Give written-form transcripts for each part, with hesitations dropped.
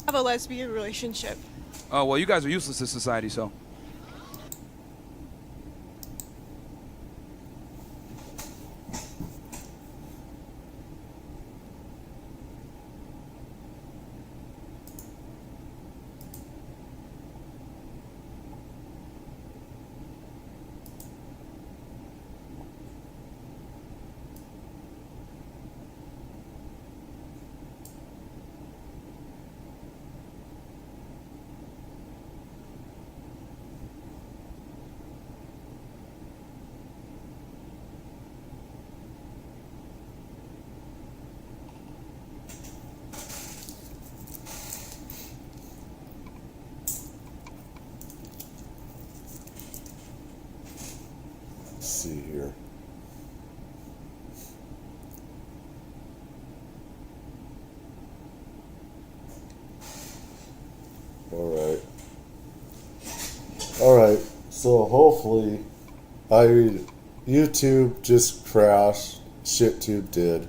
Have a lesbian relationship. Oh, well, you guys are useless to society, so. Let's see here. All right. So hopefully, I mean, YouTube just crashed. ShitTube did.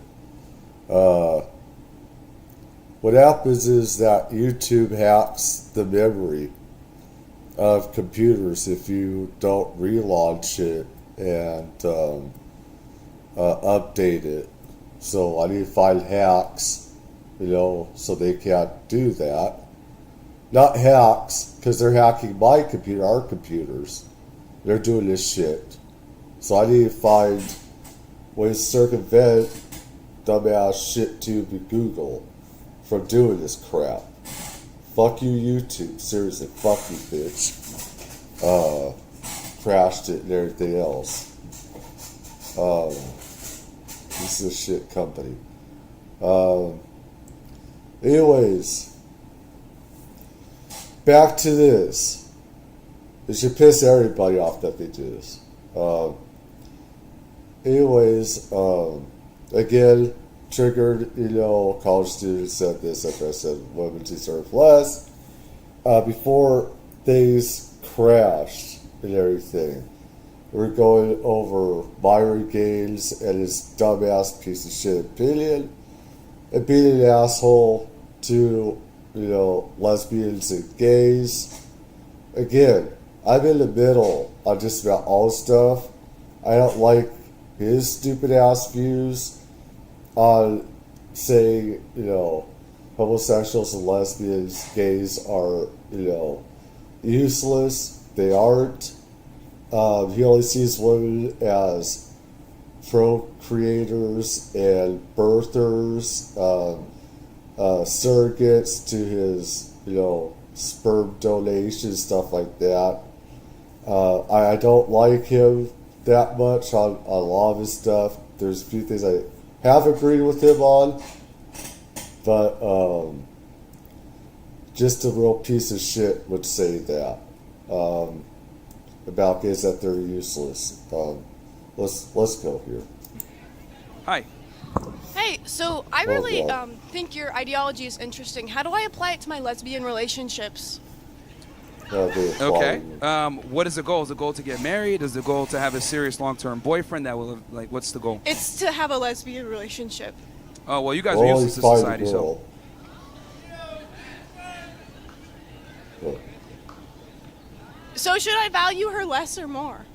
What happens is that YouTube hacks the memory of computers if you don't relaunch it and update it. So I need to find hacks, so they can't do that. Not hacks, because they're hacking my computer, our computers. They're doing this shit. So I need to find ways to circumvent dumbass ShitTube and Google from doing this crap. Fuck you, YouTube. Seriously, fuck you, bitch. Crashed it and everything else. This is a shit company. Anyways, back to this. It should piss everybody off that they do this. Again, triggered, college students said this after I said women deserve less. Before things crashed and everything, we're going over Myron Gaines and his dumbass piece of shit opinion and being an asshole to, lesbians and gays. Again, I'm in the middle on just about all stuff. I don't like his stupid ass views on saying, homosexuals and lesbians, gays are, useless. They aren't. He only sees women as procreators and birthers, surrogates to his, sperm donation, stuff like that. I don't like him that much on a lot of his stuff. There's a few things I have agreed with him on, but just a real piece of shit would say that about gays, that they're useless. Let's go here. Hi. Hey, so I really think your ideology is interesting. How do I apply it to my lesbian relationships? Okay. What is the goal? Is the goal to get married? Is the goal to have a serious long-term boyfriend that will, what's the goal? It's to have a lesbian relationship. Oh, well, you guys are useless to society, so. So should I value her less or more?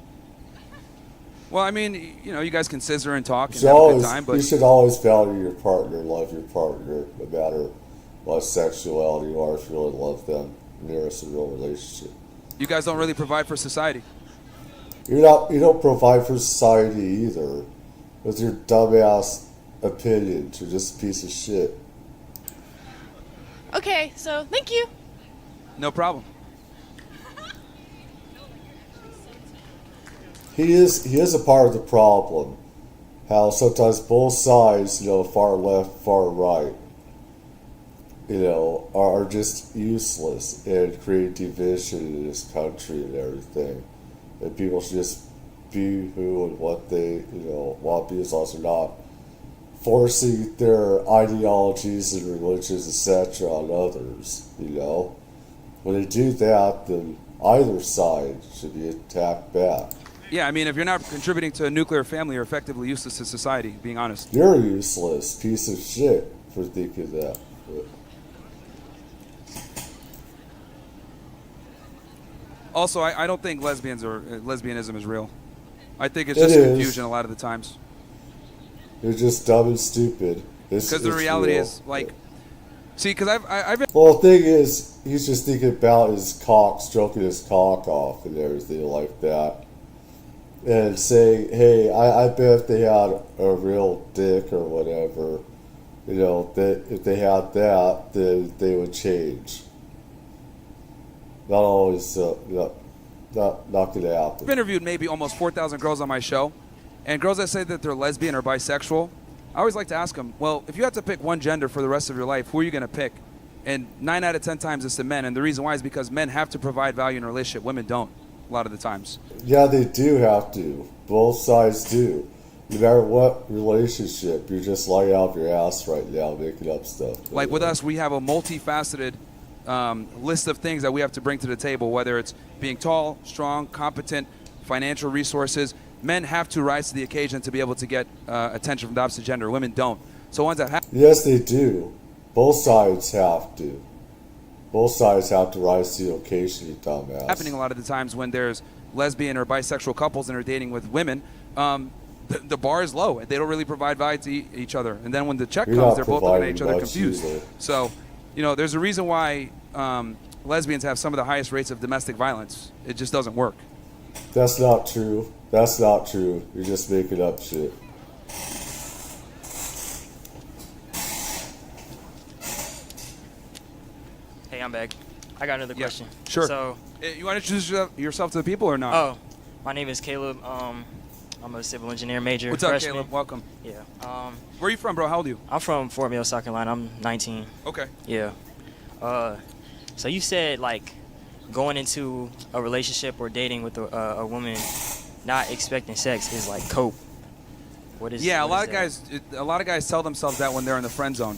Well, I mean, you guys can scissor and talk and have a good time, but you should always value your partner, love your partner, no matter what sexuality you are, if you really love them. Nearest a real relationship. You guys don't really provide for society. You don't provide for society either, with your dumbass opinions. You're just a piece of shit. Okay, so thank you. No problem. He is a part of the problem. How sometimes both sides, far left, far right, are just useless and create division in this country and everything. And people should just be who and what they, want to be, as long as they're not forcing their ideologies and religions, etc., on others, When they do that, then either side should be attacked back. Yeah, I mean, if you're not contributing to a nuclear family, you're effectively useless to society, being honest. You're a useless piece of shit for thinking that. Also, I don't think lesbianism is real. I think it's just confusion a lot of the times. You're just dumb and stupid. Because the reality is, like, see, because I've been... Well, the thing is, he's just thinking about his cock, stroking his cock off and everything like that. And saying, hey, I bet if they had a real dick or whatever, you know, that if they had that, then they would change. Not always, not going to happen. I've interviewed maybe almost 4,000 girls on my show, and girls that say that they're lesbian or bisexual, I always like to ask them, well, if you had to pick one gender for the rest of your life, who are you going to pick? And 9 out of 10 times it's the men, and the reason why is because men have to provide value in a relationship. Women don't, a lot of the times. Yeah, they do have to. Both sides do. No matter what relationship, you're just lying out of your ass right now making up stuff. Like with us, we have a multifaceted list of things that we have to bring to the table, whether it's being tall, strong, competent, financial resources. Men have to rise to the occasion to be able to get attention from the opposite gender. Women don't. So ones that have... Yes, they do. Both sides have to. Both sides have to rise to the occasion, you dumbass. Happening a lot of the times when there's lesbian or bisexual couples and are dating with women, the bar is low. They don't really provide value to each other. And then when the check comes, they're both looking at each other confused. Either. So, you know, there's a reason why lesbians have some of the highest rates of domestic violence. It just doesn't work. That's not true. That's not true. You're just making up shit. Hey, I'm back. I got another question. Sure. So, you want to introduce yourself to the people or not? Oh, my name is Caleb. I'm a civil engineer major. What's freshman. up, Caleb? Welcome. Yeah. Where are you from, bro? How old are you? I'm from Fort Mill, South Carolina. I'm 19. Okay. Yeah. So you said like going into a relationship or dating with a woman, not expecting sex is like cope. What is? Yeah, what a lot of guys tell themselves that when they're in the friend zone.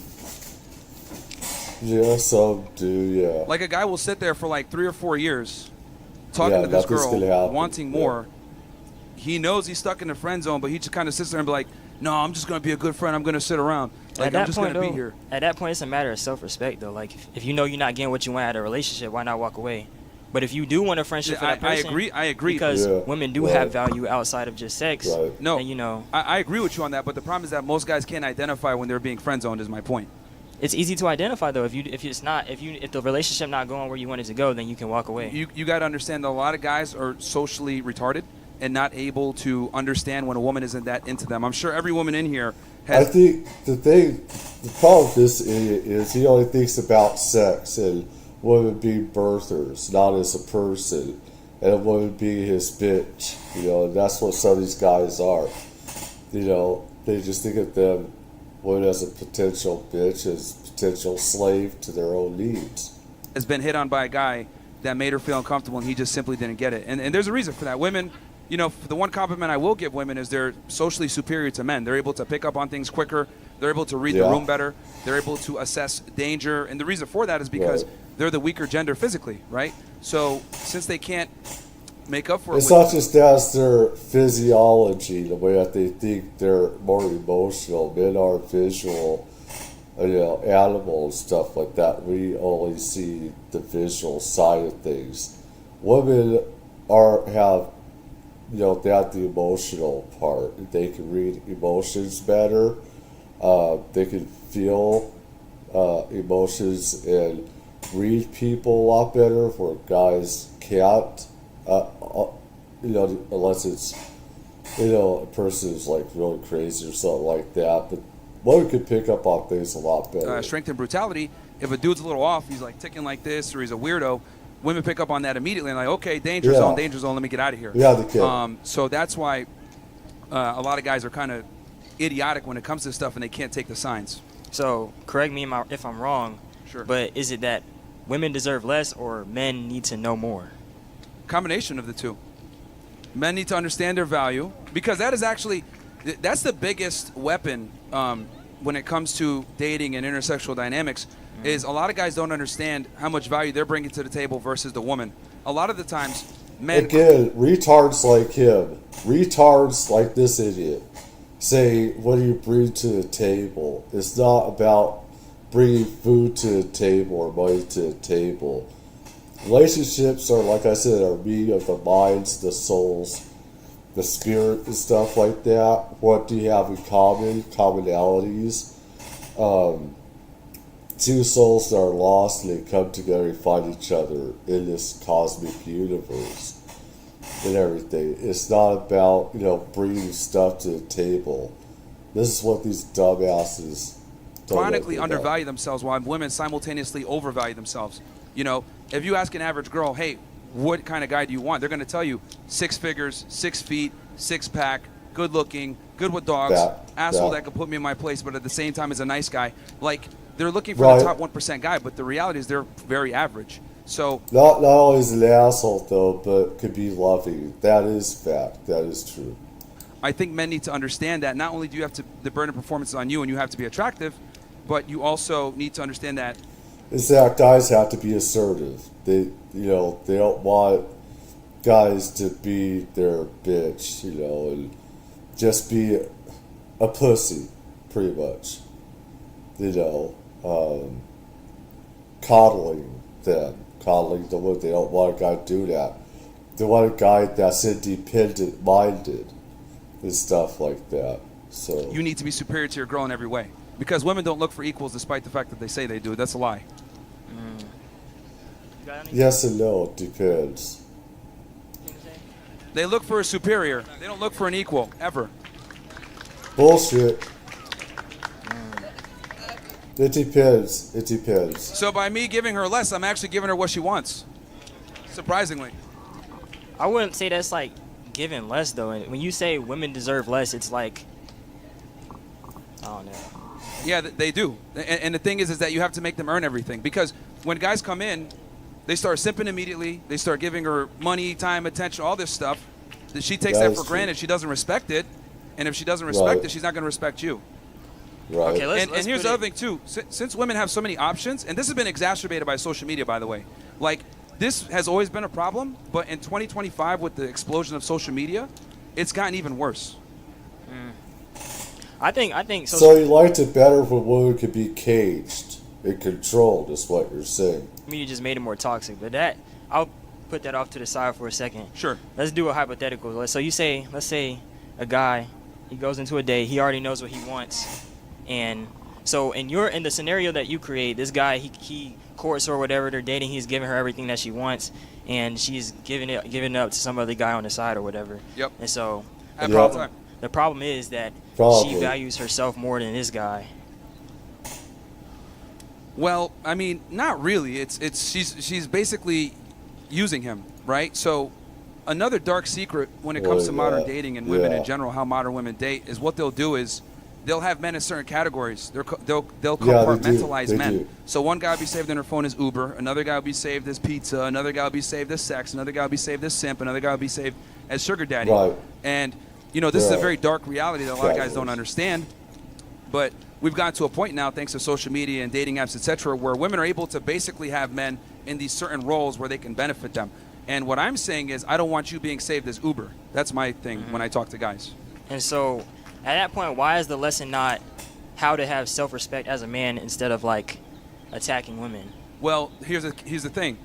Yeah, some do, yeah. Like a guy will sit there for like 3 or 4 years talking to this girl, wanting more. He knows he's stuck in the friend zone, but he just kind of sits there and be like, no, I'm just going to be a good friend. I'm going to sit around. Like, I'm just going to be here. At that point, it's a matter of self-respect, though. Like, if you know you're not getting what you want out of a relationship, why not walk away? But if you do want a friendship for that person, I agree. Because women do have value outside of just sex. Right. No, and, you know, I agree with you on that, but the problem is that most guys can't identify when they're being friend zoned. Is my point. It's easy to identify though. If the relationship not going where you want it to go, then you can walk away. You got to understand that a lot of guys are socially retarded and not able to understand when a woman isn't that into them. I'm sure every woman in here has... I think the problem with this idiot is he only thinks about sex and women being birthers, not as a person, and a woman being his bitch. You know, and that's what some of these guys are. You know, they just think of them, women as a potential bitch, as potential slave to their own needs. Has been hit on by a guy that made her feel uncomfortable, and he just simply didn't get it. And there's a reason for that. Women... You know, the one compliment I will give women is they're socially superior to men. They're able to pick up on things quicker. They're able to read the room better. They're able to assess danger. And the reason for that is because they're the weaker gender physically, right? So since they can't make up for it... It's not just that's their physiology, the way that they think they're more emotional. Men are visual, you know, animals, stuff like that. We only see the visual side of things. Women have... You know, they have the emotional part. They can read emotions better. They can feel emotions and read people a lot better, where guys can't. You know, unless it's, you know, a person who's like really crazy or something like that. But women can pick up on things a lot better. Strength and brutality. If a dude's a little off, he's like ticking like this, or he's a weirdo. Women pick up on that immediately and like, okay, danger zone, let me get out of here. Yeah, they can. So that's why a lot of guys are kind of idiotic when it comes to stuff and they can't take the signs. So correct me if I'm wrong, sure. But is it that women deserve less or men need to know more? Combination of the two. Men need to understand their value, because that is actually, that's the biggest weapon when it comes to dating and intersexual dynamics. Is a lot of guys don't understand how much value they're bringing to the table versus the woman. A lot of the times, men... Again, retards like him, retards like this idiot, say, what do you bring to the table? It's not about bringing food to the table or money to the table. relationships are, like I said, are meeting of the minds, the souls, the spirit, and stuff like that. What do you have in common? Commonalities. Two souls that are lost and they come together and find each other in this cosmic universe and everything. It's not about, bringing stuff to the table. This is what these dumbasses chronically undervalue themselves while women simultaneously overvalue themselves. If you ask an average girl, hey, what kind of guy do you want? They're going to tell you 6 figures, 6 feet, 6-pack, good looking, good with dogs, asshole that could put me in my place, but at the same time is a nice guy. Like, they're looking for the top 1% guy, but the reality is they're very average. So not always an asshole though, but could be loving. That is fact. That is true. I think men need to understand that not only do you have to, the burden of performance is on you and you have to be attractive, but you also need to understand that is that guys have to be assertive. They don't want guys to be their bitch, and just be a pussy, pretty much. Coddling the women. They don't want a guy to do that. They want a guy that's independent-minded and stuff like that. So you need to be superior to your girl in every way. Because women don't look for equals despite the fact that they say they do. That's a lie. Yes and no, it depends. They look for a superior. They don't look for an equal, ever. Bullshit. It depends. It depends. So by me giving her less, I'm actually giving her what she wants. Surprisingly. I wouldn't say that's like giving less though. And when you say women deserve less, it's like, I don't know. Yeah, they do. And the thing is that you have to make them earn everything. Because when guys come in, they start simping immediately. They start giving her money, time, attention, all this stuff. She takes that for granted. She doesn't respect it. And if she doesn't respect it, she's not going to respect you. Right. Okay, and here's the other thing, too. Since women have so many options, and this has been exacerbated by social media, by the way. Like, this has always been a problem, but in 2025, with the explosion of social media, it's gotten even worse. I think so you liked it better when women could be caged and controlled, is what you're saying. I mean, you just made it more toxic, but that, I'll put that off to the side for a second. Sure. Let's do a hypothetical. So let's say a guy, he goes into a date, he already knows what he wants, and so in the scenario that you create, this guy he courts her or whatever, they're dating, he's giving her everything that she wants, and she's giving it up to some other guy on the side or whatever. Yep. And so the problem is that she values herself more than this guy. Well, I mean, not really. She's basically using him, right? So another dark secret when it comes to modern dating and women in general, how modern women date, is what they'll do is they'll have men in certain categories. They'll compartmentalize men. do. So one guy will be saved in her phone as Uber, another guy will be saved as pizza, another guy will be saved as sex, another guy will be saved as simp, another guy will be saved as sugar daddy. Right. And this is a very dark reality that a lot of guys don't understand. But we've gotten to a point now, thanks to social media and dating apps, etc., where women are able to basically have men in these certain roles where they can benefit them. And what I'm saying is, I don't want you being saved as Uber. That's my thing when I talk to guys. And so, at that point, why is the lesson not how to have self-respect as a man instead of like attacking women? Well, here's the thing.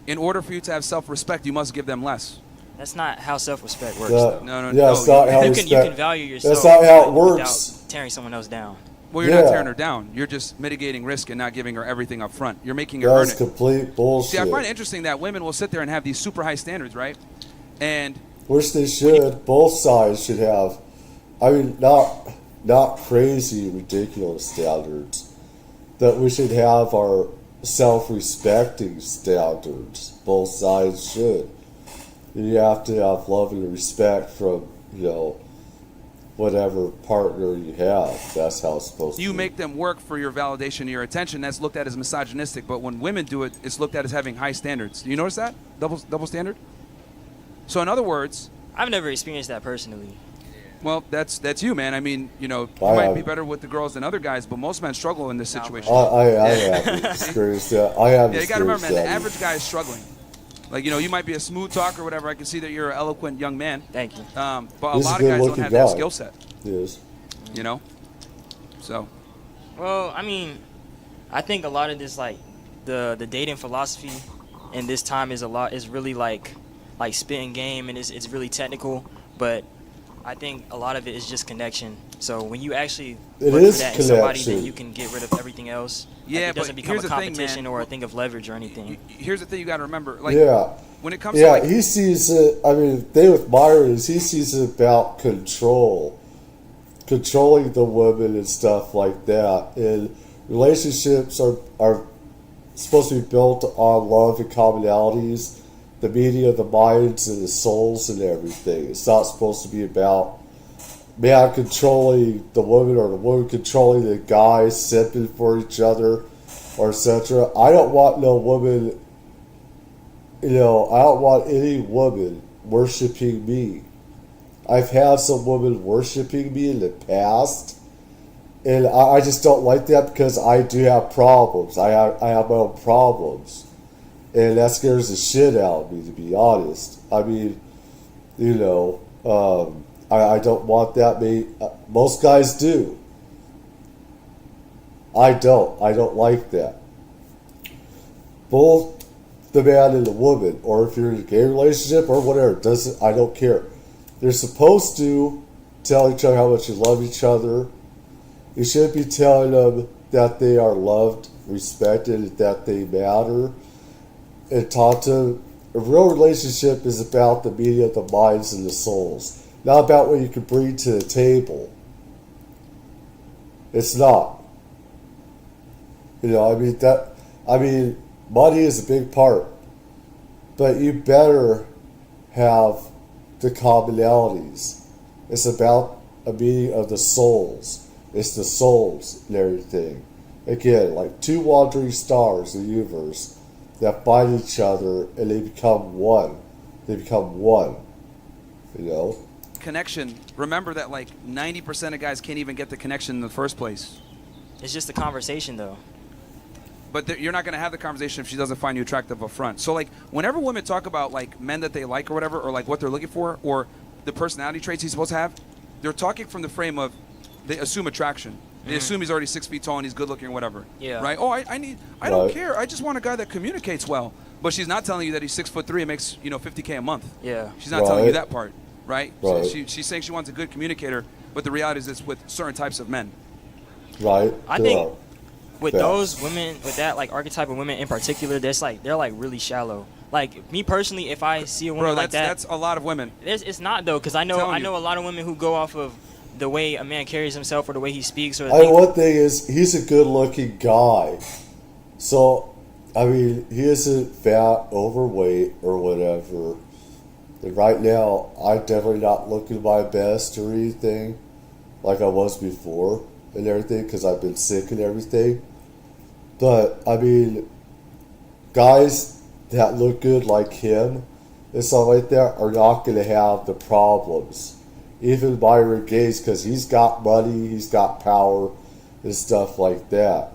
In order for you to have self-respect, you must give them less. That's not how self-respect works. No. That's not how you can value yourself. That's not how it works. Without tearing someone else down. Well, you're not tearing her down. You're just mitigating risk and not giving her everything up front. You're making her earn it. That's complete bullshit. See, I find it interesting that women will sit there and have these super high standards, right? And which they should. Both sides should have. I mean, not crazy, ridiculous standards. That we should have our self-respecting standards. Both sides should. You have to have love and respect from, whatever partner you have. That's how it's supposed to be. You make them work for your validation and your attention. That's looked at as misogynistic. But when women do it, it's looked at as having high standards. Do you notice that? Double standard? So in other words... I've never experienced that personally. Well, that's you, man. I mean, you might be better with the girls than other guys, but most men struggle in this situation. I have experienced that. You got to remember, man, the average guy is struggling. Like, you might be a smooth talker or whatever. I can see that you're an eloquent young man. Thank you. But a lot of guys don't have that skill set. Yes. So. Well, I mean, I think a lot of this, like, the dating philosophy and this time is really like spitting game, and it's really technical, but I think a lot of it is just connection. So when you actually It look is for that in somebody, connection. then you can get rid of everything else. Yeah, it doesn't but become a here's the thing, competition man. or a thing of leverage or anything. Here's the thing you got to remember. Like, Yeah. when it comes to Yeah, like, he sees it. I mean, the thing with Myron is he sees it about controlling the women and stuff like that. And relationships are supposed to be built on love and commonalities, the meeting of the minds and the souls and everything. It's not supposed to be about man controlling the woman or the woman controlling the guy, simping for each other, or etc. I don't want no woman. I don't want any woman worshiping me. I've had some women worshiping me in the past, and I just don't like that because I do have problems. I have my own problems, and that scares the shit out of me, to be honest. I mean, I don't want that. Most guys do. I don't. I don't like that. Both the man and the woman, or if you're in a gay relationship or whatever, I don't care. They're supposed to tell each other how much you love each other. You shouldn't be telling them that they are loved, respected, that they matter. And talk to a real relationship is about the meeting of the minds and the souls, not about what you can bring to the table. It's not. Money is a big part, but you better have the commonalities. It's about a meeting of the souls. It's the souls and everything. Again, like two wandering stars in the universe that find each other and they become one. They become one. connection. Remember that like 90% of guys can't even get the connection in the first place. It's just a conversation, though. But you're not going to have the conversation if she doesn't find you attractive up front. So, like, whenever women talk about, like, men that they like or whatever, or, like, what they're looking for, or the personality traits he's supposed to have, they're talking from the frame of they assume attraction. They assume he's already 6 feet tall and he's good looking or whatever. Yeah. Right? Oh, I don't care. I just want a guy that communicates well. But she's not telling you that he's 6'3" and makes, $50K a month. Yeah. She's not telling you that part. Right? Right. She's saying she wants a good communicator, but the reality is it's with certain types of men. Right. I think with those women, with that like archetype of women in particular, they're like really shallow. Like me personally, if I see a woman like that, that's a lot of women. it's not though, because I know a lot of women who go off of the way a man carries himself or the way he speaks or. One thing is, he's a good-looking guy, so I mean, he isn't fat, overweight, or whatever. And right now, I'm definitely not looking my best or anything like I was before and everything because I've been sick and everything. But, I mean, guys that look good like him and stuff like that are not going to have the problems. Even Myron Gaze, because he's got money, he's got power and stuff like that.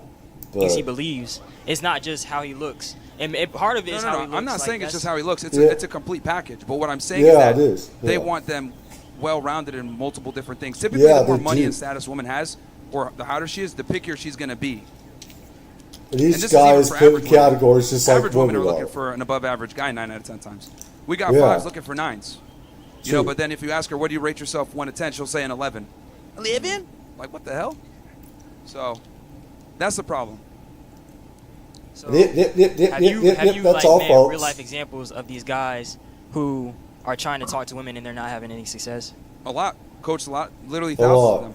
Because he believes. It's not just how he looks. And part of it is how he looks. I'm not saying it's just how he looks. It's a complete package. But what I'm saying is that they want them well-rounded in multiple different things. Typically, the more money and status a woman has, or the hotter she is, the pickier she's going to be. And these guys put in categories just like average women are looking for an above-average guy 9 out of 10 times. We got 5s looking for 9s. But then if you ask her, what do you rate yourself 1 to 10, she'll say an 11. 11? Like, what the hell? So, that's the problem. So, have you that's all, met folks. real life examples of these guys who are trying to talk to women and they're not having any success? A lot. Coached a lot. Literally thousands of them.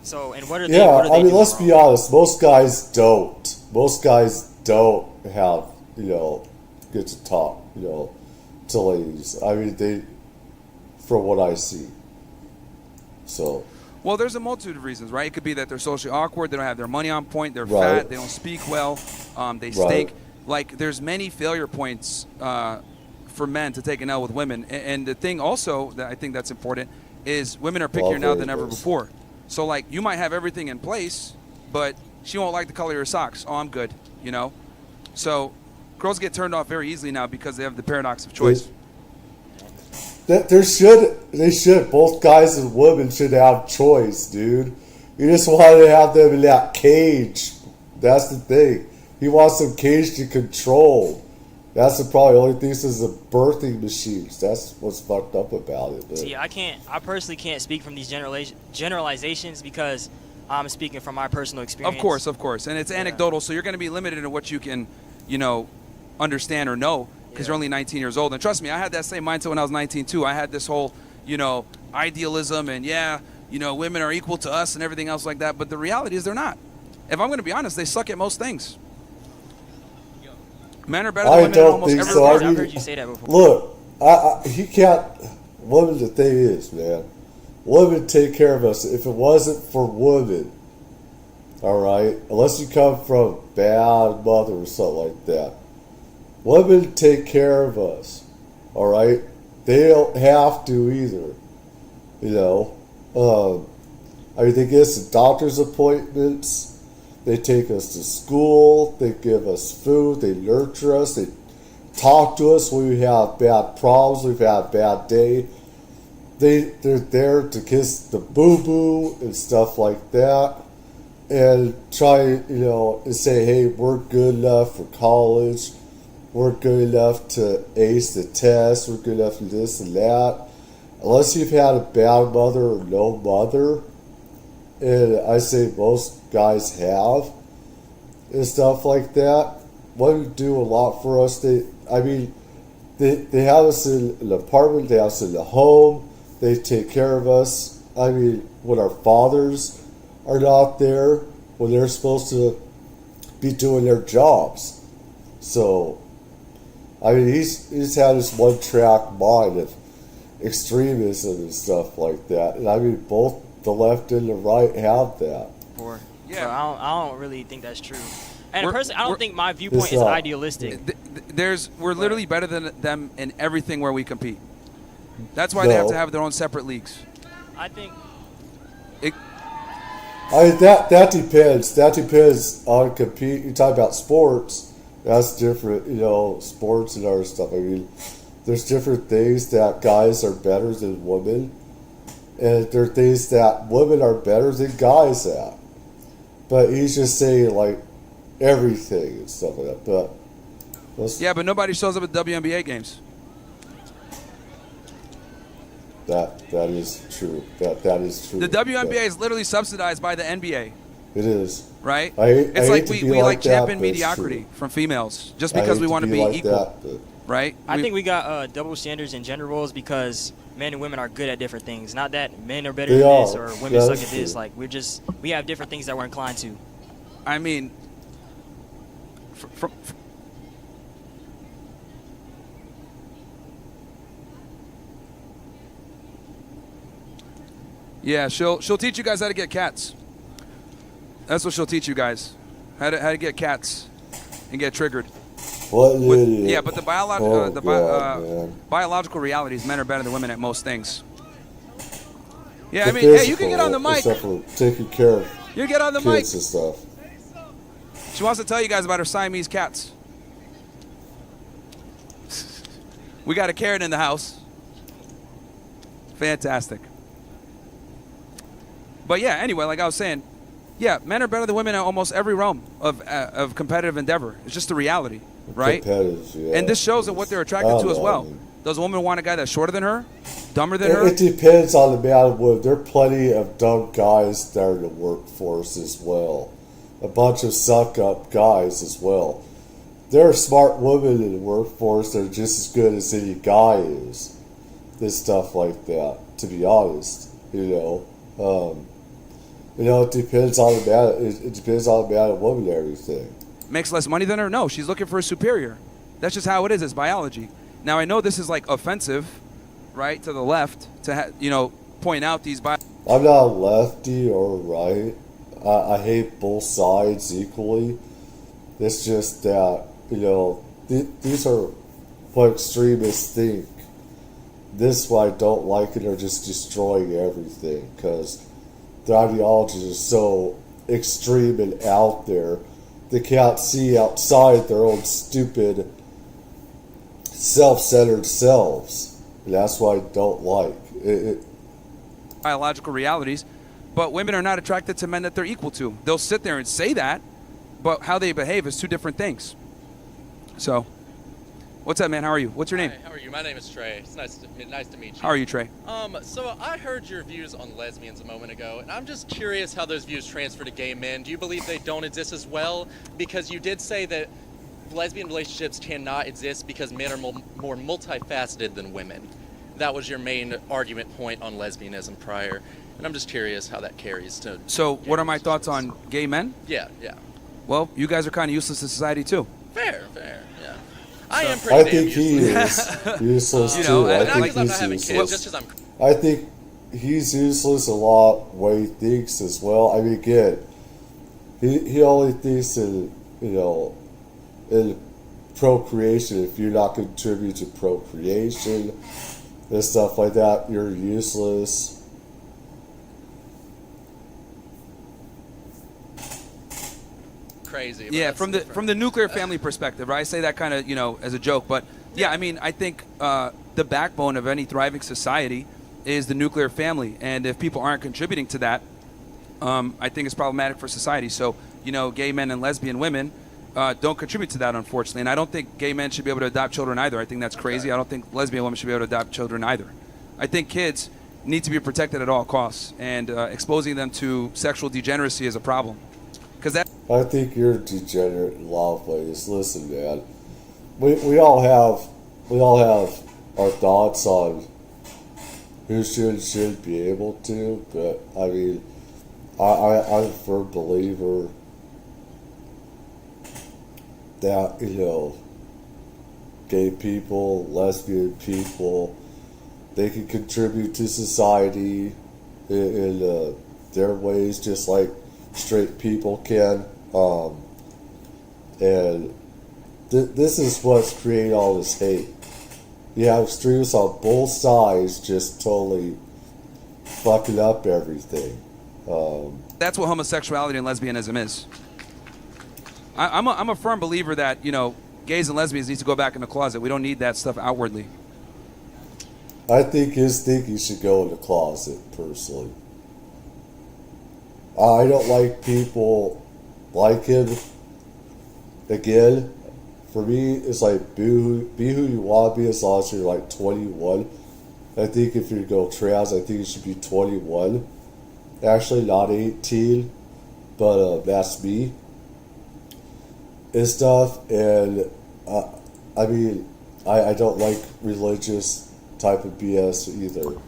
So, and what are they? What are they let's be honest. Most guys don't. Most guys don't have, get to talk, to ladies. I mean, from what I see. So. Well, there's a multitude of reasons, right? It could be that they're socially awkward, they don't have their money on point, they're fat, they don't speak well, they stink. Like, there's many failure points for men to take an L with women. And the thing also that I think that's important is women are pickier now than ever before. So, like, you might have everything in place, but she won't like the color of your socks. Oh, I'm good, So, girls get turned off very easily now because they have the paradox of choice. They should. Both guys and women should have choice, dude. You just want to have them in that cage. That's the thing. He wants them caged and controlled. That's the probably only thing is the birthing machines. That's what's fucked up about it. But. See, I personally can't speak from these generalizations because I'm speaking from my personal experience. Of course. And it's anecdotal, so you're going to be limited in what you can, understand or know because you're only 19 years old. And trust me, I had that same mindset when I was 19 too. I had this whole, idealism and women are equal to us and everything else like that. But the reality is they're not. If I'm going to be honest, they suck at most things. Men are better than women in almost everything. I've heard you say that before. Look, he can't. Women, the thing is, man, women take care of us. If it wasn't for women, all right, unless you come from a bad mother or something like that, women take care of us, all right? They don't have to either, they get us doctor's appointments. They take us to school. They give us food. They nurture us. They talk to us when we have bad problems. We've had a bad day. They're there to kiss the boo-boo and stuff like that. And try, and say, hey, we're good enough for college. We're good enough to ace the test. We're good enough for this and that. Unless you've had a bad mother or no mother, and I say most guys have, and stuff like that, women do a lot for us. They have us in an apartment, they have us in a home, they take care of us. When our fathers are not there, when they're supposed to be doing their jobs. So, he's had this one-track mind of extremism and stuff like that. And both the left and the right have that. Yeah, so I don't really think that's true. And personally, I don't think my viewpoint is idealistic. We're literally better than them in everything where we compete. That's why they have to have their own separate leagues. I think. That depends. That depends on compete. You talk about sports. That's different. Sports and other stuff. There's different things that guys are better than women, and there are things that women are better than guys at. But he's just saying like everything and stuff like that. But nobody shows up at WNBA games. That is true. That is true. The WNBA is literally subsidized by the NBA. It is. Right? It's like we like champion mediocrity from females just because we want to be equal. Right? I think we got double standards in gender roles because men and women are good at different things. Not that men are better than this or women suck at this. Like we have different things that we're inclined to. Yeah, she'll teach you guys how to get cats. That's what she'll teach you guys, how to get cats and get triggered. What an idiot. Yeah, but the biological reality is men are better than women at most things. Yeah, hey, you can get on the mic. Except for taking care of you get on the mic. Kids and stuff. She wants to tell you guys about her Siamese cats. We got a Karen in the house. Fantastic. But yeah, anyway, like I was saying, yeah, men are better than women in almost every realm of competitive endeavor. It's just the reality, right? Yeah. And this shows that what they're attracted to as well. Does a woman want a guy that's shorter than her, dumber than her? It depends on the man and woman. There are plenty of dumb guys there in the workforce as well. A bunch of suck-up guys as well. There are smart women in the workforce that are just as good as any guy is. This stuff like that, to be honest, it depends on the man. It depends on the man and woman and everything. Makes less money than her? No, she's looking for a superior. That's just how it is. It's biology. Now, I know this is like offensive, right, to the left to point out these. I'm not a lefty or right. I hate both sides equally. It's just that these are what extremists think. This is why I don't like it. They're just destroying everything because their ideologies are so extreme and out there. They can't see outside their own stupid, self-centered selves. And that's why I don't like it. Biological realities, but women are not attracted to men that they're equal to. They'll sit there and say that, but how they behave is two different things. So, What's up, man? How are you? What's your name? Hi, how are you? My name is Trey. It's nice to meet you. How are you, Trey? So I heard your views on lesbians a moment ago, and I'm just curious how those views transfer to gay men. Do you believe they don't exist as well? Because you did say that lesbian relationships cannot exist because men are more multifaceted than women. That was your main argument point on lesbianism prior, and I'm just curious how that carries to. So, what are my thoughts on gay men? Yeah. Well, you guys are kind of useless in society too. Fair, yeah. I am pretty damn think he useless. is useless You too. know, I Not think because I'm not he's having useless. kids, just because I'm. I think he's useless a lot way he thinks as well. I mean, again, he only thinks in in procreation. If you're not contributing to procreation and stuff like that, you're useless. Crazy. Yeah, from the nuclear family perspective, right? I say that kind of as a joke, but yeah, I mean, I think the backbone of any thriving society is the nuclear family, and if people aren't contributing to that, I think it's problematic for society. So gay men and lesbian women don't contribute to that, unfortunately, and I don't think gay men should be able to adopt children either. I think that's crazy. I don't think lesbian women should be able to adopt children either. I think kids need to be protected at all costs, and exposing them to sexual degeneracy is a problem. I think you're a degenerate in a lot of ways. Listen, man, we all have our thoughts on who should be able to, but I mean, I'm a firm believer that gay people, lesbian people, they can contribute to society in their ways, just like straight people can. And this is what's creating all this hate. You have extremists on both sides just totally fucking up everything. That's what homosexuality and lesbianism is. I'm a firm believer that gays and lesbians need to go back in the closet. We don't need that stuff outwardly. I think his thinking should go in the closet, personally. I don't like people like him. Again, for me, it's like be who you want to be as long as you're like 21. I think if you go trans, I think you should be 21. Actually, not 18, but that's me. And stuff, and I mean, I don't like religious type of BS either.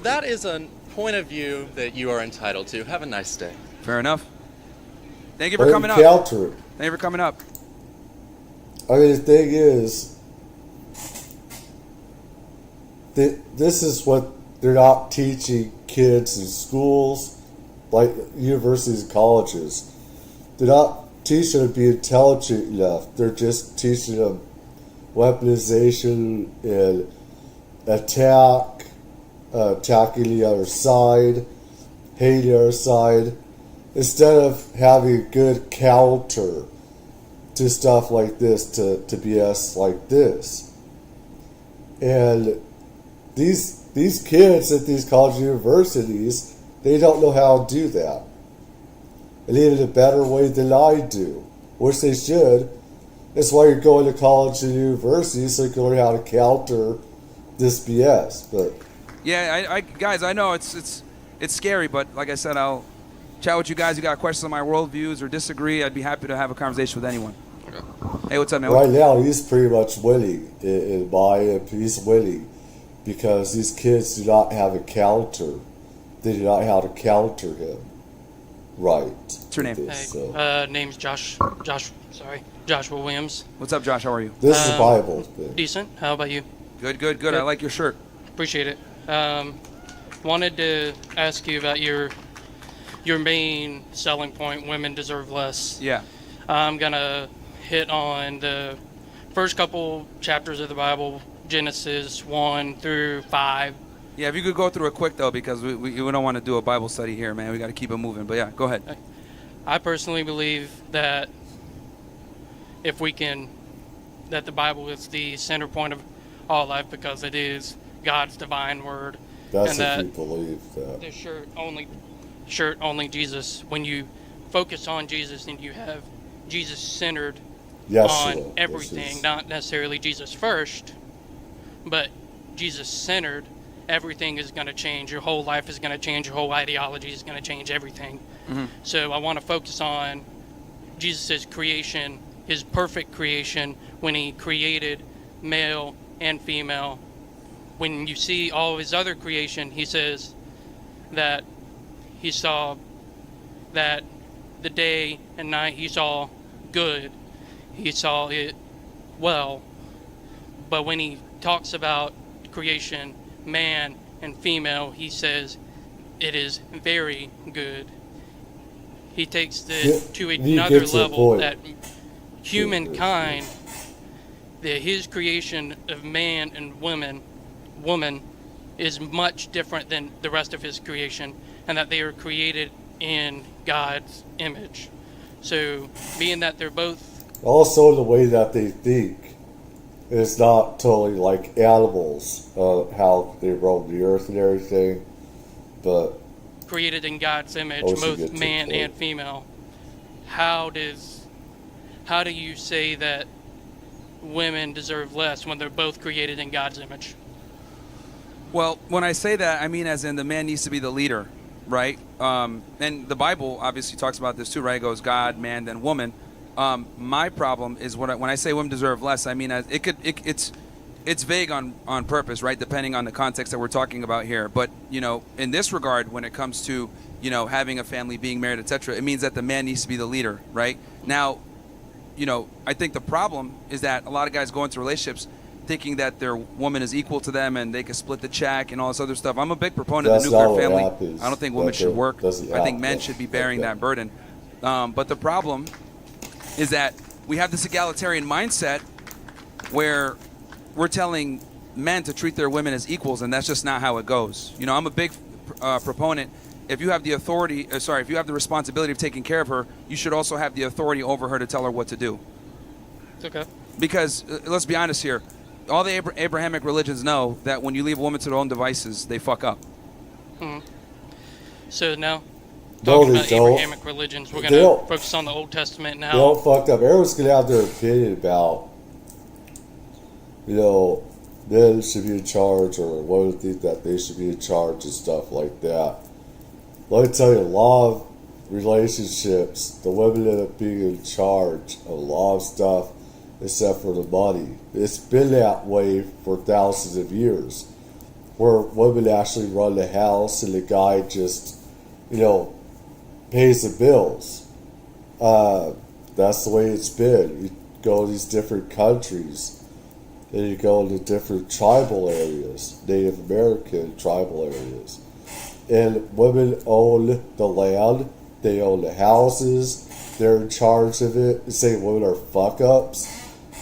That is a point of view that you are entitled to. Have a nice day. Fair enough. Thank you for coming up. Counter it. Thank you for coming up. I mean, the thing is, this is what they're not teaching kids in schools, like universities and colleges. They're not teaching them to be intelligent enough. They're just teaching them weaponization and attacking the other side, hating the other side, instead of having a good counter to stuff like this, to BS like this. And these kids at these college universities, they don't know how to do that. And even a better way than I do, which they should. That's why you're going to college and university, so you can learn how to counter this BS. But yeah, I guys, I know it's scary, but like I said, I'll chat with you guys. You got questions on my worldviews or disagree, I'd be happy to have a conversation with anyone. Hey, what's up, man? Right now, he's pretty much winning. He's winning because these kids do not have a counter. They do not know how to counter him. Right. What's your name? Hey, name's Joshua Williams. What's up, Josh? How are you? This is the Bible. Decent. How about you? Good. I like your shirt. Appreciate it. Wanted to ask you about your main selling point, women deserve less. Yeah. I'm going to hit on the first couple chapters of the Bible, Genesis 1 through 5. Yeah, if you could go through it quick, though, because we don't want to do a Bible study here, man. We got to keep it moving. But, yeah, go ahead. I personally believe that that the Bible is the center point of all life because it is God's divine word. That's and if you believe that. The shirt only Jesus. When you focus on Jesus and you have Jesus-centered Yeshua, on everything, which is- not necessarily Jesus first, but Jesus centered, everything is going to change. Your whole life is going to change. Your whole ideology is going to change everything. So I want to focus on Jesus' creation, his perfect creation, when he created male and female. When you see all of his other creation, he says that he saw that the day and night he saw good. He saw it well. But when he talks about creation, man and female, he says it is very good. He takes it to he another gets the level point. that humankind, that his creation of man and woman is much different than the rest of his creation, and that they are created in God's image. So being that they're both Also, the way that they think is not totally like animals, how they roam the earth and everything, but created in God's image, Oh, so both good, man good. and female, how do you say that women deserve less when they're both created in God's image? Well, when I say that, I mean as in the man needs to be the leader, right? And the Bible obviously talks about this too, right? It goes God, man, then woman. My problem is when I say women deserve less, I mean as it's vague on purpose, right? Depending on the context that we're talking about here. But in this regard, when it comes to having a family, being married, etc., it means that the man needs to be the leader, right? Now, I think the problem is that a lot of guys go into relationships thinking that their woman is equal to them and they can split the check and all this other stuff. I'm a big proponent of That's the not nuclear what family. happens. I don't think women That should work. doesn't I think men happen should be like bearing that. that burden. But the problem is that we have this egalitarian mindset where we're telling men to treat their women as equals, and that's just not how it goes. I'm a big proponent. If you have the authority, if you have the responsibility of taking care of her, you should also have the authority over her to tell her what to do. Okay. Because let's be honest here, all the Abrahamic religions know that when you leave a woman to their own devices, they fuck up. So now, No, talking they about don't. Abrahamic religions, we're They going don't. to focus on the Old Testament they now. don't fucked up. Everyone's gonna have their opinion about, men should be in charge or women think that they should be in charge and stuff like that. Let me tell you, a lot of relationships, the women end up being in charge of a lot of stuff except for the money. It's been that way for thousands of years, where women actually run the house and the guy just, pays the bills. That's the way it's been. You go to these different countries, and you go into different tribal areas, Native American tribal areas. And women own the land, they own the houses, they're in charge of it. You say women are fuck ups,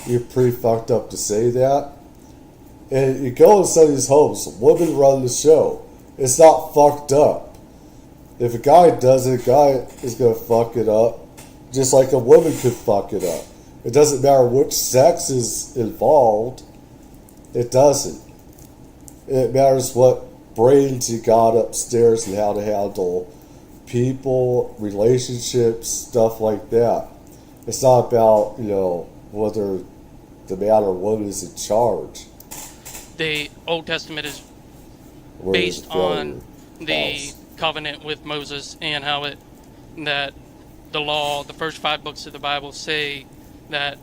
you're pretty fucked up to say that. And you go in some of these homes, women run the show. It's not fucked up. If a guy does it, a guy is going to fuck it up, just like a woman could fuck it up. It doesn't matter which sex is involved. It doesn't. It matters what brains you got upstairs and how to handle people, relationships, stuff like that. It's not about, whether the man or woman is in charge. The Old Testament is Where based it's from on your the house. covenant with Moses, and how that the law, the first 5 books of the Bible say that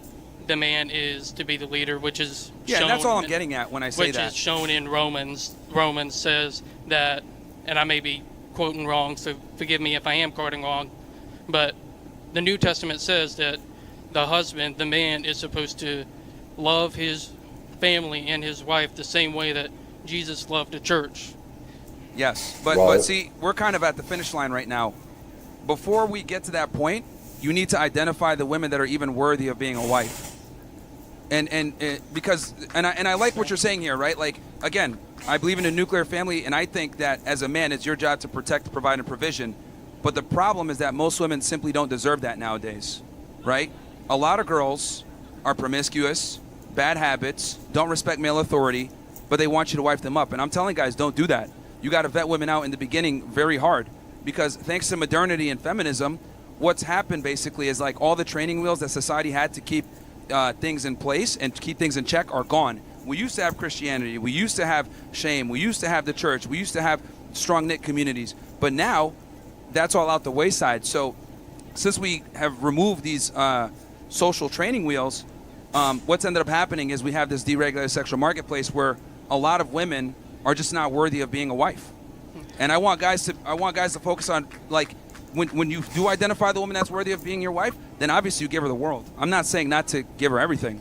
the man is to be the leader, which is Yeah, shown and that's all I'm in- getting at when I say which that. is shown in Romans. Romans says that, and I may be quoting wrong, so forgive me if I am quoting wrong, but the New Testament says that the husband, the man, is supposed to love his family and his wife the same way that Jesus loved the church. Yes, but Right. see, we're kind of at the finish line right now. Before we get to that point, you need to identify the women that are even worthy of being a wife. And because I like what you're saying here, right? Like, again, I believe in a nuclear family, and I think that as a man, it's your job to protect, provide, and provision. But the problem is that most women simply don't deserve that nowadays, right? A lot of girls are promiscuous, bad habits, don't respect male authority, but they want you to wife them up. And I'm telling guys, don't do that. You got to vet women out in the beginning very hard, because thanks to modernity and feminism, what's happened basically is like all the training wheels that society had to keep things in place and keep things in check are gone. We used to have Christianity. We used to have shame. We used to have the church. We used to have strong-knit communities. But now, that's all out the wayside. So since we have removed these social training wheels, what's ended up happening is we have this deregulated sexual marketplace where a lot of women are just not worthy of being a wife. And I want guys to focus on, like, when you do identify the woman that's worthy of being your wife, then obviously you give her the world. I'm not saying not to give her everything,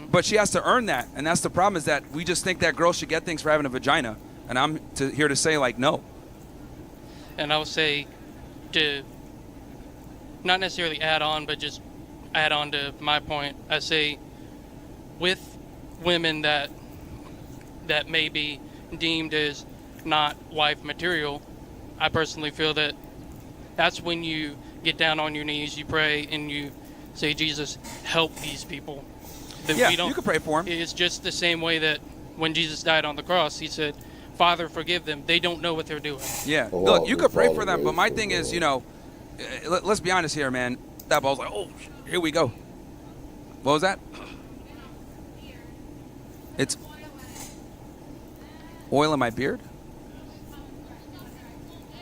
but she has to earn that. And that's the problem, is that we just think that girls should get things for having a vagina. And I'm here to say, like, no. And I would say, to not necessarily add on, but just add on to my point, I say with women that may be deemed as not wife material, I personally feel that that's when you get down on your knees, you pray, and you say, Jesus, help these people. That Yeah, you can pray for them. It's just the same way that when Jesus died on the cross, he said, Father, forgive them. They don't know what they're doing. Yeah, look, you could pray for them, but my thing is, let's be honest here, man. That ball's like, oh, here we go. What was that? It's oil in my beard?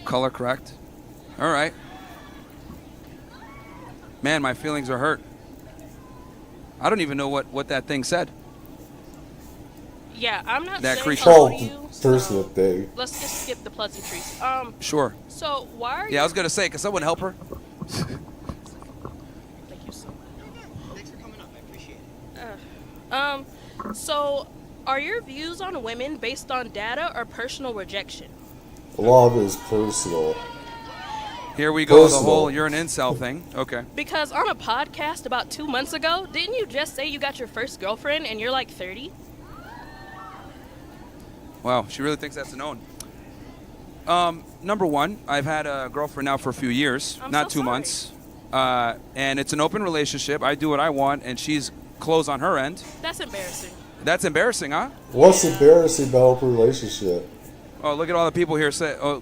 Color correct. All right. Man, my feelings are hurt. I don't even know what that thing said. Yeah, I'm not That saying creature. hello to you. Personal thing. Let's just skip the pleasantries. Sure. So why are Yeah, I was going to say, can someone help her? Thank you so much. Thanks for coming up. I appreciate it. So are your views on women based on data or personal rejection? A lot of it is personal. Here we go, Personal. the whole you're an incel thing. Okay. Because on a podcast about 2 months ago, didn't you just say you got your first girlfriend and you're like 30? Wow, she really thinks that's a known. Number one, I've had a girlfriend now for a few years, I'm not so 2 sorry. months. And it's an open relationship. I do what I want, and she's closed on her end. That's embarrassing. That's embarrassing, huh? What's embarrassing about open relationship? Oh, look at all the people here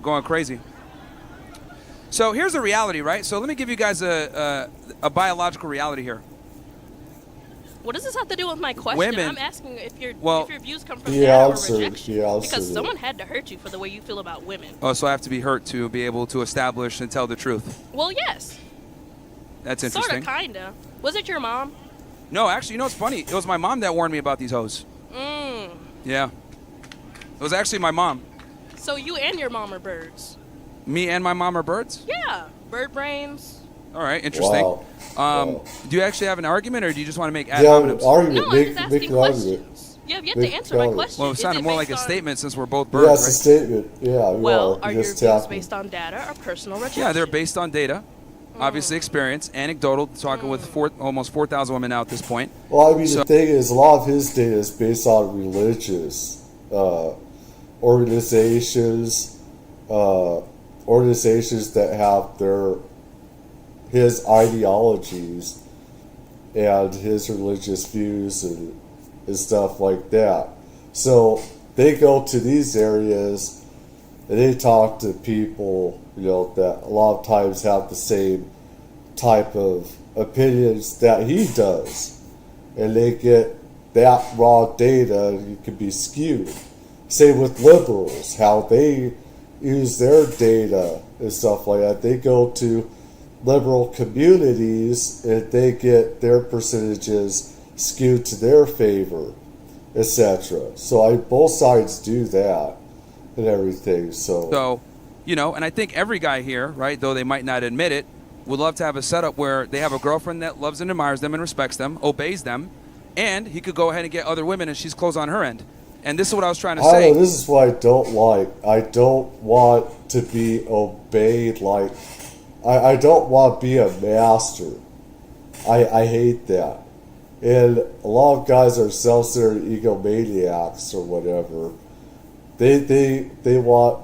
going crazy. So here's the reality, right? So let me give you guys a biological reality here. What does this have to do with my question? Women- I'm asking if your views come from He data or answered- rejection. he answered Because it. someone had to hurt you for the way you feel about women. Oh, so I have to be hurt to be able to establish and tell the truth. Well, yes. That's Sort interesting. of, kinda. Was it your mom? No, actually, you know what's funny? It was my mom that warned me about these hoes. Yeah. It was actually my mom. So you and your mom are birds. Me and my mom are birds? Yeah. Bird brains. All right, interesting. Wow. Wow. Do you actually have an argument, or do you just want to make ad Yeah, hominems? argument. No, I'm make just make asking an argument. questions. You have yet Make to answer my an question. Well, it Is sounded it more like based a on- statement since we're both Yeah, birds, it's a right? statement. Yeah, you Well, are your just views tapping. based on data or personal rejection? Yeah, they're based on data, obviously experience, anecdotal, talking with almost 4,000 women now at this point. Well, I mean, So- the thing is, a lot of his data is based on religious organizations, organizations that have his ideologies and his religious views and stuff like that. So they go to these areas and they talk to people, that a lot of times have the same type of opinions that he does, and they get that raw data, and it can be skewed. Same with liberals, how they use their data and stuff like that. They go to liberal communities and they get their percentages skewed to their favor, etc. So both sides do that and everything. So, and I think every guy here, right, though they might not admit it, would love to have a setup where they have a girlfriend that loves and admires them and respects them, obeys them, and he could go ahead and get other women and she's closed on her end. And this is what I was trying to I say. don't know, this is what I don't like. I don't want to be obeyed like... I don't want to be a master. I hate that. And a lot of guys are self-centered egomaniacs or whatever. They want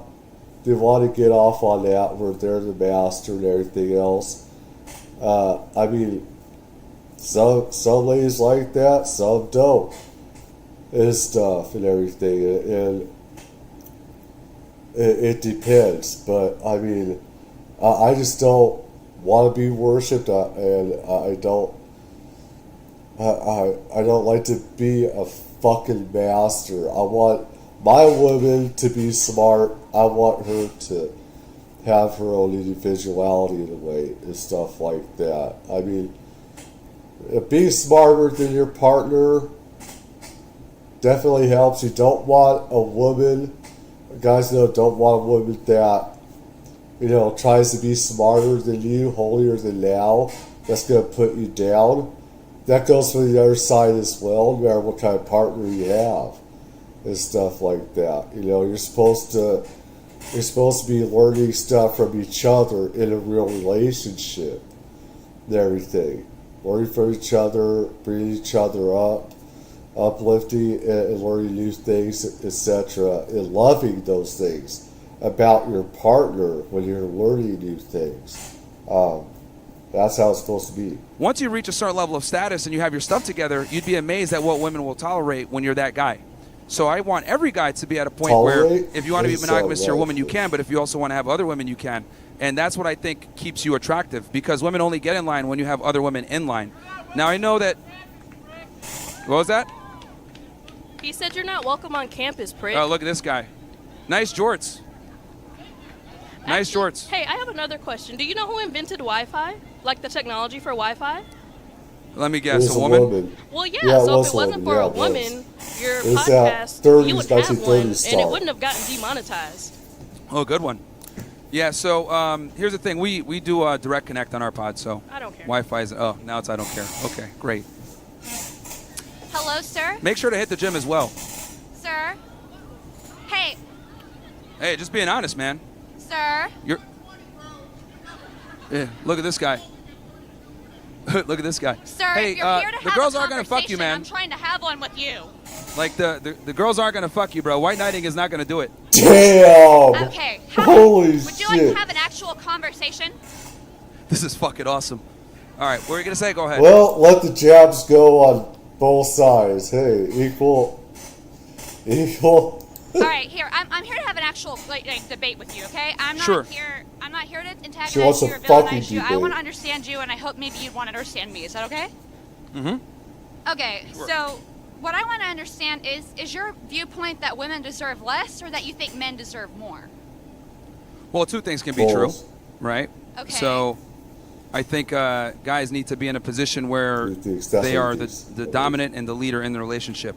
to get off on that where they're the master and everything else. I mean, some ladies like that, some don't. And stuff and everything. And it depends. But, I mean, I just don't want to be worshipped, and I don't I don't like to be a fucking master. I want my woman to be smart. I want her to have her own individuality in a way and stuff like that. I mean, being smarter than your partner definitely helps. You don't want a woman, guys don't want a woman that, tries to be smarter than you, holier than thou. That's going to put you down. That goes for the other side as well, no matter what kind of partner you have and stuff like that. You're supposed to be learning stuff from each other in a real relationship and everything. Learning from each other, bringing each other up, uplifting and learning new things, etc., and loving those things about your partner when you're learning new things. That's how it's supposed to be. Once you reach a certain level of status and you have your stuff together, you'd be amazed at what women will tolerate when you're that guy. So I want every guy to be at a point where if you want to be monogamous to your woman, you can, but if you also want to have other women, you can. And that's what I think keeps you attractive, because women only get in line when you have other women in line. Now, I know that... What was that? He said you're not welcome on campus, prick. Oh, look at this guy. Nice jorts. Nice jorts. Hey, I have another question. Do you know who invented Wi-Fi? Like the technology for Wi-Fi? Let me guess, a woman? Well, yeah, so if it wasn't for a woman, your podcast, you would have one, and it wouldn't have gotten demonetized. Oh, good one. Yeah, so here's the thing. We do direct connect on our pod, so I don't care. Wi-Fi is... Oh, now it's I don't care. Okay, great. Hello, sir? Make sure to hit the gym as well. Sir? Hey, Hey, just being honest, man. sir? You're... Yeah, look at this guy. Look at this guy. Sir, hey, if you're here to the have girls a aren't gonna fuck you, man. I'm trying to have one with you. Like the girls aren't gonna fuck you, bro. White knighting is not gonna do it. Damn! Okay. Holy would you like shit. to have an actual conversation? This is fucking awesome. All right, what were you gonna say? Go ahead. Well, let the jabs go on both sides. Hey, equal. All right, here. I'm here to have an actual like debate with you, okay? I'm not Sure. here. I'm not here to antagonize She wants you a or fucking villainize you. I debate. want to understand you, and I hope maybe you'd want to understand me. Is that okay? Mm-hmm. Okay. So, what I want to understand is your viewpoint that women deserve less, or that you think men deserve more? Well, two things can be true, right? Okay. So, I think guys need to be in a position where they are the dominant and the leader in the relationship.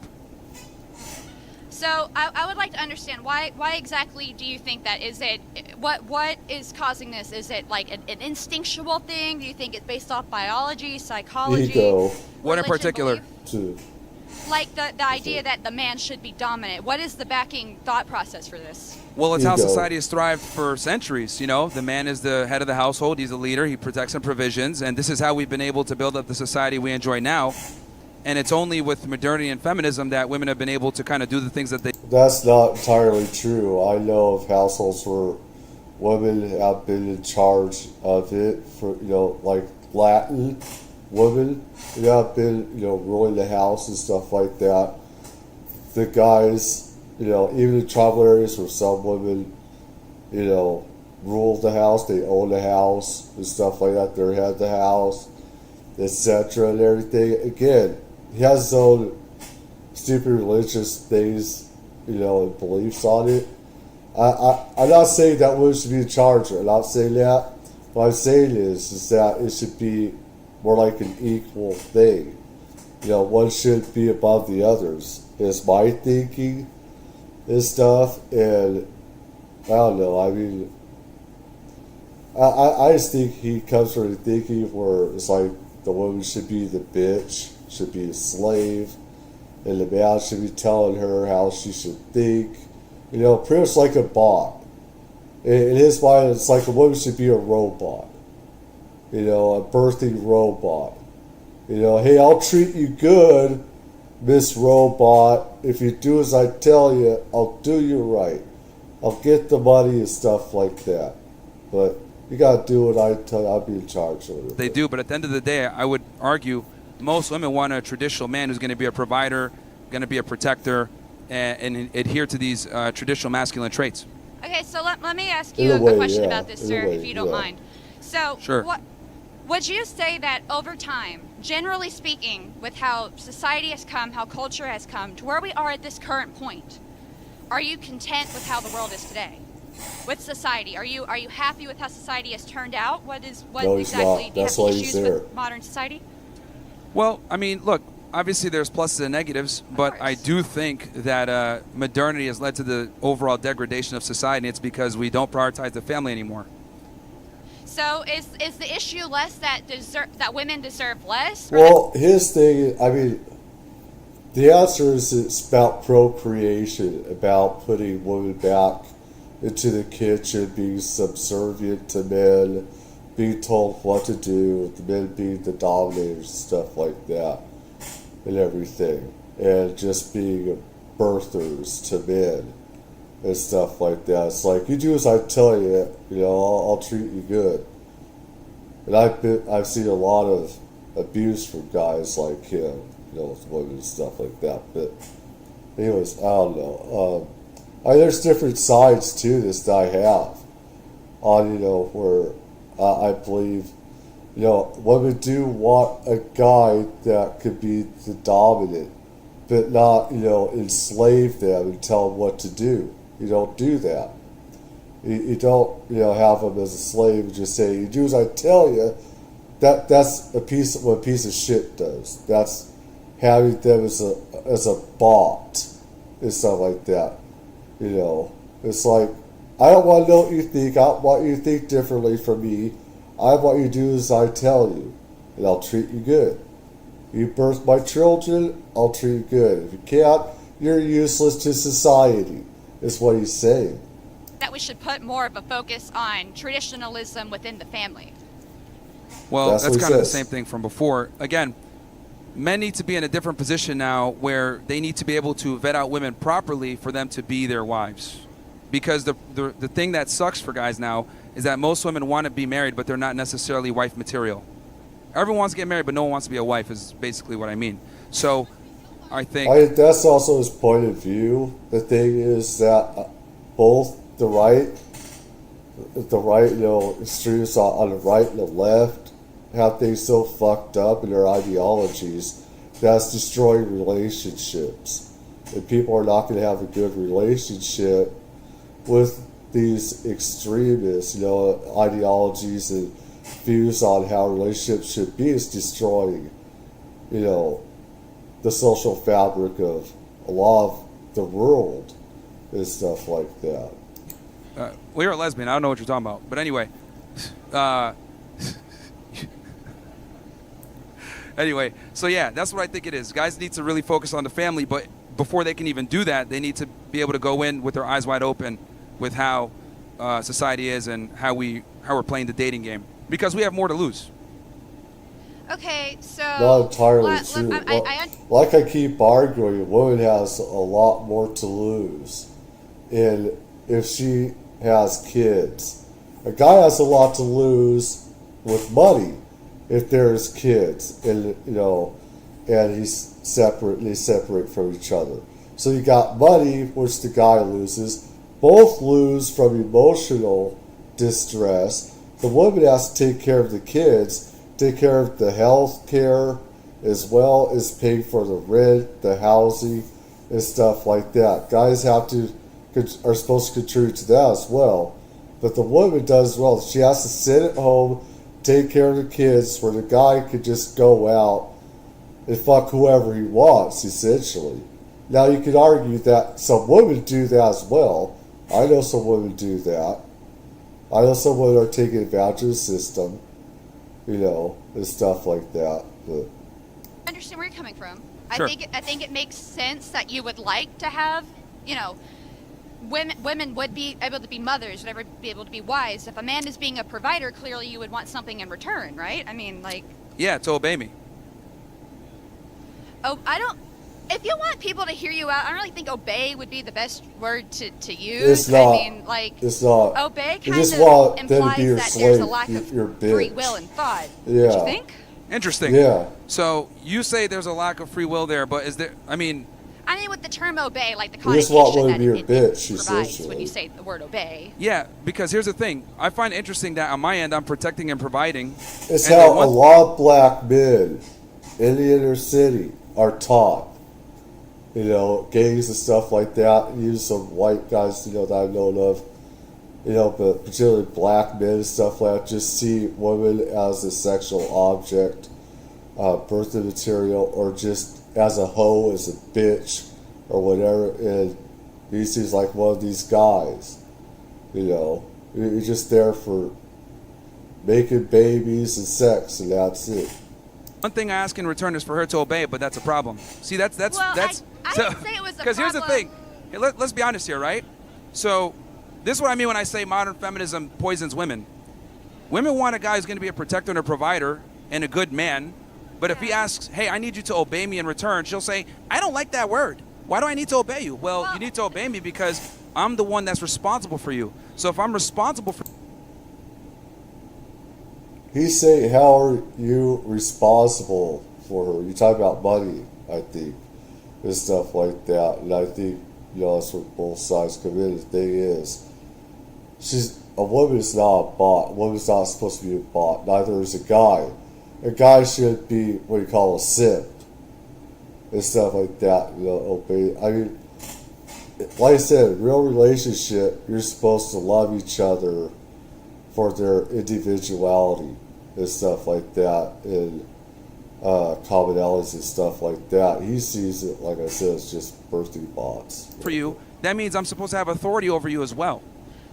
So I would like to understand why exactly do you think that? Is it what is causing this? Is it like an instinctual thing? Do you think it's based off biology, psychology? Ego. What in religion, particular? belief? Too. Like the idea that the man should be dominant. What is the backing thought process for this? Well, it's how Ego. society has thrived for centuries. You know, the man is the head of the household. He's the leader. He protects and provisions. And this is how we've been able to build up the society we enjoy now. And it's only with modernity and feminism that women have been able to kind of do the things that they... That's not entirely true. I know of households where women have been in charge of it for, like Latin women, have been, ruling the house and stuff like that. The guys, even in tribal areas where some women, rule the house, they own the house and stuff like that, they're head of the house, etc. and everything. Again, he has his own stupid religious things, and beliefs on it. I'm not saying that women should be in charge. I'm not saying that. What I'm saying is that it should be more like an equal thing. One should be above the others. Is my thinking and stuff. And I don't know. I mean, I just think he comes from the thinking where it's like the woman should be the bitch, should be a slave, and the man should be telling her how she should think. Pretty much like a bot. In his mind, it's like a woman should be a robot. A birthing robot. Hey, I'll treat you good, Miss Robot. If you do as I tell you, I'll do you right. I'll get the money and stuff like that. But you gotta do what I tell you. I'll be in charge of it. They do, but at the end of the day, I would argue most women want a traditional man who's going to be a provider, going to be a protector, and adhere to these traditional masculine traits. Okay, so let me ask you In a a way, question yeah. about this, In a sir, way, if you don't yeah. mind. So, Sure. would you say that over time, generally speaking, with how society has come, how culture has come, to where we are at this current point, are you content with how the world is today? With society, are you happy with how society has turned out? What No, exactly do you That's have why issues he's there. with modern society? Well, I mean, look, obviously there's pluses and negatives, but I do think that modernity has led to the overall degradation of society. It's because we don't prioritize the family anymore. So is the issue less that women deserve less? Well, his thing, I mean, the answer is it's about procreation, about putting women back into the kitchen, being subservient to men, being told what to do, the men being the dominators, stuff like that, and everything, and just being birthers to men and stuff like that. It's like, you do as I tell you, I'll treat you good. And I've seen a lot of abuse from guys like him, with women and stuff like that. But anyways, I don't know. There's different sides to this that I have on, where I believe, women do want a guy that could be the dominant, but not, enslave them and tell them what to do. You don't do that. You don't, have them as a slave and just say, you do as I tell you. That's what a piece of shit does. That's having them as a bot and stuff like that. It's like, I don't want to know what you think. I want you to think differently from me. I want you to do as I tell you, and I'll treat you good. You birth my children, I'll treat you good. If you can't, you're useless to society, is what he's saying. That we should put more of a focus on traditionalism within the family. Well, that's kind of the says. same thing from before. Again, men need to be in a different position now where they need to be able to vet out women properly for them to be their wives. Because the thing that sucks for guys now is that most women want to be married, but they're not necessarily wife material. Everyone wants to get married, but no one wants to be a wife is basically what I mean. So I think... that's also his point of view. The thing is that both the right, extremists on the right and the left have things so fucked up in their ideologies that's destroying relationships. And people are not going to have a good relationship with these extremists, ideologies and views on how relationships should be. Is destroying, the social fabric of a lot of the world and stuff like that. Well, you're a lesbian. I don't know what you're talking about. But anyway. Anyway, so yeah, that's what I think it is. Guys need to really focus on the family, but before they can even do that, they need to be able to go in with their eyes wide open with how society is and how we're playing the dating game. Because we have more to lose. Okay, so... Not entirely true. Like I keep arguing, a woman has a lot more to lose. And if she has kids. A guy has a lot to lose with money if there's kids, and and they separate from each other. So you got money, which the guy loses. Both lose from emotional distress. The woman has to take care of the kids, take care of the health care, as well as pay for the rent, the housing, and stuff like that. Guys are supposed to contribute to that as well. But the woman does as well. She has to sit at home, take care of the kids, where the guy could just go out and fuck whoever he wants, essentially. Now, you could argue that some women do that as well. I know some women do that. I know some women are taking advantage of the system, and stuff like that. But I understand where you're coming from. Sure. I think it makes sense that you would like to have, women would be able to be mothers, would ever be able to be wives. If a man is being a provider, clearly you would want something in return, right? I mean, like... Yeah, to obey me. Oh, I don't... If you want people to hear you out, I don't really think obey would be the best word to use. It's not. I mean, like... It's not. Obey You kind just of want them to implies be your that slave, there's a lack of your free bitch. will and thought. Yeah. Don't you think? Interesting. Yeah. So you say there's a lack of free will there, but is there... I mean, with the term obey, like the You just want connotation one that to be your it bitch, provides essentially. when you say the word obey. yeah, because here's the thing. I find it interesting that on my end, I'm protecting and providing. It's and how then a lot of black men in the inner city are taught. You know, gangs and stuff like that. Use some white guys, you know, that I've known of. You know, but particularly black men and stuff like that, just see women as a sexual object, birthing material, or just as a hoe, as a bitch, or whatever. And he seems like one of these guys. You know, you're just there for making babies and sex, and that's it. One thing I ask in return is for her to obey, but that's a problem. See, that's Well, that's. I didn't say it was a Because here's the problem. thing. Hey, let's be honest here, right? So, this is what I mean when I say modern feminism poisons women. Women want a guy who's going to be a protector and a provider and a good man. But if he asks, hey, I need you to obey me in return, she'll say, I don't like that word. Why do I need to obey you? Well, you need to obey me because I'm the one that's responsible for you. So if I'm responsible for... He's saying, how are you responsible for her? You talk about money, I think, and stuff like that. And I think, you know, that's where both sides come in. The thing is, a woman is not a bot. A woman's not supposed to be a bot. Neither is a guy. A guy should be what you call a simp and stuff like that. You know, obey. I mean, like I said, real relationship, you're supposed to love each other for their individuality and stuff like that, and commonalities and stuff like that. He sees it, like I said, as just birthday bots. For you, that means I'm supposed to have authority over you as well.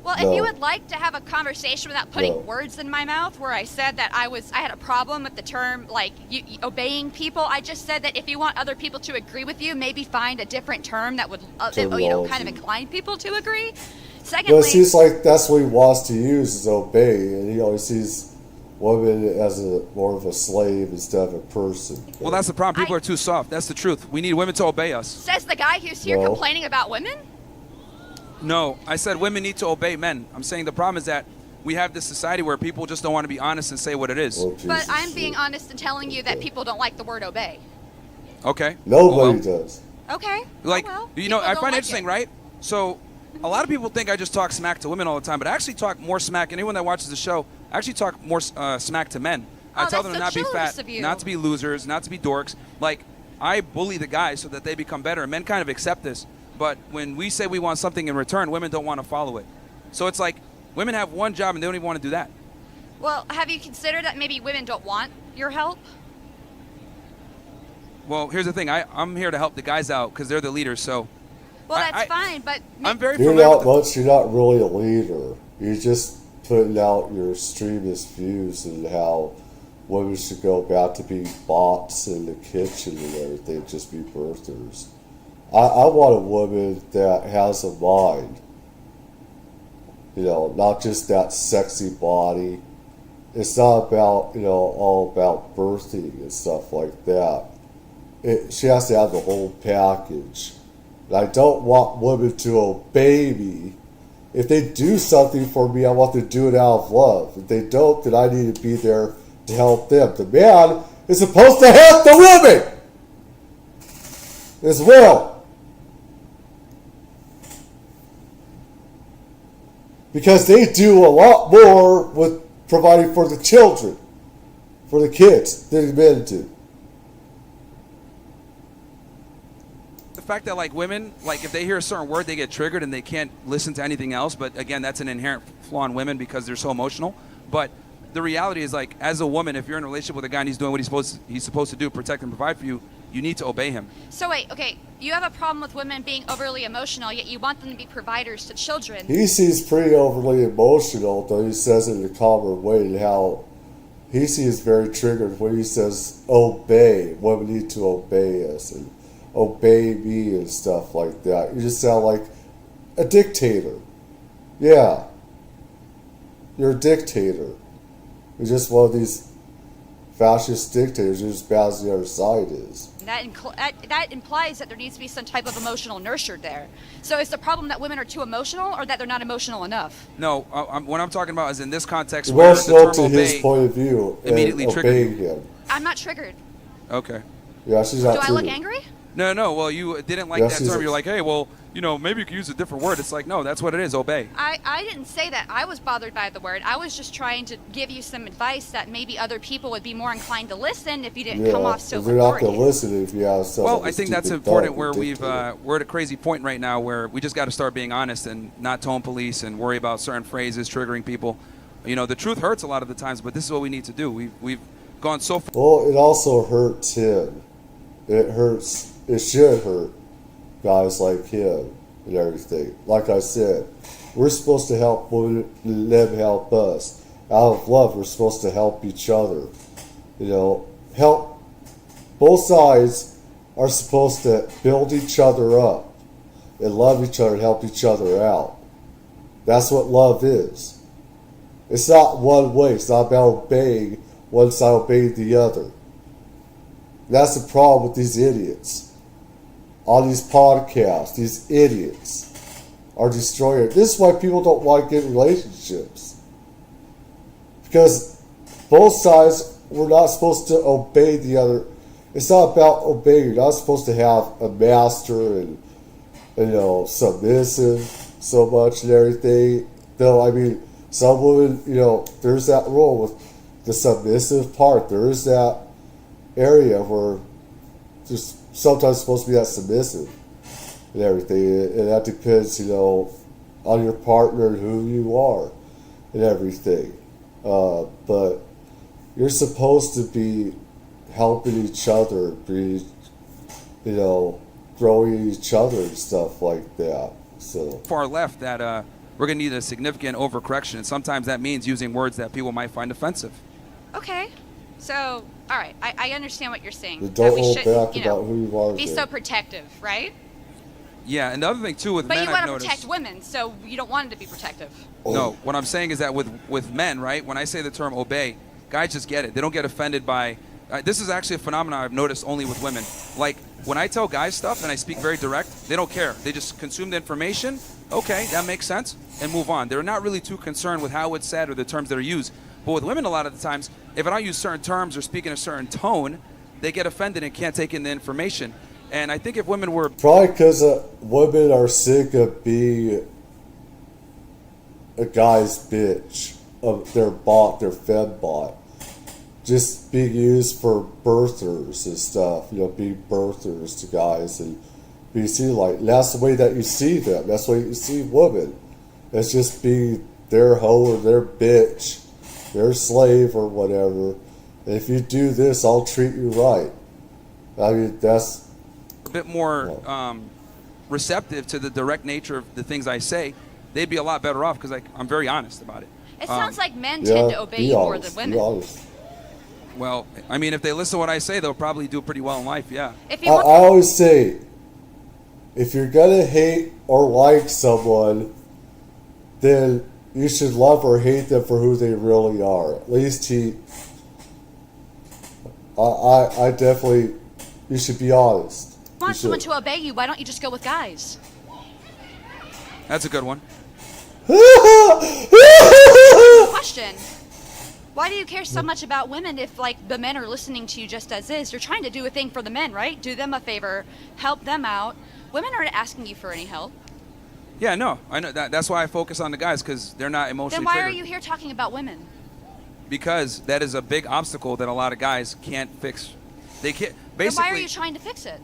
Well, No. if you would like to have a conversation without putting No. words in my mouth, where I said that I had a problem with the term like obeying people, I just said that if you want other people to agree with you, maybe find a different term that would kind of Terminology. incline people to agree. But Secondly, it seems like that's what he wants to use, is obey, and he always sees women as more of a slave instead of a person. Well, that's the problem. People are too soft. That's the truth. We need women to obey us. says the guy who's here No. complaining about women. No, I said women need to obey men. I'm saying the problem is that we have this society where people just don't want to be honest and say what it is. Oh, But Jesus I'm shit. being honest and telling you that people don't like the word obey. Okay. Nobody Oh, well. does. Okay. Like, oh, well. you know, People I don't find like interesting, it. right? So, a lot of people think I just talk smack to women all the time, but I actually talk more smack. Anyone that watches the show, I actually talk more smack to men. I Oh, tell that's them to so not be chivalrous fat, of you. not to be losers, not to be dorks. Like, I bully the guys so that they become better. And men kind of accept this. But when we say we want something in return, women don't want to follow it. So it's like women have one job and they don't even want to do that. Well, have you considered that maybe women don't want your help? Well, here's the thing. I'm here to help the guys out because they're the leaders. So Well, I- that's fine, but I'm very You're familiar not with much. You're not really a leader. You're just putting out your extremist views and how women should go about to be bots in the kitchen and everything, just be birthers. I want a woman that has a mind. You know, not just that sexy body. It's not about, you know, all about birthing and stuff like that. She has to have the whole package. And I don't want women to obey me. If they do something for me, I want them to do it out of love. If they don't, then I need to be there to help them. The man is supposed to help the woman as well. Because they do a lot more with providing for the children, for the kids, than men do. the fact that like women, like if they hear a certain word, they get triggered and they can't listen to anything else. But again, that's an inherent flaw in women because they're so emotional. But the reality is, like, as a woman, if you're in a relationship with a guy and he's doing what he's supposed to do, protect and provide for you, you need to obey him. So wait, okay, you have a problem with women being overly emotional, yet you want them to be providers to children. He seems pretty overly emotional, though he says it in a calmer way, and how he seems very triggered when he says, obey, women need to obey us, and obey me and stuff like that. You just sound like a dictator. Yeah. You're a dictator. You're just one of these fascist dictators. You're as bad as the other side is. That implies that there needs to be some type of emotional nurture there. So is the problem that women are too emotional, or that they're not emotional enough? No, what I'm talking about is in this context where the Emotional term to his obey point of view immediately and triggered obeying you. him. I'm not triggered. Okay. Yeah, she's not Do I look triggered. angry? No. Well, you didn't like that term. You're like, hey, well, maybe you could use a different word. It's like, no, that's what it is. Obey. I didn't say that. I was bothered by the word. I was just trying to give you some advice that maybe other people would be more inclined to listen if you didn't come off so they're not going to listen if you have something. Well, I think that's important where we're at a crazy point right now where we just got to start being honest and not tone police and worry about certain phrases triggering people. The truth hurts a lot of the times, but this is what we need to do. We've gone so far. Well, it also hurts him. It hurts. It should hurt guys like him and everything. Like I said, we're supposed to help women, them help us. Out of love, we're supposed to help each other. Help. Both sides are supposed to build each other up and love each other and help each other out. That's what love is. It's not one way. It's not about obeying one side, obeying the other. That's the problem with these idiots. On these podcasts, these idiots are destroying it. This is why people don't want to get relationships. Because both sides, we're not supposed to obey the other. It's not about obeying. You're not supposed to have a master and submissive so much and everything. Though, I mean, some women, there's that role with the submissive part. There is that area where just sometimes supposed to be that submissive and everything, and that depends, on your partner and who you are and everything. But you're supposed to be helping each other, be, growing each other and stuff like that. So far left that we're going to need a significant overcorrection, and sometimes that means using words that people might find offensive. Okay. So, all right, I understand what you're saying. But don't hold back about who you are. Be so protective, right? Yeah, and the other thing, too, with men, But you I've want to noticed, protect women, so you don't want them to be protective. No, what I'm saying is that with men, right, when I say the term obey, guys just get it. They don't get offended by... this is actually a phenomenon I've noticed only with women. Like, when I tell guys stuff and I speak very direct, they don't care. They just consume the information. Okay, that makes sense, and move on. They're not really too concerned with how it's said or the terms that are used. But with women, a lot of the times, if I don't use certain terms or speak in a certain tone, they get offended and can't take in the information. And I think if women were... Probably because women are sick of being a guy's bitch, of their bot, their fembot. Just being used for birthers and stuff, being birthers to guys and being seen like... That's the way that you see them. That's the way you see women. It's just being their hoe or their bitch, their slave or whatever. And if you do this, I'll treat you right. I mean, that's... a bit more receptive to the direct nature of the things I say, they'd be a lot better off because I'm very honest about it. It sounds like men tend to obey you more than women. Be honest. Well, I mean, if they listen to what I say, they'll probably do pretty well in life, yeah. I always say, if you're going to hate or like someone, then you should love or hate them for who they really are. At least I definitely, you should be honest. If you want someone to obey you, why don't you just go with guys? That's a good one. Question. Why do you care so much about women if, the men are listening to you just as is? You're trying to do a thing for the men, right? Do them a favor, help them out. Women aren't asking you for any help. Yeah, no, I know that. That's why I focus on the guys, because they're not emotionally Then why triggered. are you here talking about women? Because that is a big obstacle that a lot of guys can't fix. They can't. Basically, Then why are you trying to fix it?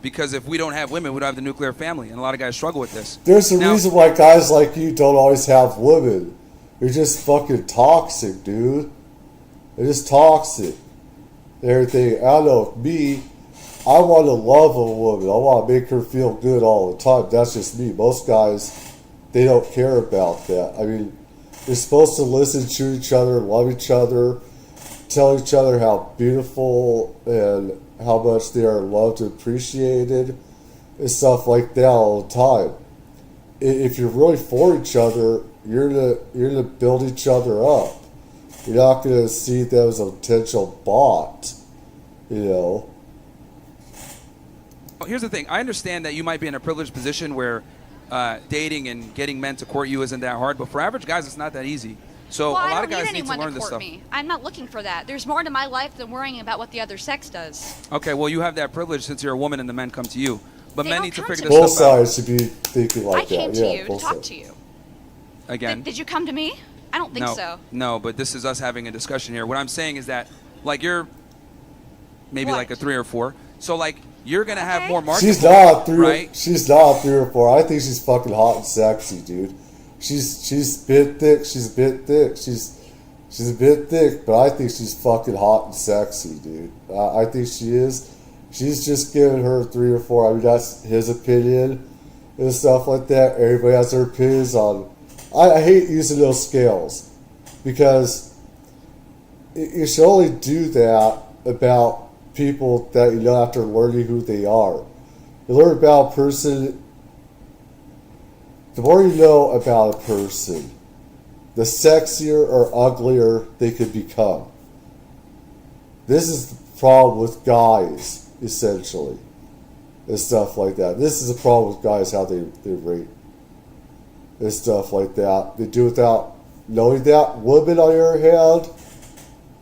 Because if we don't have women, we don't have the nuclear family, and a lot of guys struggle with this. There's a reason why guys like you don't always have women. You're just fucking toxic, dude. They're just toxic. Everything. I know, me, I want to love a woman. I want to make her feel good all the time. That's just me. Most guys, they don't care about that. I mean, they're supposed to listen to each other, love each other, tell each other how beautiful and how much they are loved and appreciated and stuff like that all the time. If you're really for each other, you're gonna build each other up. You're not gonna see them as a potential bot, Well, here's the thing. I understand that you might be in a privileged position where dating and getting men to court you isn't that hard, but for average guys, it's not that easy. So Well, a lot I of don't guys need need to anyone learn to this court stuff. me. I'm not looking for that. There's more to my life than worrying about what the other sex does. Okay, well you have that privilege since you're a woman and the men come to you. But They men don't need to come figure to this Both stuff out. sides should be thinking like I came that. to Yeah, you to both talk sides. to you. Again. Did you come to me? I don't think no, so. No, but this is us having a discussion here. What I'm saying is that, like, you're maybe What? like a 3 or 4. So, like, you're going to have Okay. more market. She's not 3. Right? She's not 3 or 4. I think she's fucking hot and sexy, dude. She's a bit thick. She's a bit thick. She's a bit thick, but I think she's fucking hot and sexy, dude. I think she is. She's just giving her 3 or 4. I mean, that's his opinion and stuff like that. Everybody has their opinions on. I hate using those scales because you should only do that about people that you know after learning who they are. You learn about a person. The more you know about a person, the sexier or uglier they could become. This is the problem with guys, essentially, and stuff like that. This is the problem with guys, how they rate and stuff like that. They do without knowing that. Women, on your hand,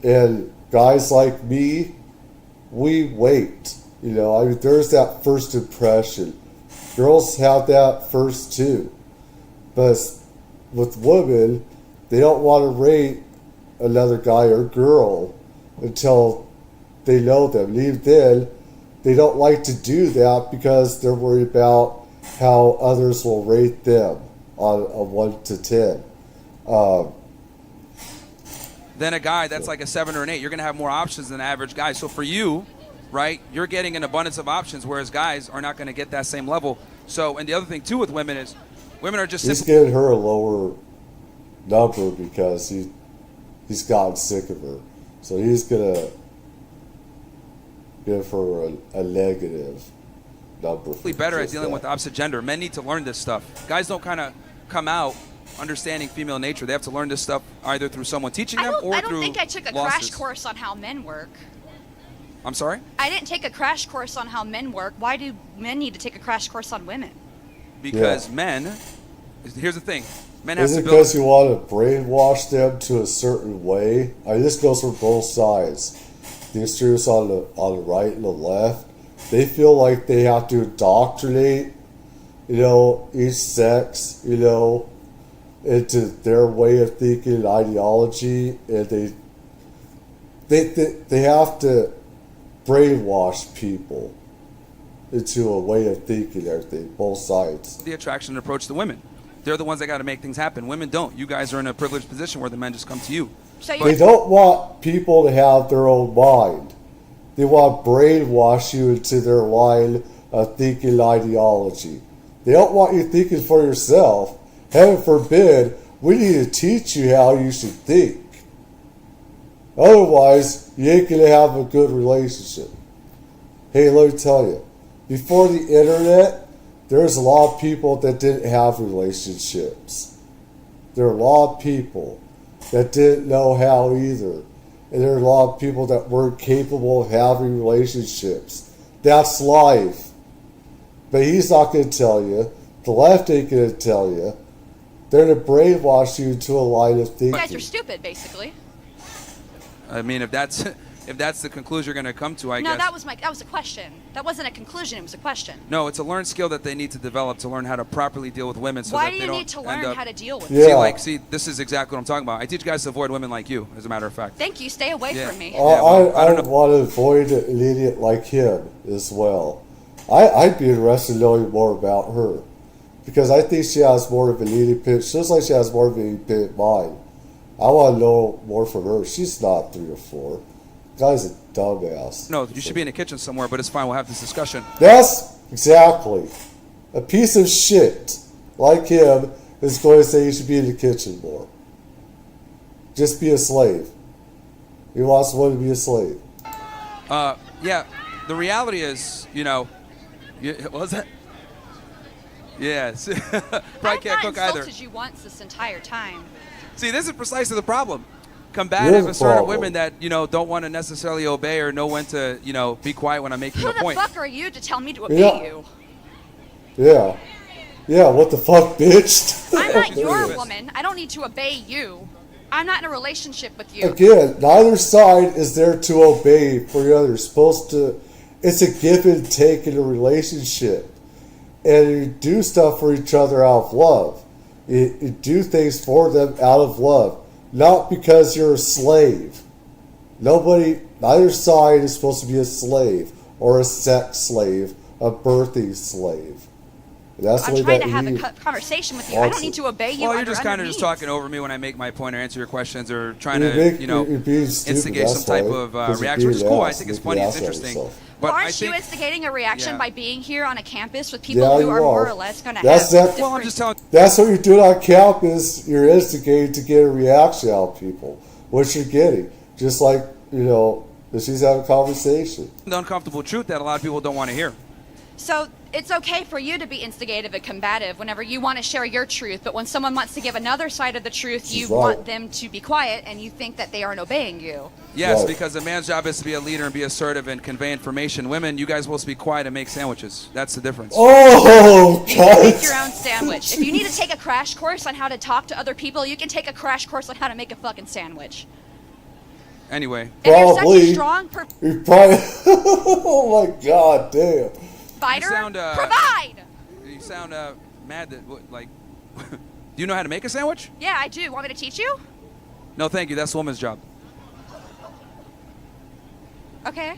and guys like me, we wait. You know, I mean, there's that first impression. Girls have that first too. But with women, they don't want to rate another guy or girl until they know them. And even then, they don't like to do that because they're worried about how others will rate them on a 1 to 10. Then a guy that's like a 7 or an 8, you're going to have more options than the average guy. So for you, right, you're getting an abundance of options, whereas guys are not going to get that same level. So, and the other thing too with women is, women are just He's simply giving her a lower number because he's gotten sick of her. So he's going to give her a negative number. better at just dealing that. with the opposite gender. Men need to learn this stuff. Guys don't kind of come out understanding female nature. They have to learn this stuff either through someone teaching them or I through don't think I took a losses. crash course on how men work. I'm sorry? I didn't take a crash course on how men work. Why do men need to take a crash course on women? Because men, here's the thing, men have Is to it build. because you want to brainwash them to a certain way? I mean, this goes for both sides. The extremists on the right and the left, they feel like they have to indoctrinate, each sex, into their way of thinking and ideology, and they have to brainwash people into a way of thinking and everything, both sides. The attraction and approach to women. They're the ones that got to make things happen. Women don't. You guys are in a privileged position where the men just come to you. So They don't want people to have their own mind. They want to brainwash you into their line of thinking ideology. They don't want you thinking for yourself. Heaven forbid, we need to teach you how you should think. Otherwise, you ain't going to have a good relationship. Hey, let me tell you, before the internet, there's a lot of people that didn't have relationships. There are a lot of people that didn't know how either. And there are a lot of people that weren't capable of having relationships. That's life. But he's not going to tell you. The left ain't going to tell you. They're going to brainwash you into a line of thinking. you guys are stupid, basically. I mean, if that's the conclusion you're going to come to, I No, guess. that was a question. That wasn't a conclusion. It was a question. No, it's a learned skill that they need to develop to learn how to properly deal with women. So Why that do they you don't need to end learn up- how to deal with Yeah. it? See, this is exactly what I'm talking about. I teach guys to avoid women like you, as a matter of fact. Thank you. Stay away Yeah. from me. I I don't know. want to avoid an idiot like him as well. I'd be interested in knowing more about her. Because I think she has more of an independent, just like she has more of an independent mind. I want to know more from her. She's not 3 or 4. Guy's a dumbass. No, you should be in the kitchen somewhere, but it's fine. We'll have this discussion. That's exactly. A piece of shit like him is going to say you should be in the kitchen more. Just be a slave. He wants one to be a slave. Yeah, the reality is, what was that? Yes. Probably I've can't not cook either. insulted you once this entire time. See, this is precisely the problem. Combative, Here's the assertive problem. women that, don't want to necessarily obey or know when to, be quiet when I'm making Who a the point. fuck are you to tell me to obey Yeah. you? Yeah. Yeah, what the fuck, bitch? I'm not There your it is. woman. I don't need to obey you. I'm not in a relationship with you. Again, neither side is there to obey for the other. It's a give and take in a relationship. And you do stuff for each other out of love. You do things for them out of love. Not because you're a slave. Neither side is supposed to be a slave or a sex slave, a birthing slave. That's I'm trying to have a conversation with you. I don't need to obey you. Well, you're just kind of just talking over me when I make my point or answer your questions or trying to, instigate some type of reaction, which is cool. I think it's funny. It's interesting. But well, aren't you instigating a reaction by being here on a campus with people who are more or less going to have different... Well, I'm just telling... That's what you're doing on campus. You're instigating to get a reaction out of people, which you're getting. Just like, she's having a conversation. The uncomfortable truth that a lot of people don't want to hear. So it's okay for you to be instigative and combative whenever you want to share your truth, but when someone wants to give another side of the truth, you want them to be quiet and you think that they aren't obeying you. Yes, because a man's job is to be a leader and be assertive and convey information. Women, you guys are supposed to be quiet and make sandwiches. That's the difference. Oh, God. Make your own sandwich. If you need to take a crash course on how to talk to other people, you can take a crash course on how to make a fucking sandwich. Anyway. Probably. You're such a strong oh, my God, damn. Fighter, provide! You sound mad that, do you know how to make a sandwich? Yeah, I do. Want me to teach you? No, thank you. That's a woman's job. Okay.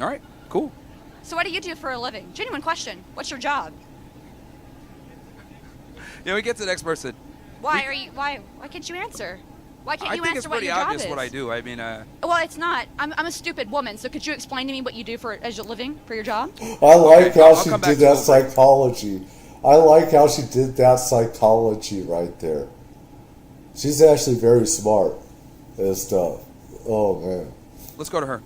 All right, cool. So what do you do for a living? Genuine question. What's your job? Yeah, we get to the next person. Why can't you answer? Why can't you answer what your job is? I think it's pretty obvious what I do. I mean, well, it's not. I'm a stupid woman, so could you explain to me what you do as a living for your job? I like how she did that psychology. I like how she did that psychology right there. She's actually very smart and stuff. Oh, man. Let's go to her.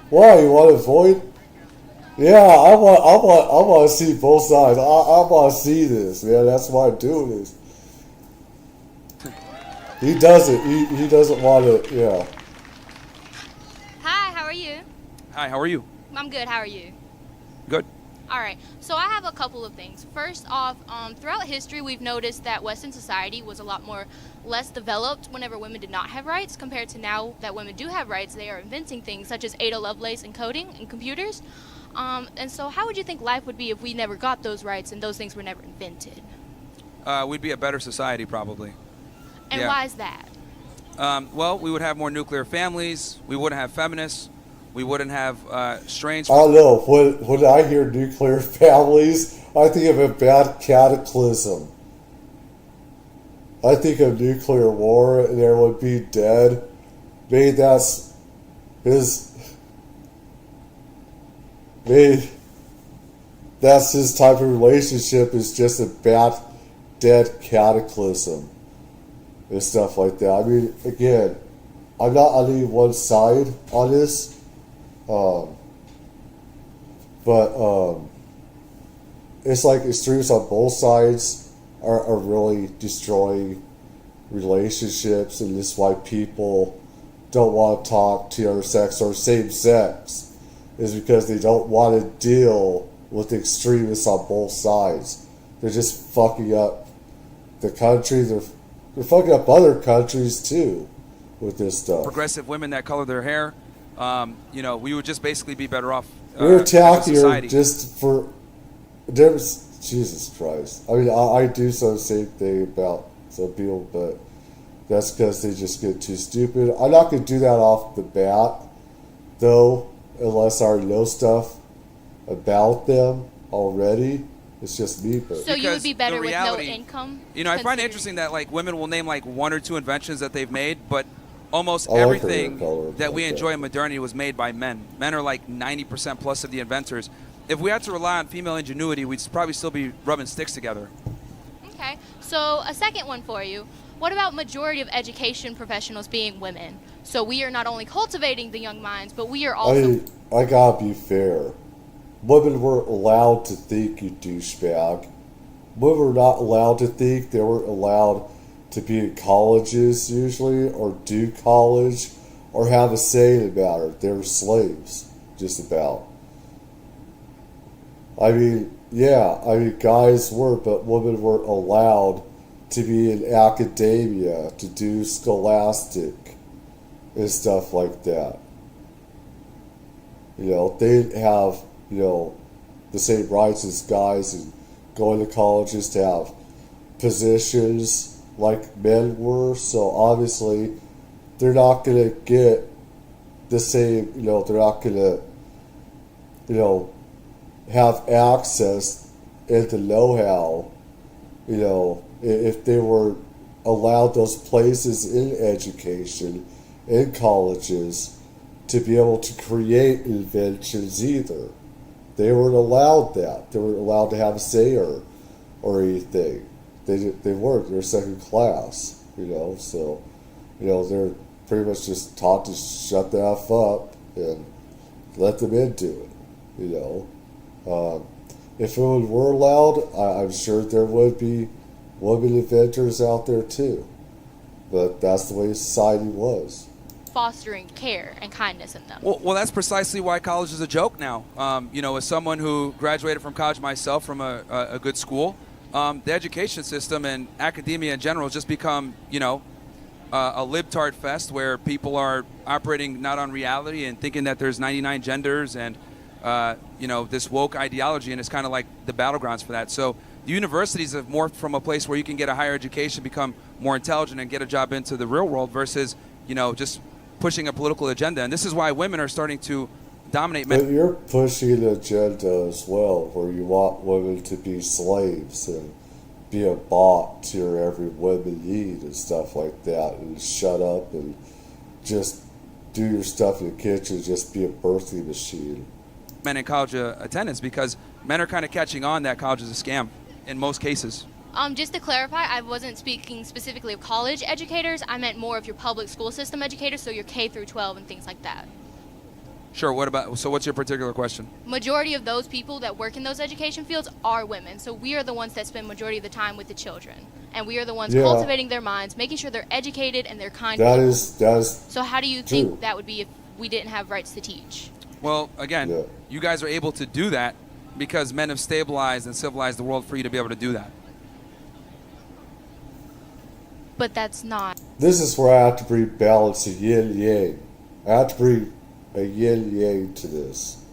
Why? You want to avoid? Yeah, I want to see both sides. I want to see this, man. That's why I'm doing this. He doesn't. He doesn't want to. Yeah. Hi. How are you? Hi. How are you? I'm good. How are you? Good. All right. So I have a couple of things. First off, throughout history, we've noticed that Western society was a lot less developed whenever women did not have rights compared to now that women do have rights. They are inventing things such as Ada Lovelace and coding and computers. And so how would you think life would be if we never got those rights and those things were never invented? We'd be a better society, probably. And why is that? Well, we would have more nuclear families. We wouldn't have feminists. We wouldn't have strange... I don't know. When I hear nuclear families, I think of a bad cataclysm. I think of nuclear war and everyone be dead. Maybe that's his type of relationship is just a bad, dead cataclysm. And stuff like that. I mean, again, I'm not on any one side on this, but it's like extremes on both sides are really destroying relationships, and this is why people don't want to talk to the other sex or same sex, is because they don't want to deal with extremists on both sides. They're just fucking up the country. They're fucking up other countries too with this stuff. Progressive women that color their hair, we would just basically be better off. We're attacking her just for Jesus Christ. I mean, I do some same thing about some people, but that's because they just get too stupid. I'm not going to do that off the bat, though, unless I already know stuff about them already. It's just me, but so you would be better with no income. I find it interesting that women will name one or two inventions that they've made, but almost everything that we enjoy in modernity was made by men. Men are 90% plus of the inventors. If we had to rely on female ingenuity, we'd probably still be rubbing sticks together. Okay, so a second one for you. What about majority of education professionals being women? So we are not only cultivating the young minds, but we are also... I gotta be fair. Women weren't allowed to think, you douchebag. Women were not allowed to think. They weren't allowed to be in colleges, usually, or do college, or have a say about it. They were slaves, just about. I mean, guys were, but women weren't allowed to be in academia, to do scholastic and stuff like that. You know, they have, you know, the same rights as guys and going to colleges to have positions like men were. So obviously, they're not going to get the same, you know, they're not going to, you know, have access and the know-how, you know, if they were allowed those places in education, in colleges, to be able to create inventions either. They weren't allowed that. They weren't allowed to have a say or anything. They weren't. They're second class, you know. So, you know, they're pretty much just taught to shut the F up and let them into it, you know. If it were allowed, I'm sure there would be women inventors out there too. But that's the way society was. Fostering care and kindness in them. Well, that's precisely why college is a joke now. You know, as someone who graduated from college myself from a good school, the education system and academia in general has just become, you know, a libtard fest where people are operating not on reality and thinking that there's 99 genders and, you know, this woke ideology, and it's kind of like the battlegrounds for that. So the universities have morphed from a place where you can get a higher education, become more intelligent, and get a job into the real world versus, you know, just pushing a political agenda. And this is why women are starting to dominate men. But you're pushing an agenda as well, where you want women to be slaves and be a bot to your every women need and stuff like that, and shut up and just do your stuff in the kitchen, just be a birthing machine. Men in college attendance, because men are kind of catching on that college is a scam in most cases. Just to clarify, I wasn't speaking specifically of college educators. I meant more of your public school system educators, so your K through 12 and things like that. Sure. What's your particular question? Majority of those people that work in those education fields are women, so we are the ones that spend majority of the time with the children, and we are the ones cultivating their minds, making sure they're educated and they're kind. That is So how do you think that would be if we didn't have rights to teach? Well, again, you guys are able to do that because men have stabilized and civilized the world for you to be able to do that. But that's not. This is where I have to bring balance to yin yang. I have to bring a yin yang to this.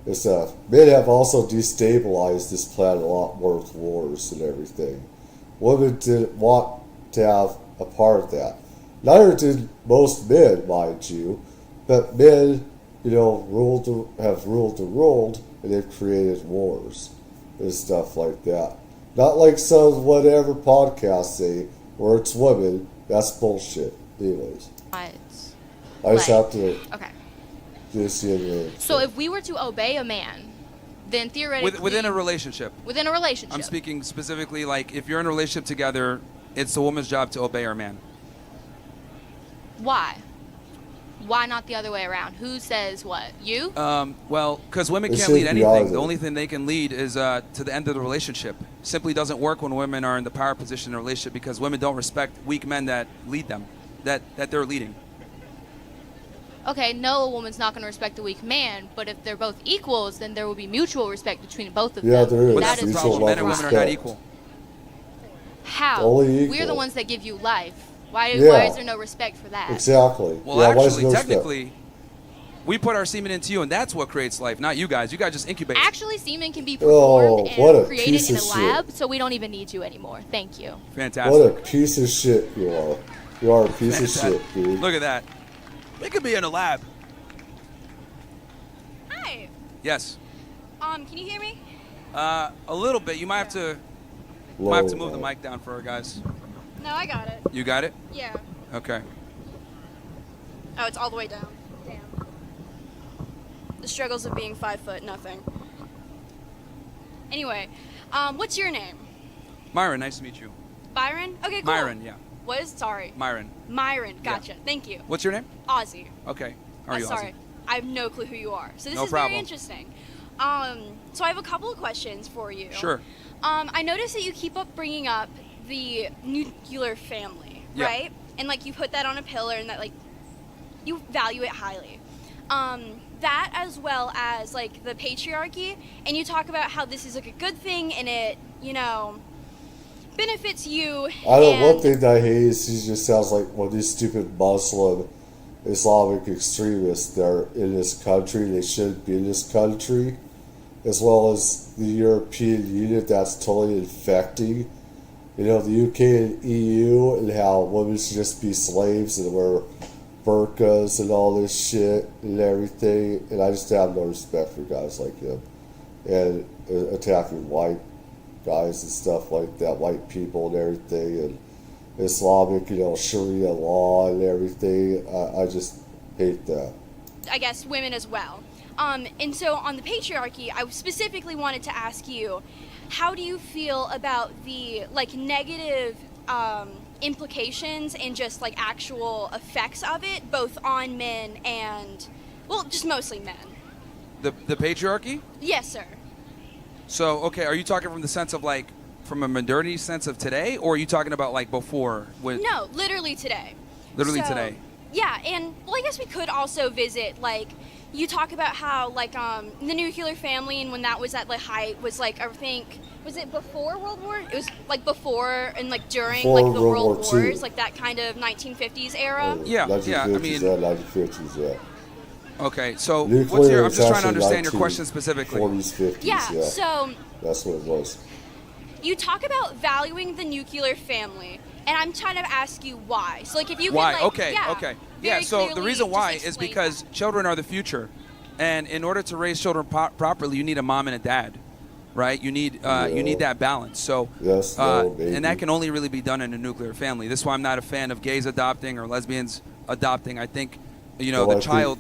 It's men have also destabilized this planet a lot more with wars and everything. Women didn't want to have a part of that. Neither did most men, mind you, but men, you know, have ruled the world, and they've created wars and stuff like that. Not like some whatever podcasts say, where it's women. That's bullshit. Anyways. I just have to. Okay. Just so if we were to obey a man, then theoretically. Within a relationship. Within a relationship. I'm speaking specifically like if you're in a relationship together, it's the woman's job to obey her man. Why? Why not the other way around? Who says what? You? Well, because women can't lead anything. The only thing they can lead is to the end of the relationship. Simply doesn't work when women are in the power position in a relationship because women don't respect weak men that lead them, that they're leading. Okay, no, a woman's not going to respect a weak man, but if they're both equals, then there will be mutual respect between both of them. Yeah, there is. But that's the problem. Men and women are not equal. How? Only equal. We're the ones that give you life. Why is there no respect for that? Exactly. Well, actually, technically, we put our semen into you, and that's what creates life, not you guys. You guys just incubate. Actually, semen can be performed and created in a lab, shit. So we don't even need you anymore. Thank you. Fantastic. What a piece of shit you are. You are a piece of shit, dude. Look at that. They could be in a lab. Hi. Yes. Can you hear me? A little bit. You might have to move the mic down for our guys. No, I got it. You got it? Yeah. Okay. Oh, it's all the way down. Damn. The struggles of being 5 foot, nothing. Anyway, what's your name? Myron, nice to meet you. Byron? Okay, cool. Myron, yeah. What is? Sorry. Myron. Myron, gotcha. Yeah. Thank you. What's your name? Ozzy. Okay. How are you, sorry. Ozzy? I have no clue who you are. So this No is problem. very interesting. So I have a couple of questions for you. Sure. I noticed that you keep up bringing up the nuclear family, right? And like you put that on a pillar and that like you value it highly. That as well as like the patriarchy, and you talk about how this is like a good thing and it, you know, benefits you. I know one thing that I hate is he just sounds like one of these stupid Muslim Islamic extremists that are in this country. They shouldn't be in this country, as well as the European Union that's totally infecting, the UK and EU, and how women should just be slaves and wear burqas and all this shit and everything. And I just have no respect for guys like him. And attacking white guys and stuff like that, white people and everything, and Islamic, Sharia law and everything. I just hate that. I guess women as well. And so on the patriarchy, I specifically wanted to ask you, how do you feel about the negative implications and just actual effects of it, both on men and, well, just mostly men? The patriarchy? Yes, sir. So, okay, are you talking from the sense of from a modernity sense of today, or are you talking about before? No, literally today. Literally today. Yeah, and well, I guess we could also visit you talk about how the nuclear family, and when that was at height was I think, was it before World War? It was before and during before the World War Wars, II. that kind of 1950s era. Yeah. I mean, 1950s, yeah. Okay, so Nuclear I'm just trying to was understand your question specifically. 40s, 50s, Yeah, yeah. so That's what it was. you talk about valuing the nuclear family, and I'm trying to ask you why. So if you Why? could Okay. Yeah, so the clearly reason why just is explain because children are the future. And in order to raise children properly, you need a mom and a dad, right? You need that balance. So Yes, and that can only really be done in a nuclear family. This is why I'm not a fan of gays adopting or lesbians adopting. I think the child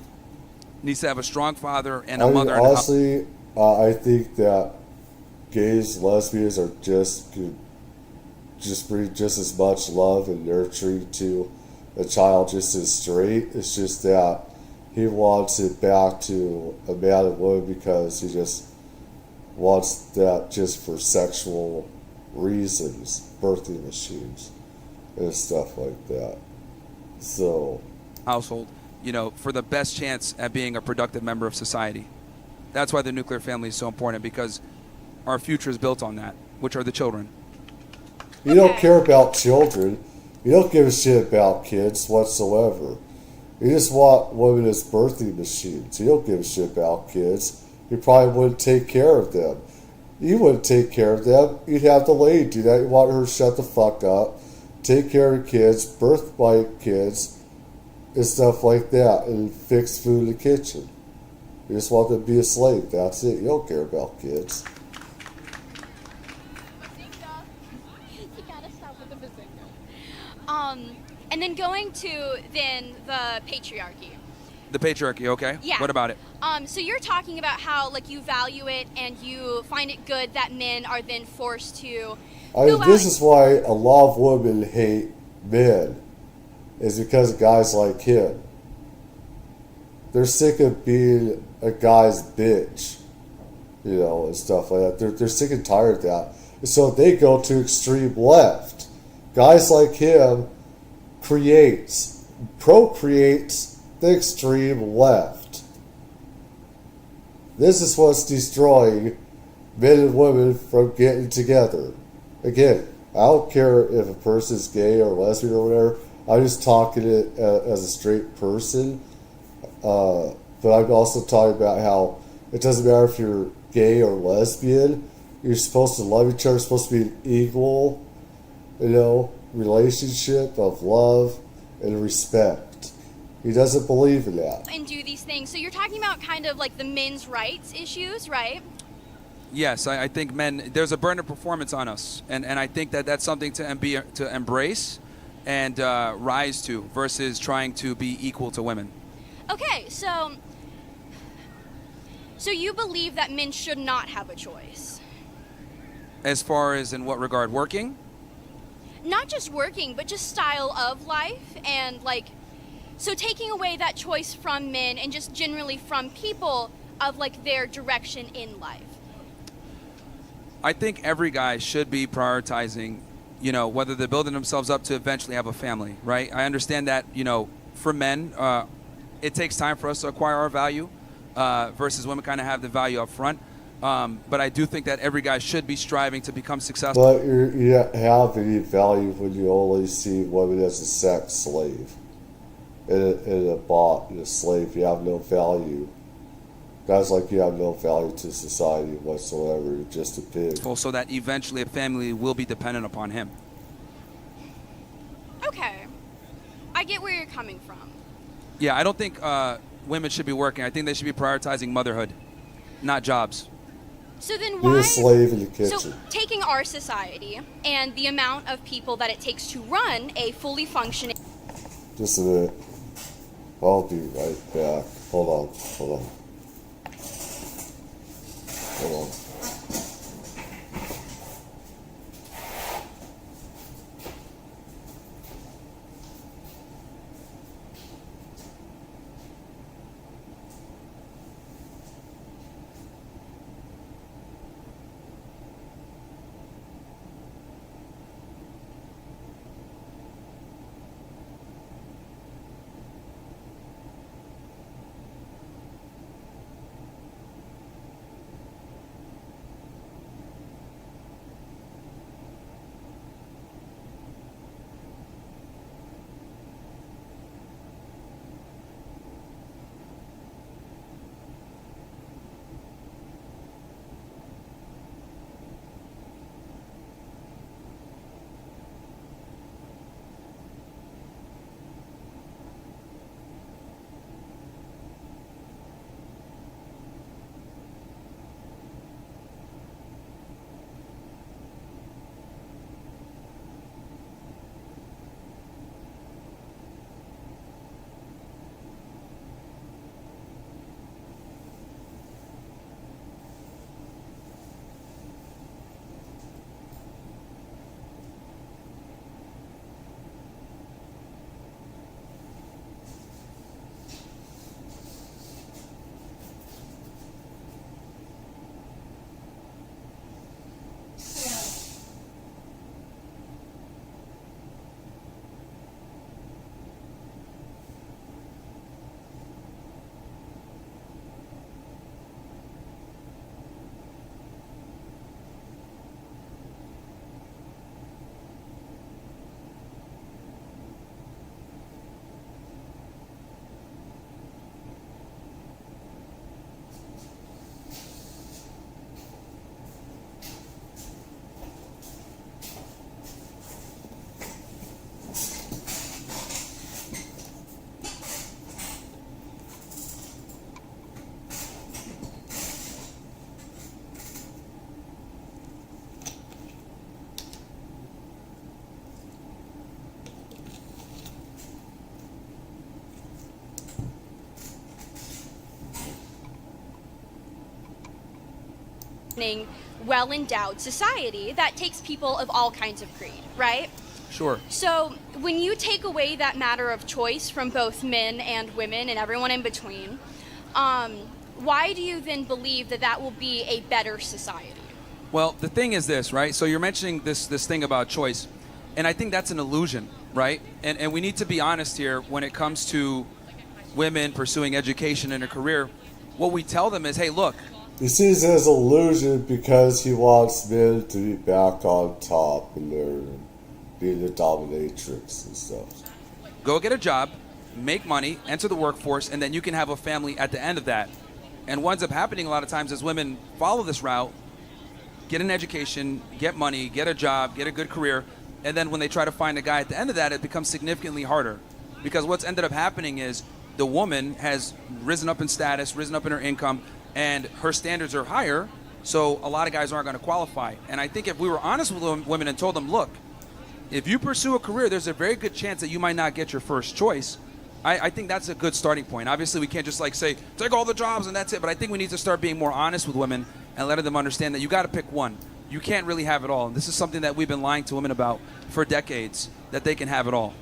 needs to have a strong father and a mother. Honestly, I think that gays, lesbians are just bring just as much love and nurturing to a child just as straight. It's just that he wants it back to a man and woman because he just wants that just for sexual reasons, birthing machines and stuff like that. So household, for the best chance at being a productive member of society. That's why the nuclear family is so important, because our future is built on that, which are the children. You don't care about children. You don't give a shit about kids whatsoever. You just want women as birthing machines. You don't give a shit about kids. You probably wouldn't take care of them. You wouldn't take care of them. You'd have the lady do that. You want her to shut the fuck up, take care of kids, birth my kids, and stuff like that, and fix food in the kitchen. You just want them to be a slave. That's it. You don't care about kids. And then going to the patriarchy. The patriarchy, okay. Yeah. What about it? So you're talking about how you value it and you find it good that men are then forced to. This is why a lot of women hate men, is because of guys like him. They're sick of being a guy's bitch, and stuff like that. They're sick and tired of that. And so they go to extreme left. Guys like him procreates the extreme left. This is what's destroying men and women from getting together. Again, I don't care if a person's gay or lesbian or whatever. I'm just talking it as a straight person. But I'm also talking about how it doesn't matter if you're gay or lesbian. You're supposed to love each other. It's supposed to be an equal, relationship of love and respect. He doesn't believe in that. And do these things. So you're talking about kind of the men's rights issues, right? Yes, I think men, there's a burden of performance on us. And I think that's something to embrace and rise to versus trying to be equal to women. Okay, so you believe that men should not have a choice? As far as in what regard? Working? Not just working, but just style of life and so taking away that choice from men and just generally from people of their direction in life. I think every guy should be prioritizing, whether they're building themselves up to eventually have a family, right? I understand that, for men, it takes time for us to acquire our value versus women kind of have the value up front. But I do think that every guy should be striving to become successful. But you don't have any value when you only see women as a sex slave. And a bot, and a slave. You have no value. Guys like you have no value to society whatsoever. You're just a pig. Well, so that eventually a family will be dependent upon him. Okay. I get where you're coming from. Yeah, I don't think women should be working. I think they should be prioritizing motherhood, not jobs. So then Be why... a slave in the kitchen. So taking our society and the amount of people that it takes to run a fully functioning... Just a minute. I'll be right back. Hold on. Hold on. well-endowed society that takes people of all kinds of creed, right? Sure. So when you take away that matter of choice from both men and women and everyone in between, why do you then believe that that will be a better society? Well, the thing is this, right? So you're mentioning this thing about choice, and I think that's an illusion, right? And we need to be honest here when it comes to women pursuing education and a career. What we tell them is, hey, look. He sees it as an illusion because he wants men to be back on top and they're being the dominatrix and stuff. Go get a job, make money, enter the workforce, and then you can have a family at the end of that. And what ends up happening a lot of times is women follow this route, get an education, get money, get a job, get a good career, and then when they try to find a guy at the end of that, it becomes significantly harder. Because what's ended up happening is the woman has risen up in status, risen up in her income, and her standards are higher, so a lot of guys aren't going to qualify. And I think if we were honest with women and told them, look, if you pursue a career, there's a very good chance that you might not get your first choice. I think that's a good starting point. Obviously, we can't just like say, take all the jobs and that's it. But I think we need to start being more honest with women and letting them understand that you got to pick one. You can't really have it all. And this is something that we've been lying to women about for decades, that they can have it all.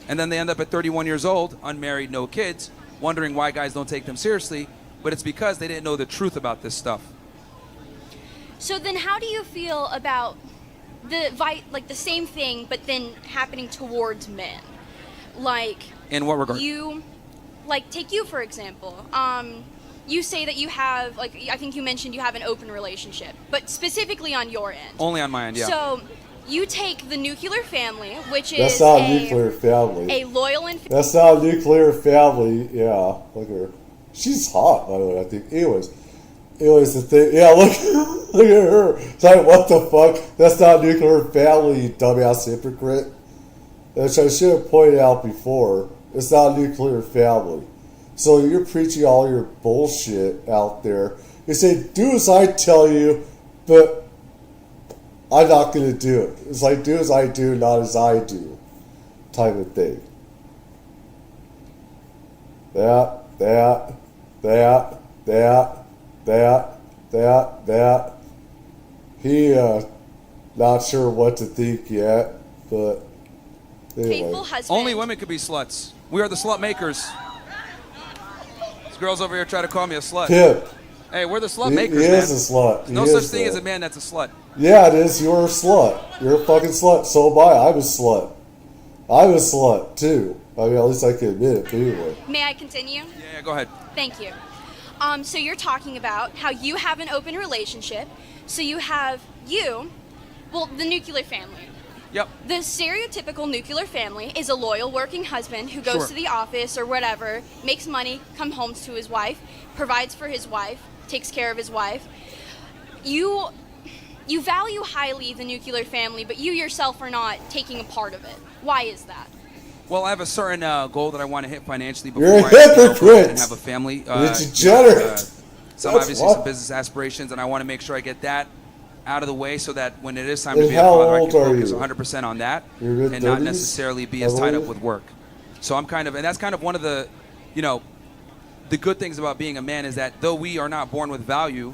And then they end up at 31 years old, unmarried, no kids, wondering why guys don't take them seriously. But it's because they didn't know the truth about this stuff. So then how do you feel about the same thing, but then happening towards men? Like, in what regard? Take you for example. you say that you have, like, I think you mentioned you have an open relationship, but specifically on your end. Only on my end, yeah. So you take the nuclear family, which is That's not a nuclear family. A loyal and... That's not a nuclear family. Yeah, look at her. She's hot, by the way, I think. Anyways, the thing... Yeah, look at her. It's like, what the fuck? That's not a nuclear family, you dumbass hypocrite. Which I should have pointed out before. It's not a nuclear family. So you're preaching all your bullshit out there. You say, do as I tell you, but I'm not going to do it. It's like, do as I do, not as I do, type of thing. That. He, not sure what to think yet, but anyway. Faithful husband. Only women could be sluts. We are the slut makers. This girl's over here trying to call me a slut. Pip. Hey, we're the slut makers, He man. is a slut. There's no such thing as a man that's a slut. Yeah, it is. You're a slut. You're a fucking slut. So am I. I'm a slut. I'm a slut, too. I mean, at least I can admit it, but anyway. May I continue? Yeah, go ahead. Thank you. So you're talking about how you have an open relationship. So you have the nuclear family. Yep. The stereotypical nuclear family is a loyal working husband who goes to the office or whatever, makes money, comes home to his wife, provides for his wife, takes care of his wife. You value highly the nuclear family, but you yourself are not taking a part of it. Why is that? Well, I have a certain goal that I want to hit financially before You're a I hypocrite. and have a family. You're a degenerate. Some That's obviously what? some business aspirations, and I want to make sure I get that out of the way so that when it is time And to be a how father, I old can are focus you? 100% on that You're in and not 30s? necessarily be I as tied up believe? with work. So I'm kind of, and that's kind of one of the, the good things about being a man is that though we are not born with value,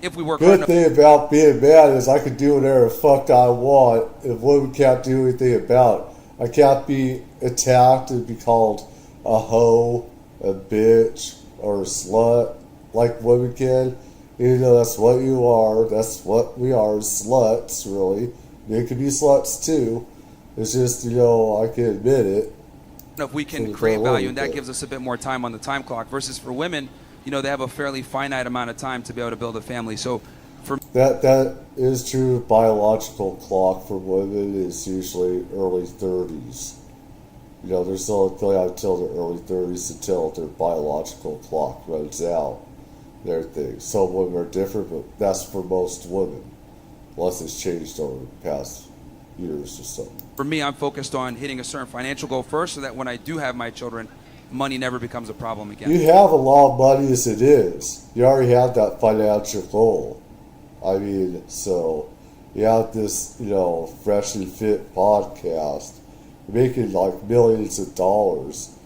if we work hard Good enough. thing about being mad is I can do whatever the fuck I want, and women can't do anything about it. I can't be attacked and be called a hoe, a bitch, or a slut like women can. Even though that's what you are, that's what we are, sluts, really. Men can be sluts too. It's just, I can admit it. If we can So create don't value, worry and that about gives us a bit more time on the time clock versus for women, they have a fairly finite amount of time to be able to build a family. So for That is true. Biological clock for women is usually early 30s. They're still until their early 30s until their biological clock runs out. Their thing. Some women are different, but that's for most women, unless it's changed over the past years or something. For me, I'm focused on hitting a certain financial goal first so that when I do have my children, money never becomes a problem again. You have a lot of money as it is. You already have that financial goal. I mean, so you have this, Fresh and Fit podcast. You're making like millions of dollars,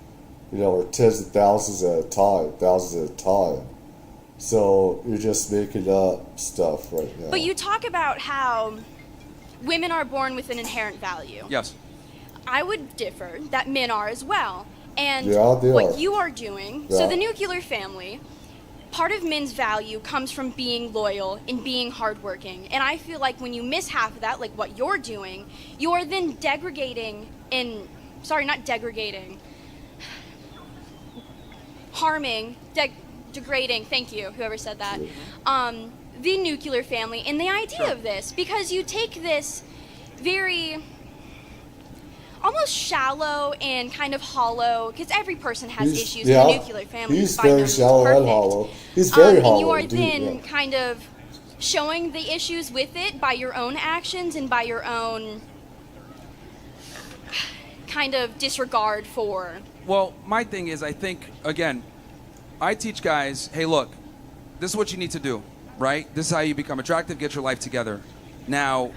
or tens of thousands at a time. So you're just making up stuff right now. But you talk about how women are born with an inherent value. Yes. I would differ that men are as well. And Yeah, they what are. you are doing, Yeah. so the nuclear family, part of men's value comes from being loyal and being hardworking. And I feel like when you miss half of that, like what you're doing, you're then degrading degrading, thank you, whoever said that, the nuclear family and the idea of this, because you take this very almost shallow and kind of hollow, because every person has issues in the nuclear family. He's by no very means shallow perfect. and hollow. He's very hollow. And you are indeed, then yeah. kind of showing the issues with it by your own actions and by your own kind of disregard for. Well, my thing is, I think, again, I teach guys, hey, look, this is what you need to do, right? This is how you become attractive, get your life together. Now,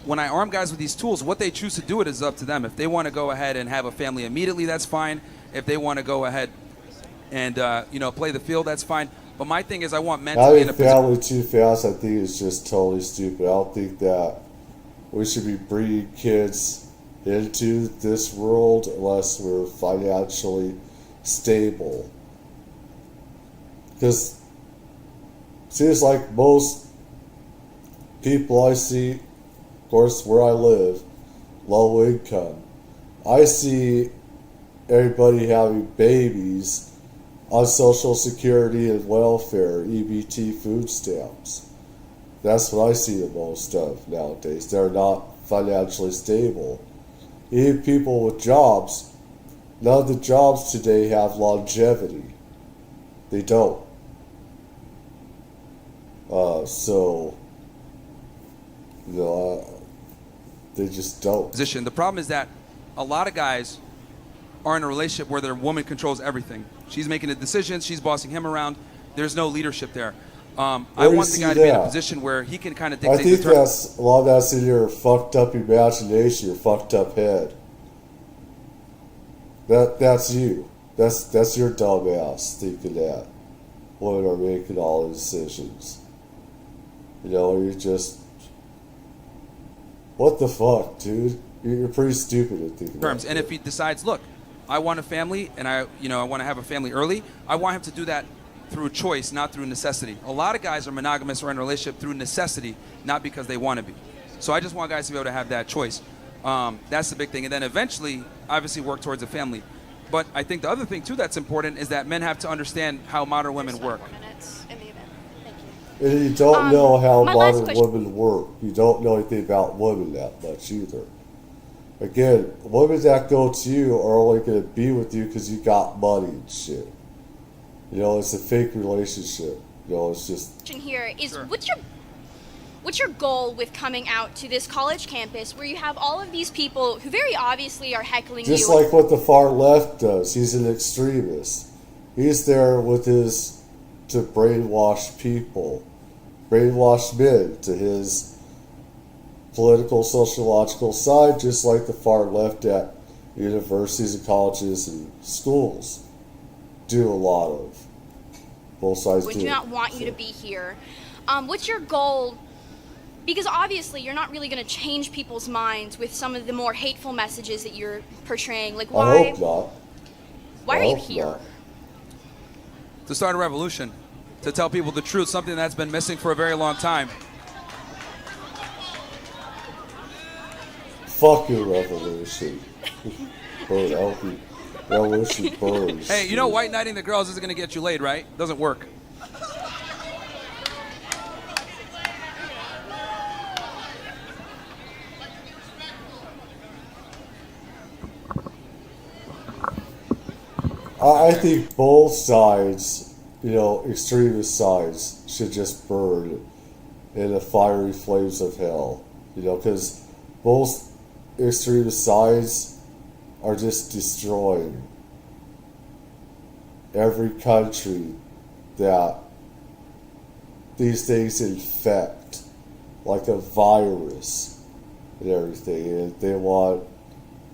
when I arm guys with these tools, what they choose to do it is up to them. If they want to go ahead and have a family immediately, that's fine. If they want to go ahead and, play the field, that's fine. But my thing is I want men to be in a Having family too fast, I think, is just totally stupid. I don't think that we should be bringing kids into this world unless we're financially stable. Because it seems like most people I see, of course, where I live, low income, I see everybody having babies on Social Security and welfare, EBT food stamps. That's what I see the most of nowadays. They're not financially stable. Even people with jobs, none of the jobs today have longevity. They don't. They just don't. Position. The problem is that a lot of guys are in a relationship where their woman controls everything. She's making the decisions. She's bossing him around. There's no leadership there. I want the guy to be in a position where he can kind of dictate. I think that's a lot of that's in your fucked up imagination, your fucked up head. That's you. That's your dumb ass thinking that women are making all the decisions. You just, what the fuck, dude? You're pretty stupid at thinking terms. that. And if he decides, look, I want a family, and I want to have a family early, I want him to do that through choice, not through necessity. A lot of guys are monogamous or in a relationship through necessity, not because they want to be. So I just want guys to be able to have that choice. That's the big thing. And then eventually, obviously, work towards a family. But I think the other thing, too, that's important is that men have to understand how modern women work. And you don't know how modern women work. You don't know anything about women that much either. Again, women that go to you are only going to be with you because you got money and shit. It's a fake relationship. It's just. Here is sure. What's your goal with coming out to this college campus where you have all of these people who very obviously are heckling you? Just like what the far left does. He's an extremist. He's there with to brainwash people, brainwash men to his political, sociological side, just like the far left at universities and colleges and schools do a lot of. Both sides would not want you to be here. What's your goal? Because obviously you're not really going to change people's minds with some of the more hateful messages that you're portraying. Like, why? I hope not. Why are you here? To start a revolution, to tell people the truth, something that's been missing for a very long time. Fuck your revolution. Burn, I hope you revolution burns. Hey, white knighting the girls isn't going to get you laid, right? Doesn't work. I think both sides, extremist sides, should just burn in the fiery flames of hell. Because both extremist sides are just destroying every country that these things infect, like a virus and everything. And they want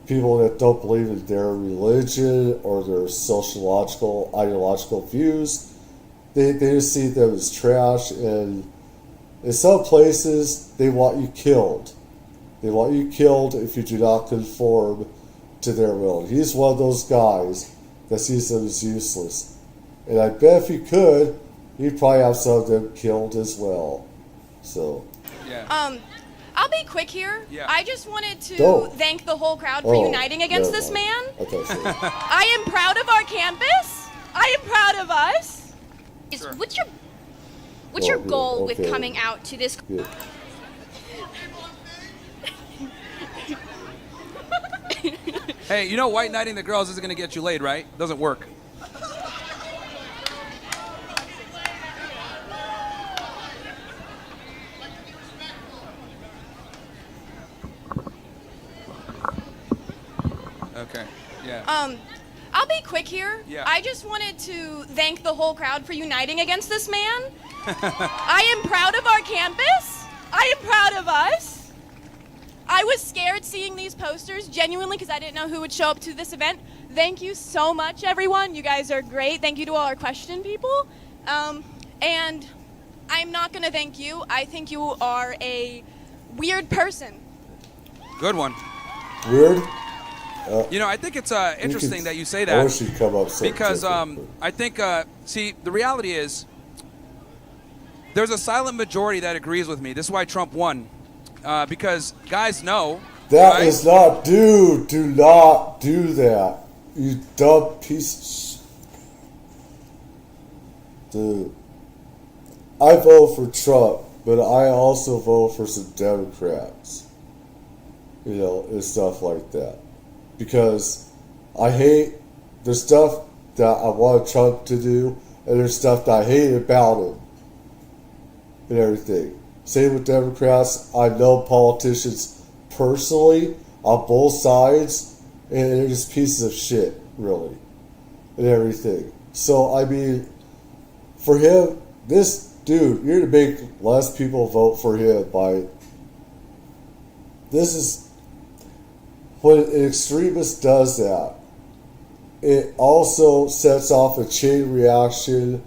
people that don't believe in their religion or their sociological, ideological views, they just see them as trash. And in some places, they want you killed. They want you killed if you do not conform to their will. He's one of those guys that sees them as useless. And I bet if he could, he'd probably have some of them killed as well. So. Yeah. I'll be quick here. Yeah. I just wanted to thank the whole crowd for uniting against this man. Okay, so. I am proud of our campus. I am proud of us. Sure. What's your goal with coming out to this? Yeah. Hey, white knighting the girls isn't going to get you laid, right? Doesn't work. Okay. Yeah. I'll be quick here. Yeah. I just wanted to thank the whole crowd for uniting against this man. I am proud of our campus. I am proud of us. I was scared seeing these posters, genuinely, because I didn't know who would show up to this event. Thank you so much, everyone. You guys are great. Thank you to all our question people. And I'm not going to thank you. I think you are a weird person. Good one. Weird? I think it's interesting that you say that. I wish you'd come up because I think, see, the reality is there's a silent majority that agrees with me. This is why Trump won. Because guys know. That is not, dude, do not do that. You dumb piece of shit. dude, I vote for Trump, but I also vote for some Democrats. You know, and stuff like that. Because I hate the stuff that I want Trump to do, and there's stuff that I hate about him. And everything. Same with Democrats. I know politicians personally on both sides, and they're just pieces of shit, really. And everything. So, I mean, for him, this dude, you're going to make less people vote for him by... This is... When an extremist does that, it also sets off a chain reaction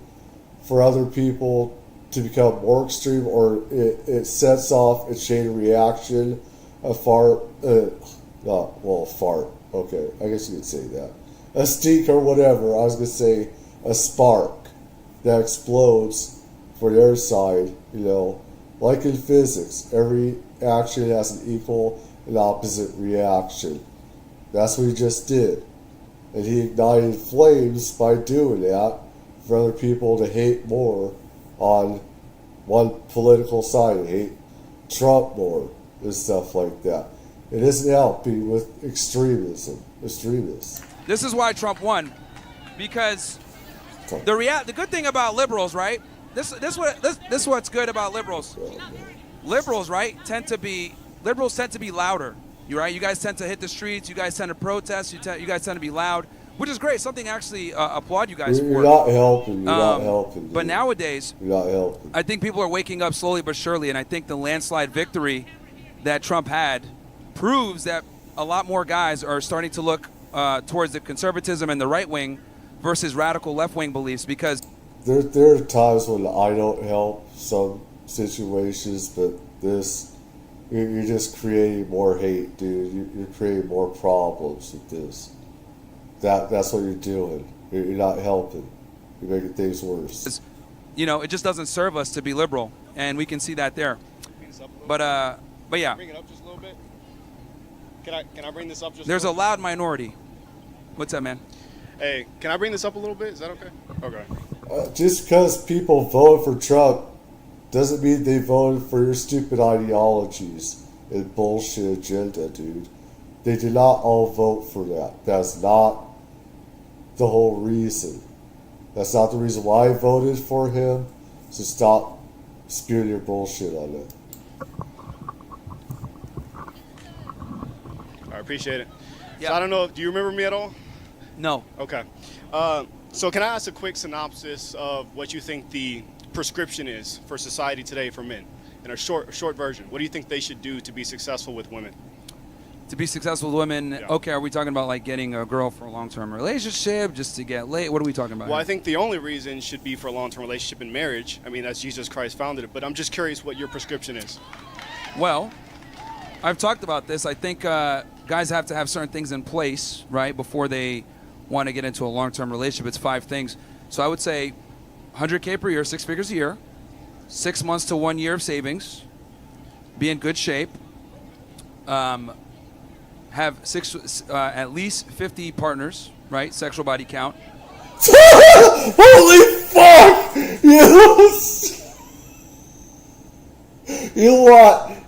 for other people to become more extreme, or it sets off a chain reaction, a fart, fart, okay, I guess you could say that. A stink or whatever, I was going to say a spark that explodes for their side, you know. Like in physics, every action has an equal and opposite reaction. That's what he just did. And he ignited flames by doing that for other people to hate more on one political side, and hate Trump more and stuff like that. It isn't helping with extremism. Extremists. This is why Trump won, because the good thing about liberals, right? This what's good about liberals. Liberals, right, tend to be louder. Right? You guys tend to hit the streets. You guys tend to protest. You guys tend to be loud, which is great. Something I actually applaud you guys for. You're not helping. You're not helping. Dude. But nowadays, you're not helping. I think people are waking up slowly but surely, and I think the landslide victory that Trump had proves that a lot more guys are starting to look towards the conservatism and the right wing versus radical left wing beliefs. Because there are times when I don't help some situations, but this. You're just creating more hate, dude. You're creating more problems with this. That's what you're doing. You're not helping. You're making things worse. You know, it just doesn't serve us to be liberal, and we can see that there. But yeah. Bring it up just a little bit. Can I bring this up just? There's a loud minority. What's that, man? Hey, can I bring this up a little bit? Is that okay? Okay. Just because people voted for Trump doesn't mean they voted for your stupid ideologies and bullshit agenda, dude. They did not all vote for that. That's not the whole reason. That's not the reason why I voted for him. So stop spewing your bullshit on it. I appreciate it. Yeah. So I don't know, do you remember me at all? No. Okay. So can I ask a quick synopsis of what you think the prescription is for society today for men? In a short version, what do you think they should do to be successful with women? To be successful with women, yeah. Okay, are we talking about like getting a girl for a long-term relationship, just to get laid? What are we talking about? Well, here? I think the only reason should be for a long-term relationship and marriage. I mean, that's Jesus Christ founded it, but I'm just curious what your prescription is. Well, I've talked about this. I think guys have to have certain things in place, right, before they want to get into a long-term relationship. It's 5 things. So I would say 100K per year, 6 figures a year, 6 months to 1 year of savings, be in good shape, have at least 50 partners, right? Sexual body count. Holy fuck!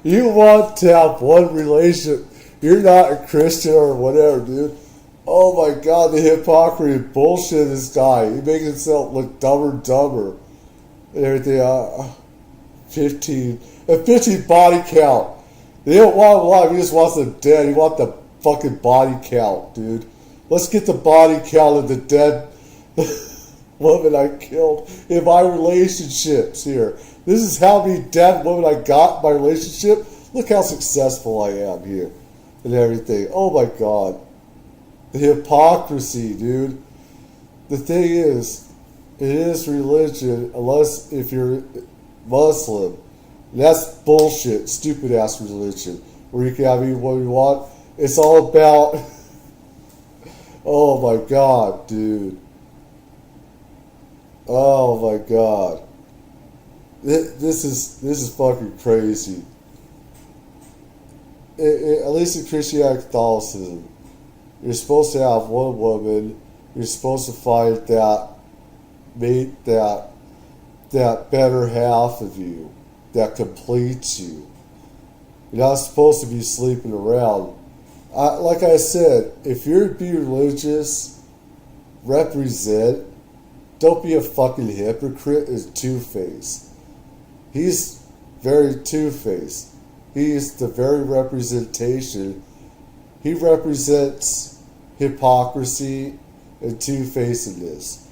You want to have one relationship. You're not a Christian or whatever, dude. Oh my god, the hypocrisy and bullshit of this guy. He makes himself look dumber and dumber. And everything. 15 body count. They don't want him alive, he just wants them dead. He wants the fucking body count, dude. Let's get the body count of the dead woman I killed in my relationships here. This is how many dead women I got in my relationship. Look how successful I am here. And everything. Oh my god. The hypocrisy, dude. The thing is, it is religion, unless if you're Muslim. And that's bullshit, stupid ass religion, where you can have what you want. It's all about. Oh my god, dude. Oh my god. This is fucking crazy. At least in Christianity, Catholicism, you're supposed to have one woman. You're supposed to find that mate that that better half of you that completes you. You're not supposed to be sleeping around. Like I said, if you're being religious, represent. Don't be a fucking hypocrite and two-faced. He's very two-faced. He's the very representation. He represents hypocrisy and two-facedness,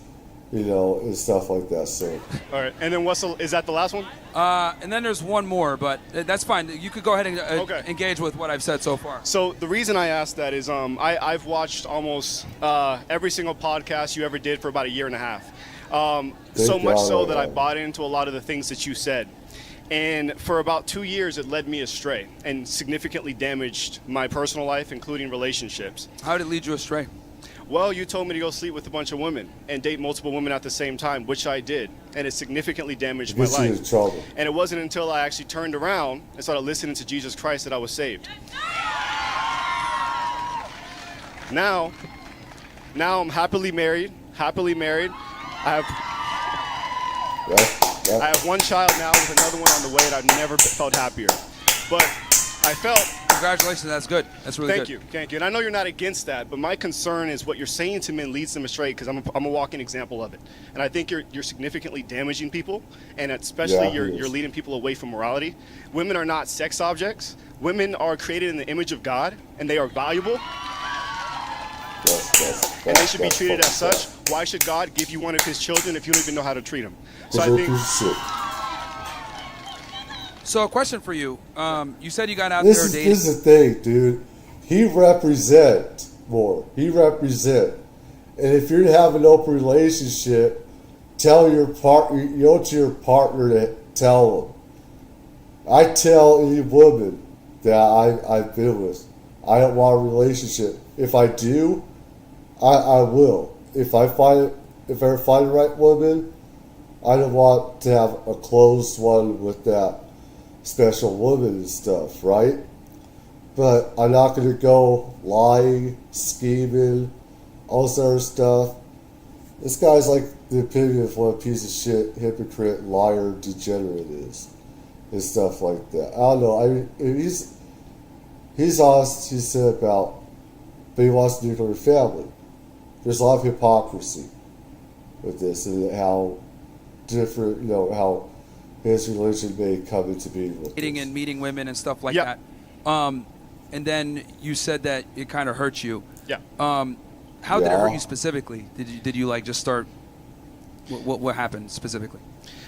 and stuff like that. So. All right, and then is that the last one? And then there's one more, but that's fine. You could go ahead and engage with what I've said so far. So the reason I asked that is I've watched almost every single podcast you ever did for about a year and a half. So much so that I bought into a lot of the things that you said. And for about 2 years, it led me astray and significantly damaged my personal life, including relationships. How did it lead you astray? Well, you told me to go sleep with a bunch of women and date multiple women at the same time, which I did. And it significantly damaged my life. And it wasn't until I actually turned around and started listening to Jesus Christ that I was saved. Now I'm happily married. I have one child now with another one on the way, and I've never felt happier. But I felt... Congratulations, that's good. That's really good. Thank you. And I know you're not against that, but my concern is what you're saying to men leads them astray, because I'm a walking example of it. And I think you're significantly damaging people, and especially you're leading people away from morality. Women are not sex objects. Women are created in the image of God, and they are valuable. And they should be treated as such. Why should God give you one of his children if you don't even know how to treat him? So I think... So a question for you. You said you got out there dating. This is the thing, dude. He represent more. He represent. And if you're having an open relationship, tell your partner, to your partner to tell them. I tell any woman that I've been with, I don't want a relationship. If I do, I will. If I find the right woman, I don't want to have a closed one with that special woman and stuff, right? But I'm not going to go lying, scheming, all this other stuff. This guy's like the epitome of what a piece of shit, hypocrite, liar, degenerate is, and stuff like that. I don't know. He's honest. He said about, but he wants a nuclear family. There's a lot of hypocrisy with this, and how different, how his religion may come into being. Dating and meeting women and stuff like that. And then you said that it kind of hurt you. Yeah. How did it hurt you specifically? Did you like just start? What happened specifically?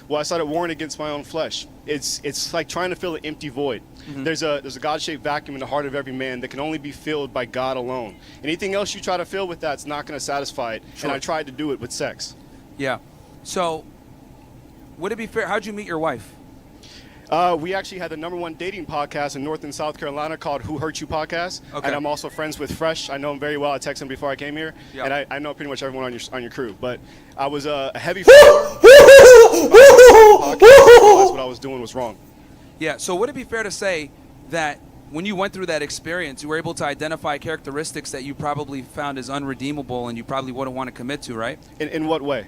Well, I started warring against my own flesh. It's like trying to fill an empty void. Mm-hmm. There's a God-shaped vacuum in the heart of every man that can only be filled by God alone. Anything else you try to fill with that's not going to satisfy it. Sure. And I tried to do it with sex. Yeah. So, would it be fair? How'd you meet your wife? We actually had the #1 dating podcast in North and South Carolina called Who Hurt You Podcast. Okay. And I'm also friends with Fresh. I know him very well. I texted him before I came here. Yep. And I know pretty much everyone on your crew. But I was a heavy follower. That's what I was doing was wrong. Yeah. So would it be fair to say that when you went through that experience, you were able to identify characteristics that you probably found as unredeemable and you probably wouldn't want to commit to, right? In what way?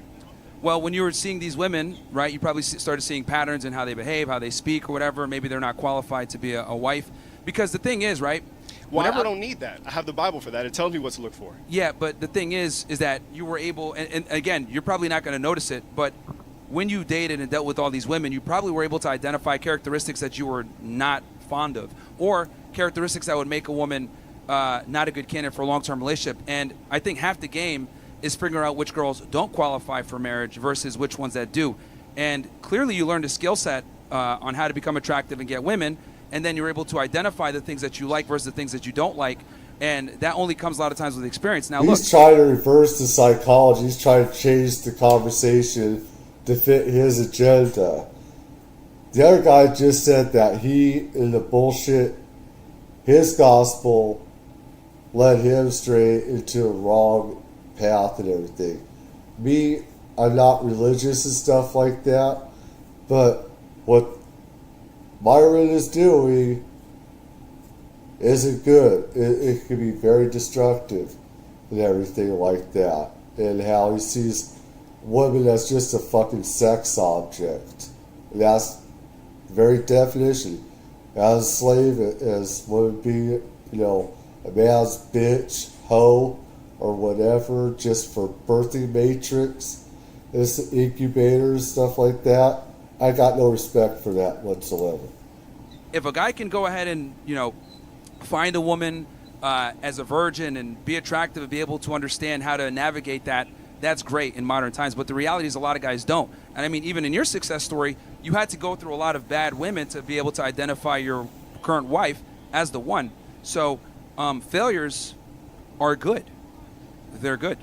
Well, when you were seeing these women, right, you probably started seeing patterns in how they behave, how they speak, or whatever. Maybe they're not qualified to be a wife. Because the thing is, right? Well, I don't need that. I have the Bible for that. It tells me what to look for. Yeah, but the thing is that you were able, and again, you're probably not going to notice it, but when you dated and dealt with all these women, you probably were able to identify characteristics that you were not fond of, or characteristics that would make a woman not a good candidate for a long-term relationship. And I think half the game is figuring out which girls don't qualify for marriage versus which ones that do. And clearly you learned a skill set on how to become attractive and get women, and then you're able to identify the things that you like versus the things that you don't like. And that only comes a lot of times with experience. Now, he's trying to reverse the psychology. He's trying to change the conversation to fit his agenda. The other guy just said that he, in the bullshit, his gospel led him straight into a wrong path and everything. Me, I'm not religious and stuff like that, but what Myron is doing isn't good. It can be very destructive and everything like that. And how he sees women as just a fucking sex object. And that's the very definition. As a slave, as would be, a man's bitch, hoe, or whatever, just for birthing matrix, this incubators, stuff like that. I got no respect for that whatsoever. If a guy can go ahead and, find a woman as a virgin and be attractive and be able to understand how to navigate that, that's great in modern times. But the reality is a lot of guys don't. And I mean, even in your success story, you had to go through a lot of bad women to be able to identify your current wife as the one. So failures are good. They're good.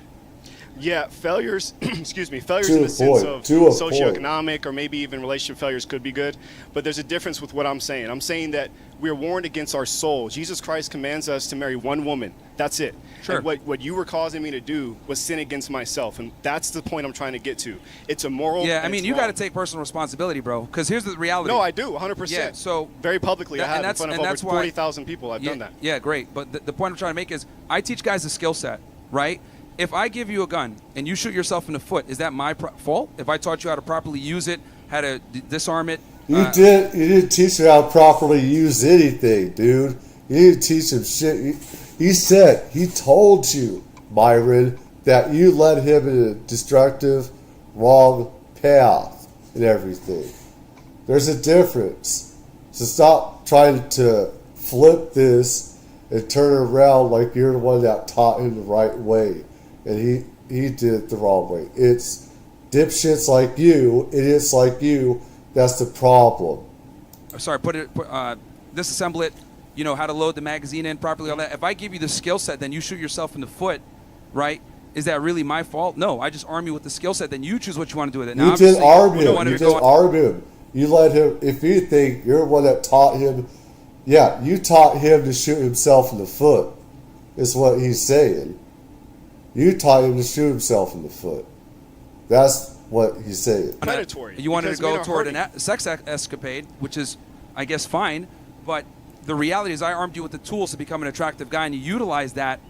Yeah, failures, excuse me, failures To in a the sense point. of To a socioeconomic or maybe even relationship failures could be good, but there's a difference with what I'm saying. I'm saying that we're warned against our soul. Jesus Christ commands us to marry one woman. That's it. Sure. And what you were causing me to do was sin against myself, and that's the point I'm trying to get to. It's immoral. Yeah, I mean, you got to to take personal responsibility, bro, because here's the reality. No, I do, 100%. Yeah, so very publicly, I have in front of over that's why- 40,000 people. I've yeah, done that. Yeah, great. But the point I'm trying to make is I teach guys a skill set, right? If I give you a gun and you shoot yourself in the foot, is that my fault? If I taught you how to properly use it, how to disarm it? You didn't teach him how to properly use anything, dude. You didn't teach him shit. He told you, Myron, that you led him in a destructive, wrong path and everything. There's a difference. So stop trying to flip this and turn it around like you're the one that taught him the right way. And he did it the wrong way. It's dipshits like you, idiots like you, that's the problem. Sorry, disassemble it, how to load the magazine in properly, all that. If I give you the skill set, then you shoot yourself in the foot, right? Is that really my fault? No, I just arm you with the skill set. Then you choose what you want to do with it. Now, You didn't arm him. You You didn't arm him. You let him, if you think you're the one that taught him, yeah, you taught him to shoot himself in the foot, is what he's saying. You taught him to shoot himself in the foot. That's what he's saying. Predatory. You wanted because to go men are toward hurting. a sex escapade, which is, I guess, fine. But the reality is I armed you with the tools to become an attractive guy, and you utilize that.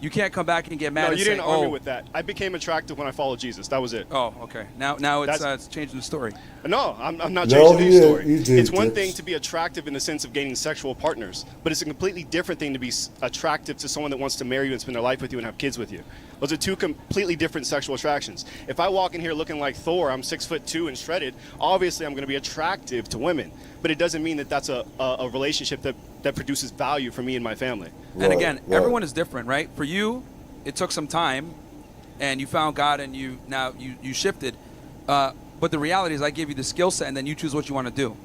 You can't come back and get mad No, and you say, didn't arm me with that. I became attractive when I followed Jesus. That was it. Oh, okay. Now it's changing the story. No, I'm not No, changing you the story. didn't. You did, It's one Dix. thing to be attractive in the sense of gaining sexual partners, but it's a completely different thing to be attractive to someone that wants to marry you and spend their life with you and have kids with you. Those are two completely different sexual attractions. If I walk in here looking like Thor, I'm 6'2" and shredded, obviously I'm going to be attractive to women, but it doesn't mean that that's a relationship that produces value for me and my family. And again, right. everyone is different, right? For you, it took some time, and you found God, and you shifted. But the reality is, I gave you the skill set, and then you choose what you want to do.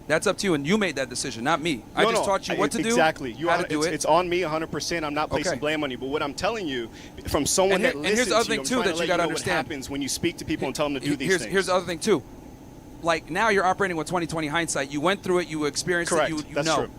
That's up to you, and you made that decision, not me. I just taught you what to do, exactly. how to do it. It's on me 100%. I'm not placing Okay. blame on you. But what I'm telling you, from someone that and listens here's the other to you, thing, I'm too, trying that to you let gotta know understand. what happens when you speak to people and tell them to do these things. Here's the other thing, too. Like, now you're operating with 20/20 hindsight. You went through it. You experienced Correct. it. You That's know. true.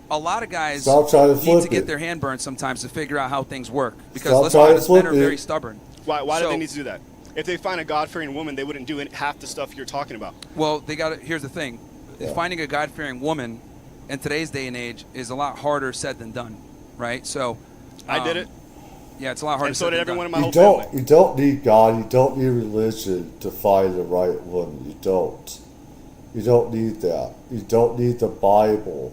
A lot of guys Stop trying to need flip to get it. their hand burned sometimes to figure out how things work. Because Stop let's be trying to honest, men flip are it. very stubborn. Why do So- they need to do that? If they find a God-fearing woman, they wouldn't do half the stuff you're talking about. Well, here's the thing. Yeah. Finding a God-fearing woman in today's day and age is a lot harder said than done, right? So I did it, Yeah, it's a lot harder and so said did than everyone in done. my You whole family. don't need God. You don't need religion to find the right woman. You don't. You don't need that. You don't need the Bible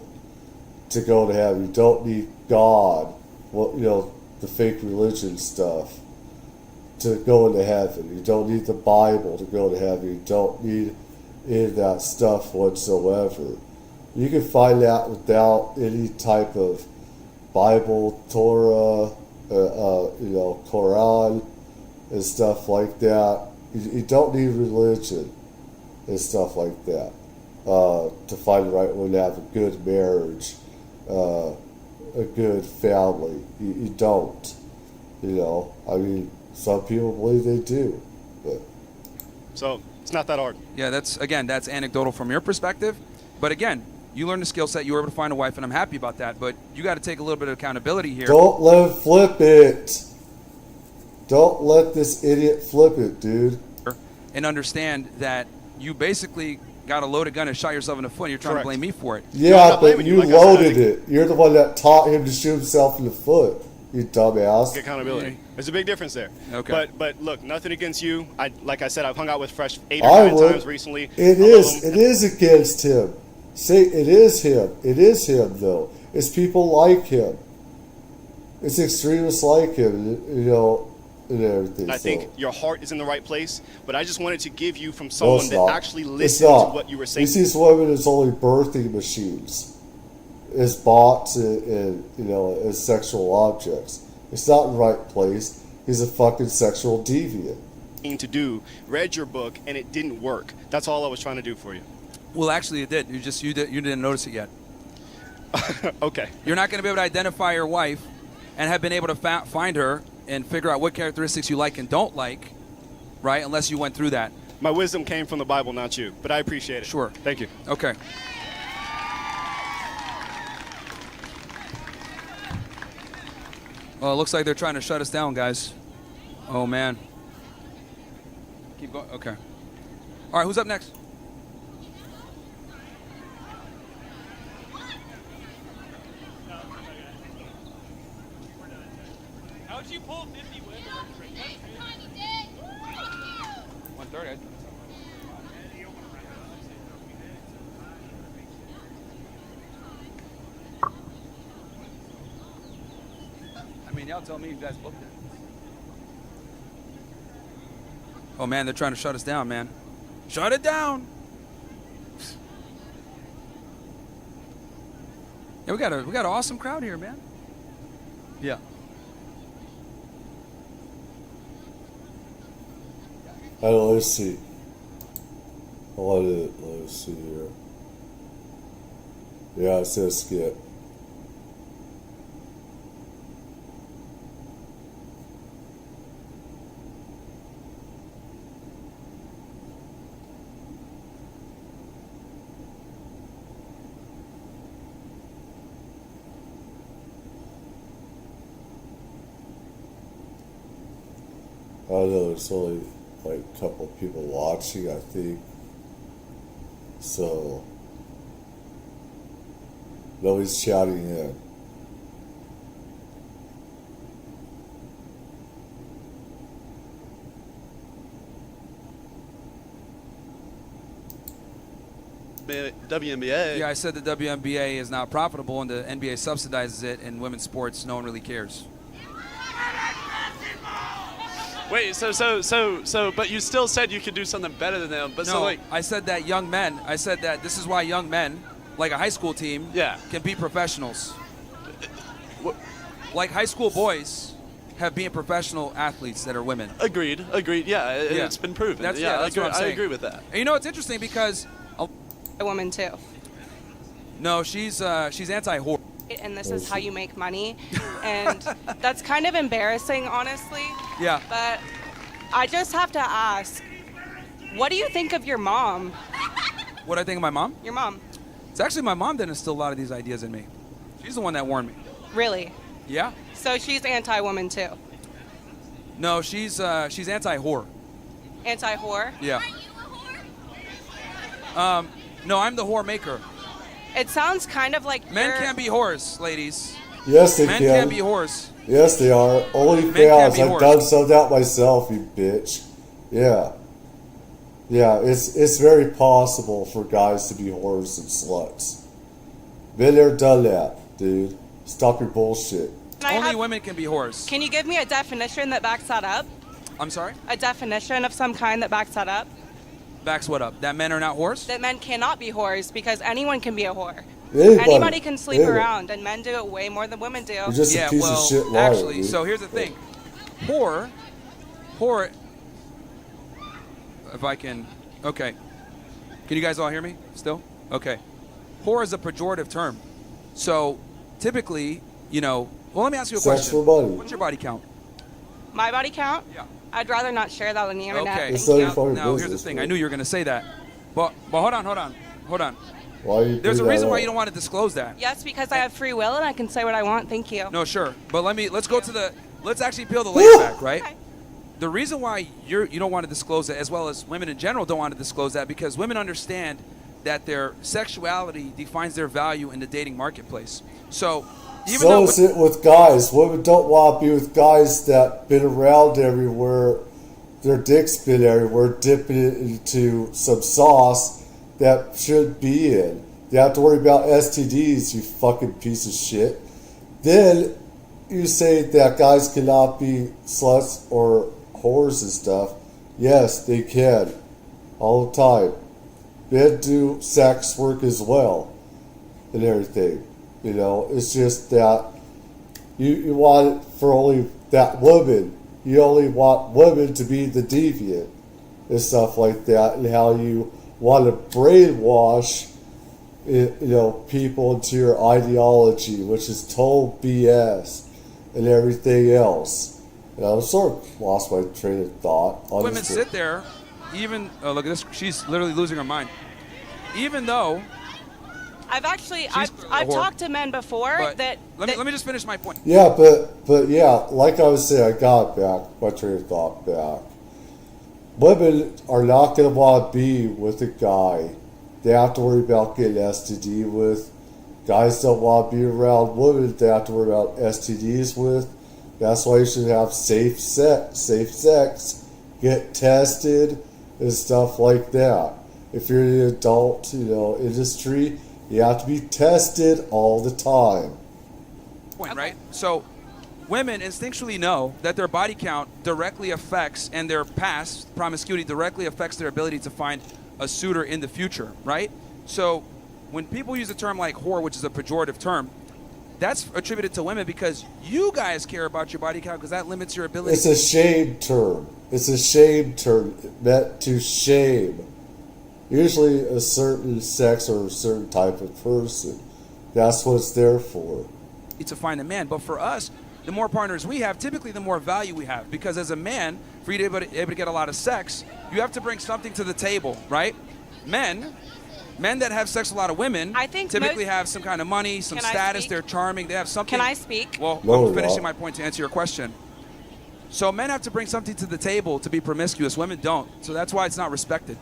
to go to heaven. You don't need God. Well, the fake religion stuff to go into heaven. You don't need the Bible to go to heaven. You don't need any of that stuff whatsoever. You can find that without any type of Bible, Torah, Quran, and stuff like that. You don't need religion and stuff like that to find the right one to have a good marriage, a good family. You don't. I mean, some people believe they do, but So it's not that hard. Yeah, that's anecdotal from your perspective. But again, you learned the skill set. You were able to find a wife, and I'm happy about that. But you got to take a little bit of accountability here. don't let him flip it. Don't let this idiot flip it, dude. And understand that you basically got a loaded gun and shot yourself in the foot, and you're trying Correct. to blame me for it. I'm Yeah, not but blaming you you. Like I said, loaded it. You're the one that taught him to shoot himself in the foot. you dumbass. Accountability. There's a big difference there. Okay. But look, nothing against you. Like I said, I've hung out with Fresh 8 or 9 times recently. It is against him. Say it is him. It is him though. It's people like him. It's extremists like him, you know, and everything. I think your heart is in the right place, but I just wanted to give you from someone that actually listened to what you were saying. He sees women as only birthing machines, as bots, and you know, as sexual objects. It's not in the right place. He's a fucking sexual deviant. To do, read your book, and it didn't work. That's all I was trying to do for you. Well, actually, it did. You didn't notice it yet. Okay. You're not going to be able to identify your wife and have been able to find her and figure out what characteristics you like and don't like, right? Unless you went through that. My wisdom came from the Bible, not you, but I appreciate it. Sure. Thank you. Okay. Well, it looks like they're trying to shut us down, guys. Oh, man. Keep going. Okay. All right, who's up next? How'd you pull 50 women? 130. I mean, y'all tell me you guys booked it. Oh man, they're trying to shut us down, man. Shut it down. Yeah, we got an awesome crowd here, man. Yeah. Let's see. Let's see here. Yeah, it says skip. I know there's only like a couple people watching, I think. So nobody's shouting in. WNBA. Yeah, I said the WNBA is not profitable and the NBA subsidizes it, and women's sports, no one really cares. Wait, but you still said you could do something better than them. But no, so like, I said that young men. I said that this is why young men, like a high school team, can be professionals. Like high school boys have been professional athletes that are women. Agreed. Yeah, it's been proven. That's what I'm saying. I agree with that. And you know, it's interesting because a woman too. No, she's anti-whore. And this is how you make money, and that's kind of embarrassing, honestly. Yeah. But I just have to ask, what do you think of your mom? What do I think of my mom? Your mom. It's actually my mom that instilled a lot of these ideas in me. She's the one that warned me. Really? Yeah. So she's anti-woman too. No, she's anti-whore. Anti-whore? Yeah. No, I'm the whore maker. It sounds kind of like men can't be whores, ladies. Yes, they men can. Men can't be whores. Yes, they are. OnlyFans. I've done some of that myself, you bitch. Yeah. Yeah, it's very possible for guys to be whores and sluts. Been there, done that, dude. Stop your bullshit. Only women can be whores. Can you give me a definition that backs that up? I'm sorry? A definition of some kind that backs that up? Backs what up? That men are not whores? That men cannot be whores because anyone can be a whore. Anybody can sleep around, and men do it way more than women do. You're just a piece of shit liar, actually, dude. so here's the thing. Whore, if I can, okay. Can you guys all hear me still? Okay. Whore is a pejorative term. So typically, well, let me ask you a question. Sex for money. What's your body count? My body count? Yeah. I'd rather not share that on the internet. Okay. Now here's the thing. I knew you were going to say that. But hold on. Why There's a reason why you don't want to disclose that. Yes, because I have free will and I can say what I want. Thank you. No, sure. But let's actually peel the layer back, right? Okay. The reason why you don't want to disclose it, as well as women in general don't want to disclose that, because women understand that their sexuality defines their value in the dating marketplace. So So is it with guys. Women don't want to be with guys that been around everywhere. Their dick's been everywhere, dipping it into some sauce that should be in. You have to worry about STDs, you fucking piece of shit. Then you say that guys cannot be sluts or whores and stuff. Yes, they can. All the time. Men do sex work as well. And everything. You know, it's just that you want it for only that woman. You only want women to be the deviant and stuff like that, and how you want to brainwash people into your ideology, which is total BS and everything else. And I sort of lost my train of thought. Honestly. Women sit there, even look at this. She's literally losing her mind. Even though I've talked to men before that. Let me just finish my point. Yeah, but yeah, like I was saying, I got my train of thought back. Women are not going to want to be with a guy they have to worry about getting STD with. Guys don't want to be around women they have to worry about STDs with. That's why you should have safe sex, get tested, and stuff like that. If you're in the adult, industry, you have to be tested all the time. Point, right? So women instinctually know that their body count directly affects, and their past promiscuity directly affects their ability to find a suitor in the future, right? So when people use a term like whore, which is a pejorative term, that's attributed to women because you guys care about your body count because that limits your ability. It's a shame term. It's a shame term meant to shame. Usually a certain sex or a certain type of person. That's what it's there for. To find a man. But for us, the more partners we have, typically the more value we have. Because as a man, for you to be able to get a lot of sex, you have to bring something to the table, right? Men that have sex with a lot of women typically have some kind of money, some status, they're charming, they have something. Can I speak? Well, I'm finishing my point to answer your question. So men have to bring something to the table to be promiscuous. Women don't. So that's why it's not respected.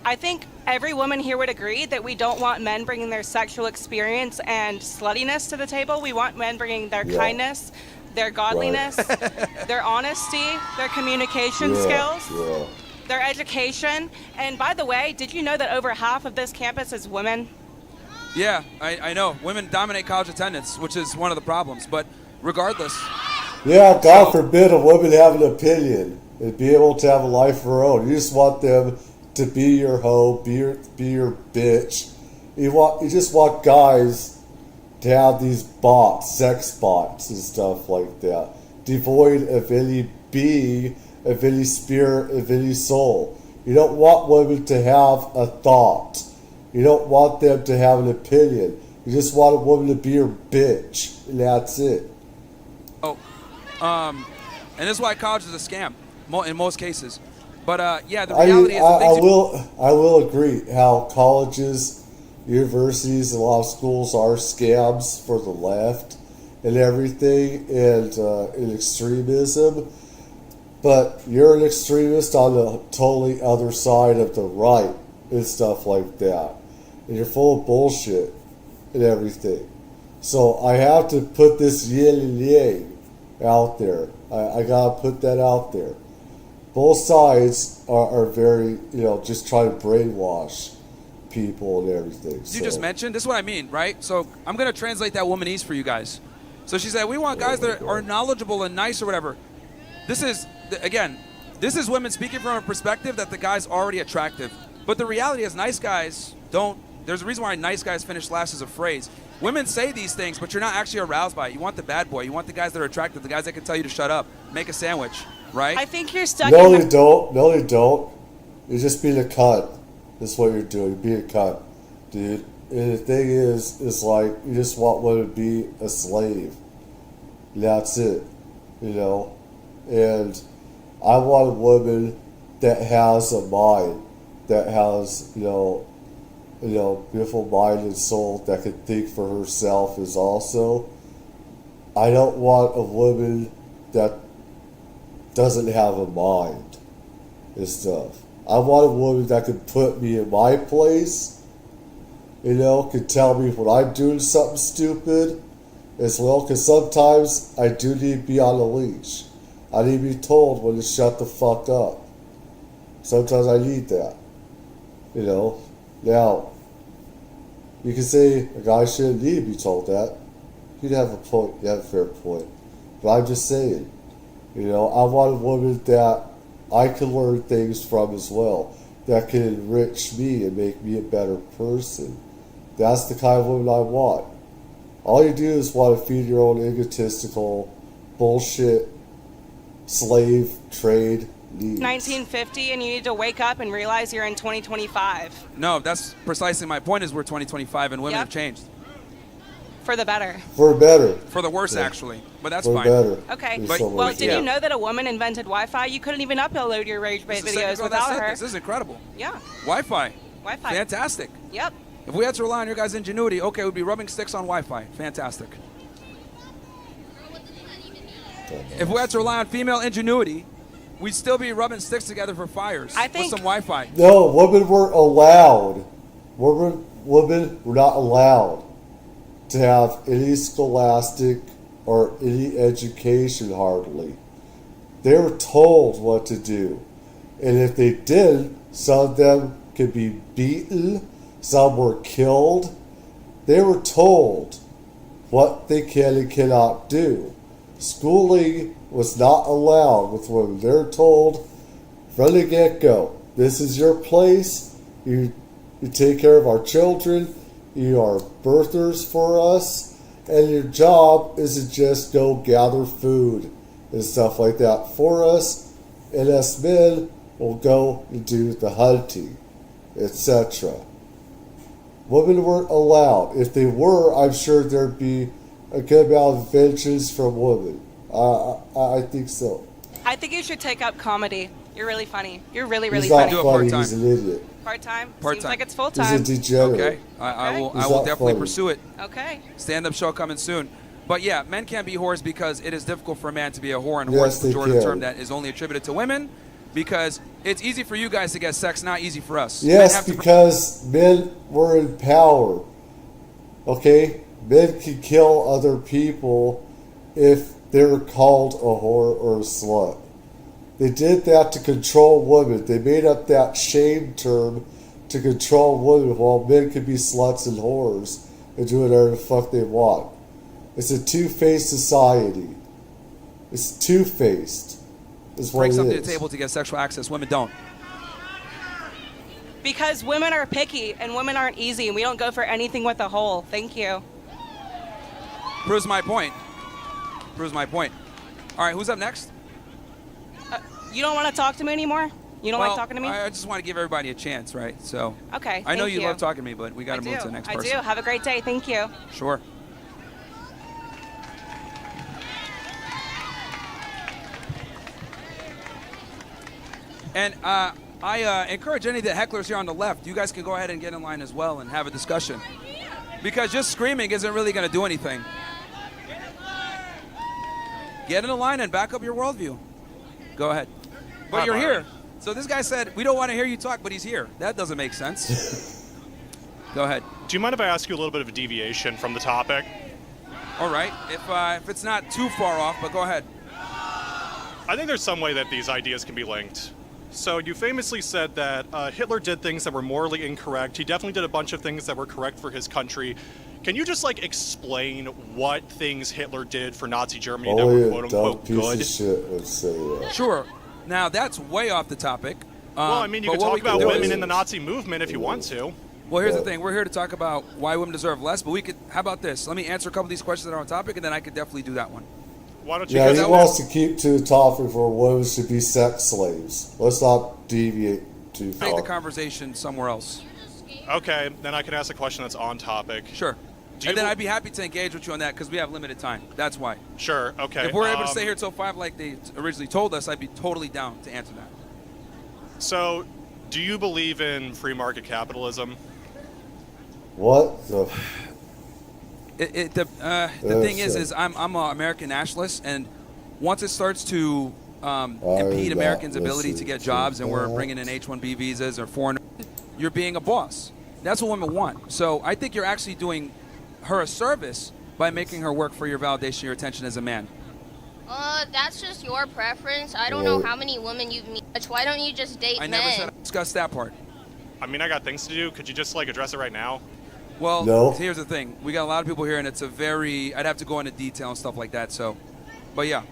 I think every woman here would agree that we don't want men bringing their sexual experience and sluttiness to the table. We want men bringing their kindness, their godliness, their honesty, their communication skills, their education. And by the way, did you know that over half of this campus is women? Yeah, I know. Women dominate college attendance, which is one of the problems. But regardless. Yeah, God forbid a woman have an opinion and be able to have a life of her own. You just want them to be your hoe, be your bitch. You just want guys to have these sex bots and stuff like that, devoid of any being, of any spirit, of any soul. You don't want women to have a thought. You don't want them to have an opinion. You just want a woman to be your bitch, and that's it. And this is why college is a scam in most cases. But the reality is, I will agree how colleges, universities, and a lot of schools are scams for the left and everything, and in extremism. But you're an extremist on the totally other side of the right and stuff like that, and you're full of bullshit and everything. So I have to put this yin and yang out there. I gotta put that out there. Both sides are very, just trying to brainwash people and everything. You just mentioned, this is what I mean, right? So I'm going to translate that womanese for you guys. So she said, we want guys that are knowledgeable and nice or whatever. This is women speaking from a perspective that the guy's already attractive. But the reality is nice guys don't, there's a reason why nice guys finish last as a phrase. Women say these things, but you're not actually aroused by it. You want the bad boy. You want the guys that are attractive, the guys that can tell you to shut up, make a sandwich, right? I think you're stuck No, they don't. No, they don't. You're just being a cunt. That's what you're doing. You're being a cunt, dude. And the thing is like, you just want women to be a slave. And that's it. And I want a woman that has a mind, that has, beautiful mind and soul, that can think for herself is also. I don't want a woman that doesn't have a mind and stuff. I want a woman that can put me in my place, can tell me when I'm doing something stupid, as well, because sometimes I do need to be on a leash. I need to be told when to shut the fuck up. Sometimes I need that. You know? Now, you can say a guy shouldn't need to be told that. You'd have a point. You have a fair point. But I'm just saying, you know, I want a woman that I can learn things from as well, that can enrich me and make me a better person. That's the kind of woman I want. All you do is want to feed your own egotistical bullshit slave trade needs. 1950, and you need to wake up and realize you're in 2025. No, that's precisely my point. Is we're 2025 and women have changed For the better. For better. for the worse, actually. But that's For fine. better. Okay. But- Well, did yeah. you know that a woman invented Wi-Fi? You couldn't even upload your rage bait This is the second videos girl that without said her. This is incredible. Yeah. Wi-Fi. Wi-Fi. Fantastic. Yep. If we had to rely on your guys' ingenuity, okay, we'd be rubbing sticks on Wi-Fi. Fantastic. If we had to rely on female ingenuity, we'd still be rubbing sticks together for fires I think- with some Wi-Fi. No, women weren't allowed. Women were not allowed to have any scholastic or any education hardly. They were told what to do. And if they did, some of them could be beaten, some were killed. They were told what they can and cannot do. Schooling was not allowed with women. They're told from the get-go, this is your place. You take care of our children. You are birthers for us. And your job is to just go gather food and stuff like that for us. And us men will go and do the hunting, etc. Women weren't allowed. If they were, I'm sure there'd be a good amount of vengeance from women. I think so. I think you should take up comedy. You're really funny. You're really, really He's not funny. funny. He's an idiot. Part-time? Seems Part-time. like it's full He's a time. degenerate. Okay, I will He's I will not definitely funny. pursue it. Okay. Stand-up show coming soon. But yeah, men can't be whores because it is difficult for a man to be a whore, and Yes, whore is a they pejorative can. term that is only attributed to women because it's easy for you guys to get sex, not easy for us. Men Yes, have to- because men were in power. Okay? Men can kill other people if they're called a whore or a slut. They did that to control women. They made up that shame term to control women while men could be sluts and whores and do whatever the fuck they want. It's a two-faced society. It's two-faced. Is what bring it something to is. the table to get sexual access. Women don't. Because women are picky and women aren't easy and we don't go for anything with a hole. Thank you. Proves my point. Proves my point. All right, who's up next? You don't want to talk to me anymore? You don't Well, like talking to me? I just want to give everybody a chance, right? So. Okay, I know thank you you. love talking to me, but we got to move to the next I person. do. Have a great day. Thank you. Sure. And I encourage any of the hecklers here on the left, you guys can go ahead and get in line as well and have a discussion. Because just screaming isn't really going to do anything. Get in the line and back up your worldview. Go ahead. But Hi, you're Myron. here. So this guy said, we don't want to hear you talk, but he's here. That doesn't make sense. Go ahead. Do you mind if I ask you a little bit of a deviation from the topic? All right. If it's not too far off, but go ahead. I think there's some way that these ideas can be linked. So you famously said that Hitler did things that were morally incorrect. He definitely did a bunch of things that were correct for his country. Can you just explain what things Hitler did for Nazi Germany that Only were a quote dumb unquote piece good? of shit would say that. Sure. Now that's way off the topic. Well, I mean, you but could what talk we can about do women is- in the Nazi movement if you want to. Well, here's the thing. We're here to talk about why women deserve less, but we could. How about this? Let me answer a couple of these questions that are on topic, and then I could definitely do that one. Why don't you? Yeah, guys- he wants to keep to the topic where women should be sex slaves. Let's not deviate too Take the far. conversation somewhere else. Okay, then I can ask a question that's on topic. Sure. Do And then you- I'd be happy to engage with you on that because we have limited time. That's why. Sure. Okay. If we're able to stay here till 5 like they originally told us, I'd be totally down to answer that. So, do you believe in free market capitalism? What the? The thing is I'm an American nationalist, and once it starts to impede Americans' ability to get jobs, and we're bringing in H-1B visas or foreign, you're being a boss. That's what women want. So I think you're actually doing her a service by making her work for your validation, your attention as a man? That's just your preference. I don't know how many women you've met. Why don't you just date men? I never said I discussed that part. I mean, I got things to do. Could you just like address it right now? Well, No. Here's the thing. We got a lot of people here, and it's a very... I'd have to go into detail and stuff like that, so... But yeah.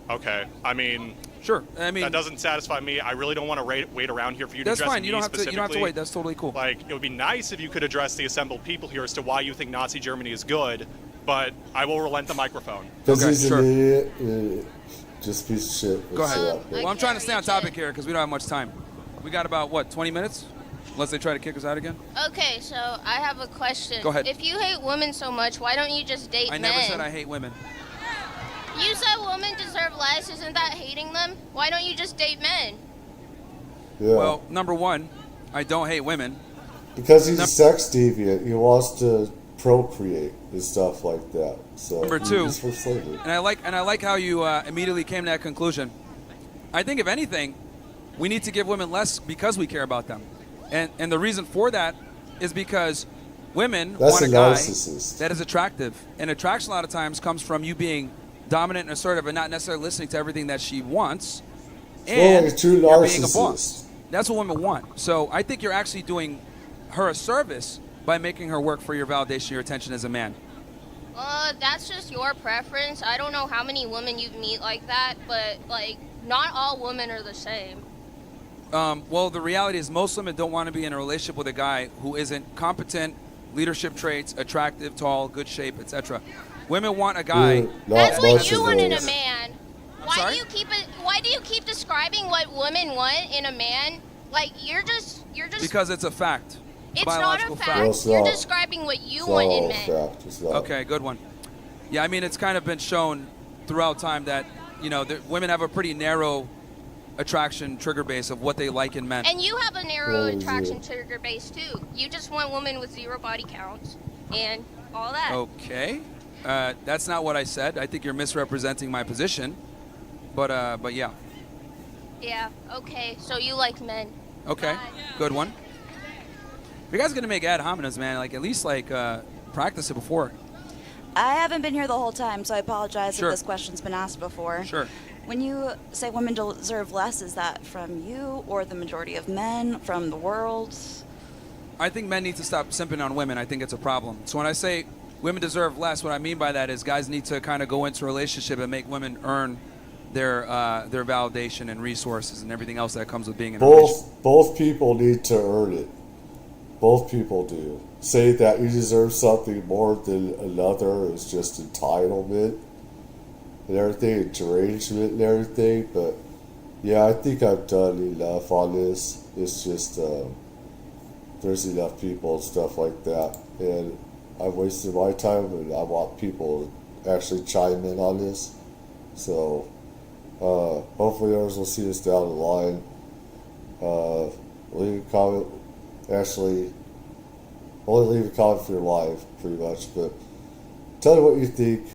Okay. I mean... Sure. I mean... That doesn't satisfy me. I really don't want to wait around here for you to address That's fine. me You don't have specifically. to wait. That's totally cool. Like, it would be nice if you could address the assembled people here as to why you think Nazi Germany is good, but I will relent the microphone. Because Okay, he's sure. an idiot. Just a piece of shit. Go ahead. So, Well, I'm trying to stay on topic here because we don't have much time. We got about, 20 minutes? Unless they try to kick us out again? Okay, so I have a question. Go ahead. If you hate women so much, why don't you just date I men? never said I hate women. You said women deserve less. Isn't that hating them? Why don't you just date men? yeah. Well, number one, I don't hate women. Because he's a sex deviant. He wants to procreate and stuff like that. So Number two, he's for slavery. and I like how you immediately came to that conclusion. I think if anything, we need to give women less because we care about them, and the reason for that is because women That's want a a guy narcissist. that is attractive, and attraction a lot of times comes from you being dominant and assertive and not necessarily listening to everything that she wants, and like a true you're being a narcissist. boss. That's what women want. So I think you're actually doing her a service by making her work for your validation, your attention as a man. That's just your preference. I don't know how many women you've met like that, but like, not all women are the same. Well, the reality is most women don't want to be in a relationship with a guy who isn't competent, leadership traits, attractive, tall, good shape, etc. Women want a guy. That's what much you of want in a those. man. sorry? Why do you keep describing what women want in a man? Like you're just Because it's a fact. it's not biological a fact. fact. No, it's You're not. describing what you It's want all in a men. fact. It's not. Okay, good one. Yeah, I mean, it's kind of been shown throughout time that, women have a pretty narrow attraction trigger base of what they like in men. And you have a narrow Oh, attraction yeah. trigger base too. You just want women with 0 body counts and all that. Okay. That's not what I said. I think you're misrepresenting my position. But yeah. Yeah. Okay. So you like men. Okay. Bye. Good one. If you guys are gonna make ad hominems, man, at least practice it before. I haven't been here the whole time, so I apologize Sure. if this question's been asked before. Sure. When you say women deserve less, is that from you or the majority of men, from the world? I think men need to stop simping on women. I think it's a problem. So when I say women deserve less, what I mean by that is guys need to kind of go into a relationship and make women earn their validation and resources and everything else that comes with being in a relationship. Both people need to earn it. Both people do. Say that you deserve something more than another is just entitlement and everything, derangement and everything. But yeah, I think I've done enough on this. It's just there's enough people and stuff like that, and I've wasted my time, and I want people to actually chime in on this. So hopefully others will see us down the line. Leave a comment. Actually, only leave a comment if you're live, pretty much. But tell me what you think.